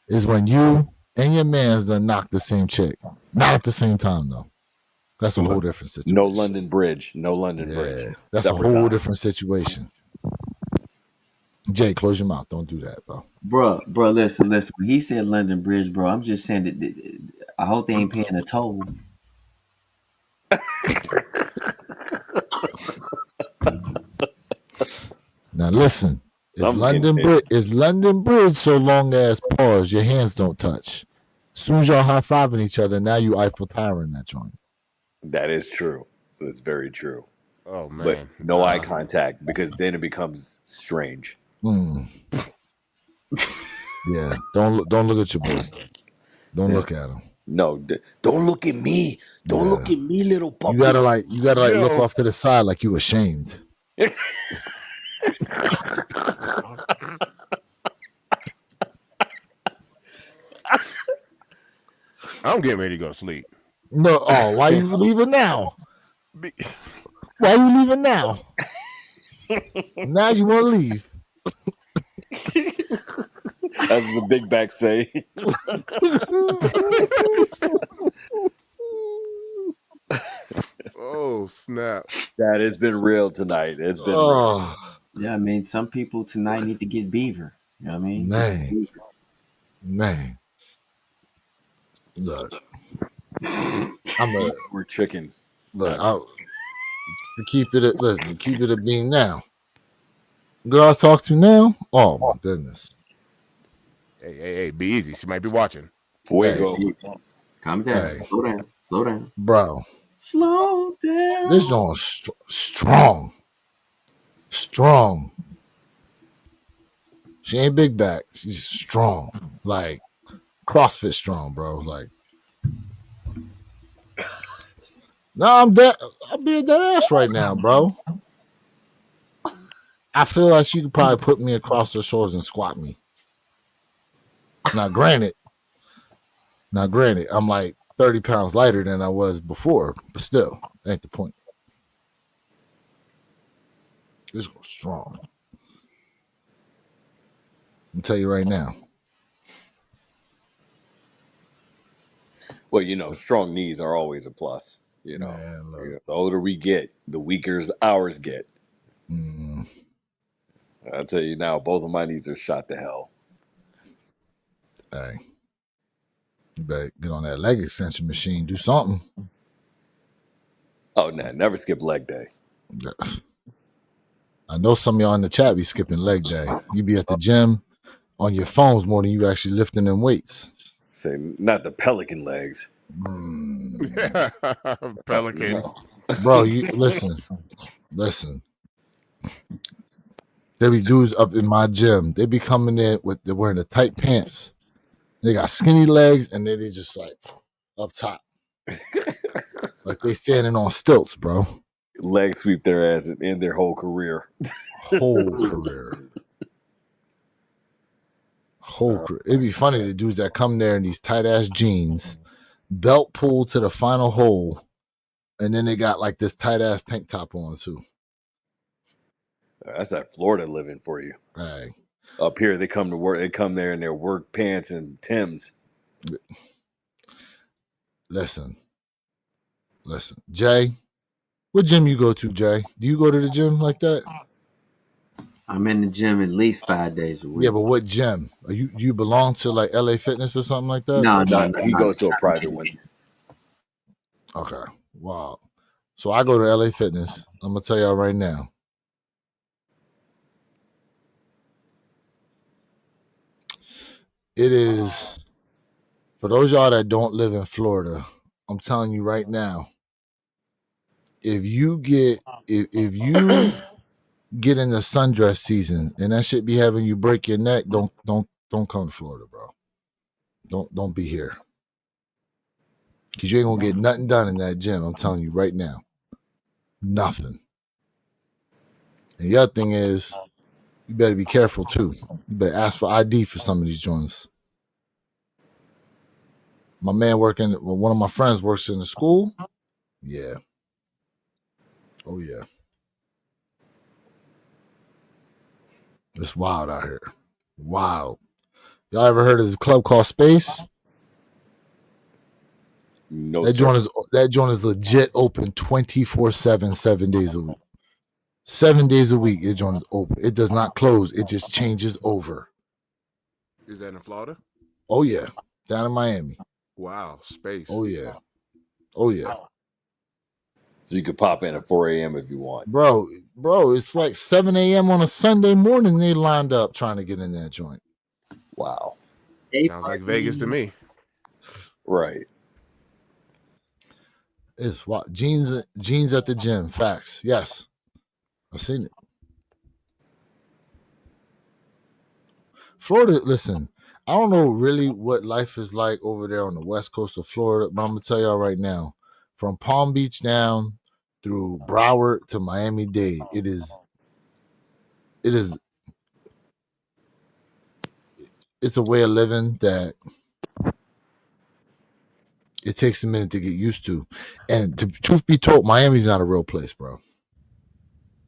Speaker 3: is when you and your man's done knock the same chick. Not at the same time though. That's a whole different situation.
Speaker 5: No London Bridge. Bridge.
Speaker 3: That's a whole different situation. Jay, close your mouth. Don't do that, bro.
Speaker 2: Bro, listen. When he said London Bridge, bro, I'm just saying that I hope they ain't paying a toll.
Speaker 3: Now listen, it's London Bridge so long as pause, your hands don't touch. As soon as y'all high-fiving each other, now you Eiffel Tower in that joint.
Speaker 5: That is true. That's very true.
Speaker 1: Oh man.
Speaker 5: But no eye contact, because then it becomes strange.
Speaker 3: Yeah, don't look at your boy. Don't look at him.
Speaker 5: No, don't look at me. Don't look at me, little puppy.
Speaker 3: You gotta look off to the side like you ashamed.
Speaker 1: I'm getting ready to go to sleep.
Speaker 3: No, why you leaving now? Why are you leaving now? Now you want to leave.
Speaker 5: As the big back say.
Speaker 1: Oh snap!
Speaker 5: That has been real tonight. It's been real.
Speaker 2: Yeah, I mean, some people tonight need to get beaver. You know what I mean?
Speaker 3: Man. Look,
Speaker 5: We're chicken.
Speaker 3: Look, to keep it a being now. Girl I talk to now? Oh my goodness.
Speaker 1: Hey, be easy. She might be watching.
Speaker 5: Fuego.
Speaker 2: Hey, calm down. Hey. Slow down.
Speaker 3: Bro.
Speaker 2: Slow down.
Speaker 3: This joint's strong. She ain't big back. She's strong. Like CrossFit strong, bro. Like, I'm being dead ass right now, bro. I feel like she could probably put me across her shoulders and squat me. Now, granted, I'm like 30 pounds lighter than I was before, but still, that ain't the point. This goes strong. I'm tell you right now.
Speaker 5: Well, strong knees are always a plus.
Speaker 3: Man,
Speaker 5: the older we get, the weaker ours get. I'll tell you now, both of my knees are shot to hell.
Speaker 3: Hey, you better get on that leg extension machine. Do something.
Speaker 5: Oh, no, never skip leg day.
Speaker 3: I know some of y'all in the chat be skipping leg day. You be at the gym on your phones more than you actually lifting them weights.
Speaker 5: Say, not the pelican legs.
Speaker 1: Pelican.
Speaker 3: Bro, you listen. There be dudes up in my gym. They be coming in they're wearing the tight pants. They got skinny legs, and then they just like up top. Like they standing on stilts, bro.
Speaker 5: Leg sweep their ass in their whole career.
Speaker 3: It'd be funny, the dudes that come there in these tight ass jeans, belt pulled to the final hole, and then they got like this tight ass tank top on too.
Speaker 5: That's that Florida living for you.
Speaker 3: Hey.
Speaker 5: Up here, they come to work. They come there in their work pants and Timbs.
Speaker 3: Listen, Jay. What gym you go to, Jay? Do you go to the gym like that?
Speaker 2: I'm in the gym at least 5 days a week.
Speaker 3: Yeah, but what gym? Do you belong to like LA Fitness or something like that?
Speaker 5: No. He goes to a private one.
Speaker 3: Okay. Wow. So I go to LA Fitness. I'm gonna tell y'all right now. It is, for those y'all that don't live in Florida, I'm telling you right now, if you get in the sundress season and that shit be having you break your neck, don't come to Florida, bro. Don't be here. Cause you ain't gonna get nothing done in that gym. I'm telling you right now. Nothing. And the other thing is, you better be careful too. You better ask for ID for some of these joints. My man one of my friends works in the school. Yeah. Oh yeah. It's wild out here. Wild. Y'all ever heard of this club called Space?
Speaker 5: No.
Speaker 3: That joint is legit open 24/7, 7 days a week. 7 days a week, that joint is open. It does not close. It just changes over.
Speaker 1: Is that in Florida?
Speaker 3: Oh yeah, down in Miami.
Speaker 1: Wow, Space.
Speaker 3: Oh yeah.
Speaker 5: So you could pop in at 4 a.m. if you want.
Speaker 3: Bro, it's like 7 a.m. on a Sunday morning. They lined up trying to get in that joint.
Speaker 5: Wow.
Speaker 1: Sounds like Vegas to me.
Speaker 5: Right.
Speaker 3: It's what jeans at the gym. Facts. Yes. I've seen it. Florida, listen, I don't know really what life is like over there on the west coast of Florida, but I'm gonna tell y'all right now, from Palm Beach down through Broward to Miami-Dade, it's a way of living that it takes a minute to get used to. And truth be told, Miami's not a real place, bro.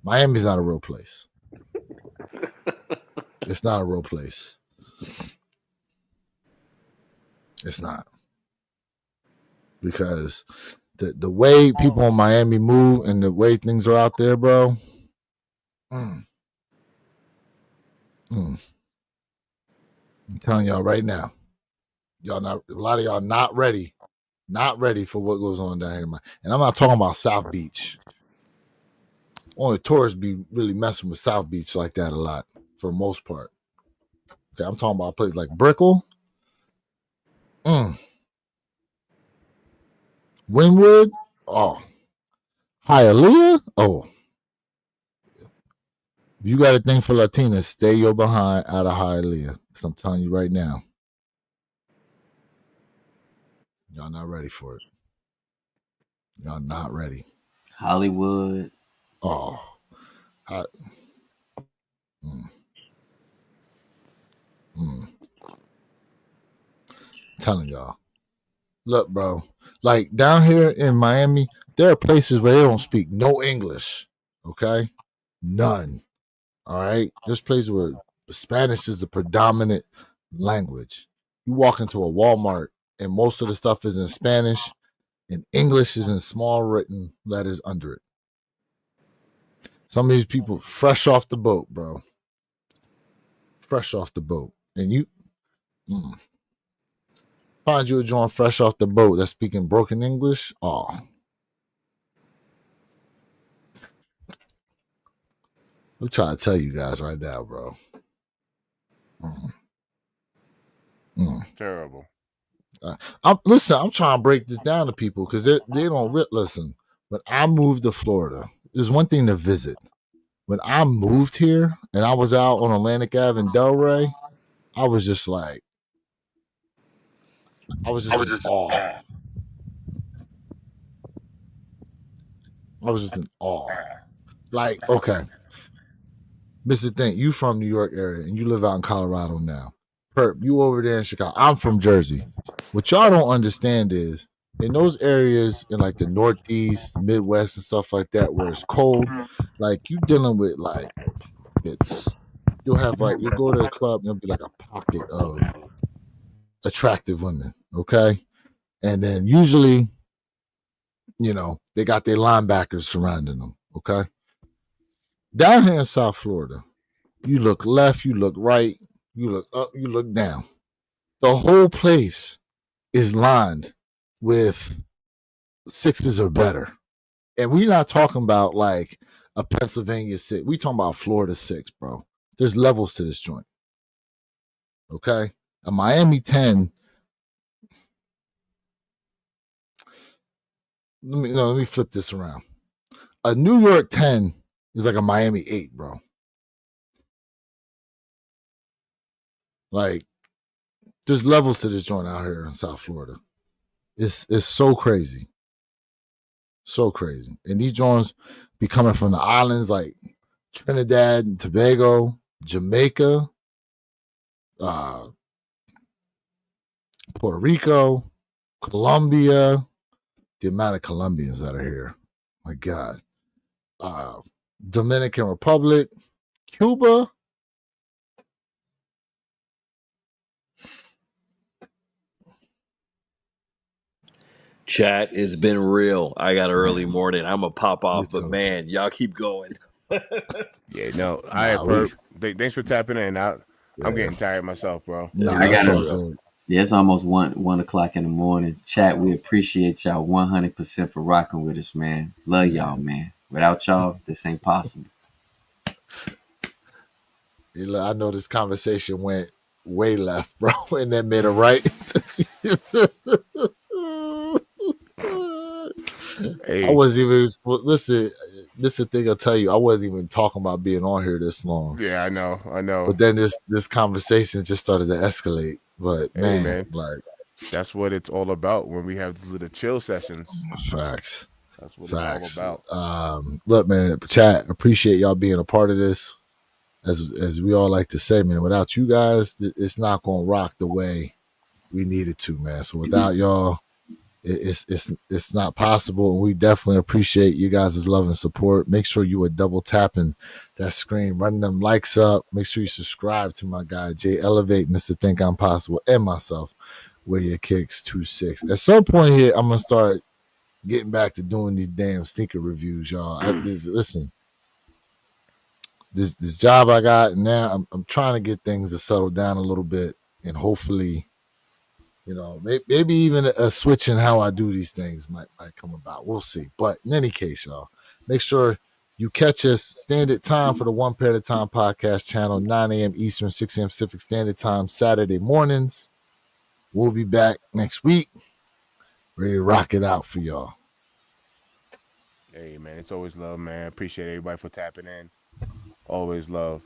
Speaker 3: Miami's not a real place. It's not a real place. It's not. Because the way people in Miami move and the way things are out there, bro. I'm telling y'all right now, a lot of y'all not ready for what goes on down here. And I'm not talking about South Beach. Only tourists be really messing with South Beach like that a lot, for the most part. Okay, I'm talking about a place like Brickell, Wynwood, Hialeah, If you got a thing for Latinas, stay your behind out of Hialeah. Because I'm telling you right now, y'all not ready for it. Y'all not ready.
Speaker 2: Hollywood.
Speaker 3: Telling y'all. Look, bro. Like down here in Miami, there are places where they don't speak no English. Okay? None. All right? There's places where Spanish is the predominant language. You walk into a Walmart and most of the stuff is in Spanish and English is in small written letters under it. Some of these people fresh off the boat, bro. Fresh off the boat. And you find you a joint fresh off the boat that's speaking broken English. I'm trying to tell you guys right now, bro.
Speaker 1: Terrible.
Speaker 3: I'm trying to break this down to people because they don't listen. When I moved to Florida, there's one thing to visit. When I moved here and I was out on Atlantic Ave in Delray, I was just like, in awe. I was just in awe. Like, okay. Mr. Think, you from New York area and you live out in Colorado now. Perp, you over there in Chicago. I'm from Jersey. What y'all don't understand is in those areas in like the Northeast, Midwest and stuff like that where it's cold, like you dealing with like pockets. You'll have like, you'll go to the club and it'll be like a pocket of attractive women, okay? And then usually, you know, they got their linebackers surrounding them, okay? Down here in South Florida, you look left, you look right, you look up, you look down. The whole place is lined with sixes or better. And we're not talking about like a Pennsylvania 6. We talking about Florida 6, bro. There's levels to this joint. Okay? A Miami 10. Let me flip this around. A New York 10 is like a Miami 8, bro. Like, there's levels to this joint out here in South Florida. It's so crazy. So crazy. And these joints be coming from the islands like Trinidad and Tobago, Jamaica, Puerto Rico, Colombia. The amount of Colombians that are here. My God. Dominican Republic, Cuba.
Speaker 5: Chat, it's been real. I got an early morning. I'm going to pop off, but man, y'all keep going.
Speaker 1: Yeah, no. Thanks for tapping in. I'm getting tired myself, bro.
Speaker 2: I got it. Yeah, it's almost 1 o'clock in the morning. Chat, we appreciate y'all 100% for rocking with us, man. Love y'all, man. Without y'all, this ain't possible.
Speaker 3: I know this conversation went way left, bro, and then made a right. Hey. I wasn't even listen. This is the thing I'll tell you. I wasn't even talking about being on here this long.
Speaker 1: Yeah, I know.
Speaker 3: But then this conversation just started to escalate. But hey, man, like
Speaker 1: that's what it's all about when we have the chill sessions.
Speaker 3: Facts.
Speaker 1: That's what it's all
Speaker 3: about. Look, man, chat. Appreciate y'all being a part of this. As we all like to say, man, without you guys, it's not gonna rock the way we need it to, man. So without y'all, it's not possible. And we definitely appreciate you guys' love and support. Make sure you are double tapping that screen, running them likes up. Make sure you subscribe to my guy Jay Elevate, Mr. Think I'm Possible, and myself, Where Your Kicks 26. At some point here, I'm gonna start getting back to doing these damn sneaker reviews, y'all. Listen, this job I got now, I'm trying to get things to settle down a little bit, and hopefully, maybe even a switch in how I do these things might come about. We'll see. But in any case, y'all, make sure you catch us standard time for the One Pair at a Time podcast channel, 9 a.m. Eastern, 6 a.m. Pacific Standard Time, Saturday mornings. We'll be back next week. Ready to rock it out for y'all.
Speaker 1: Hey, man, it's always love, man. Appreciate everybody for tapping in. Always love.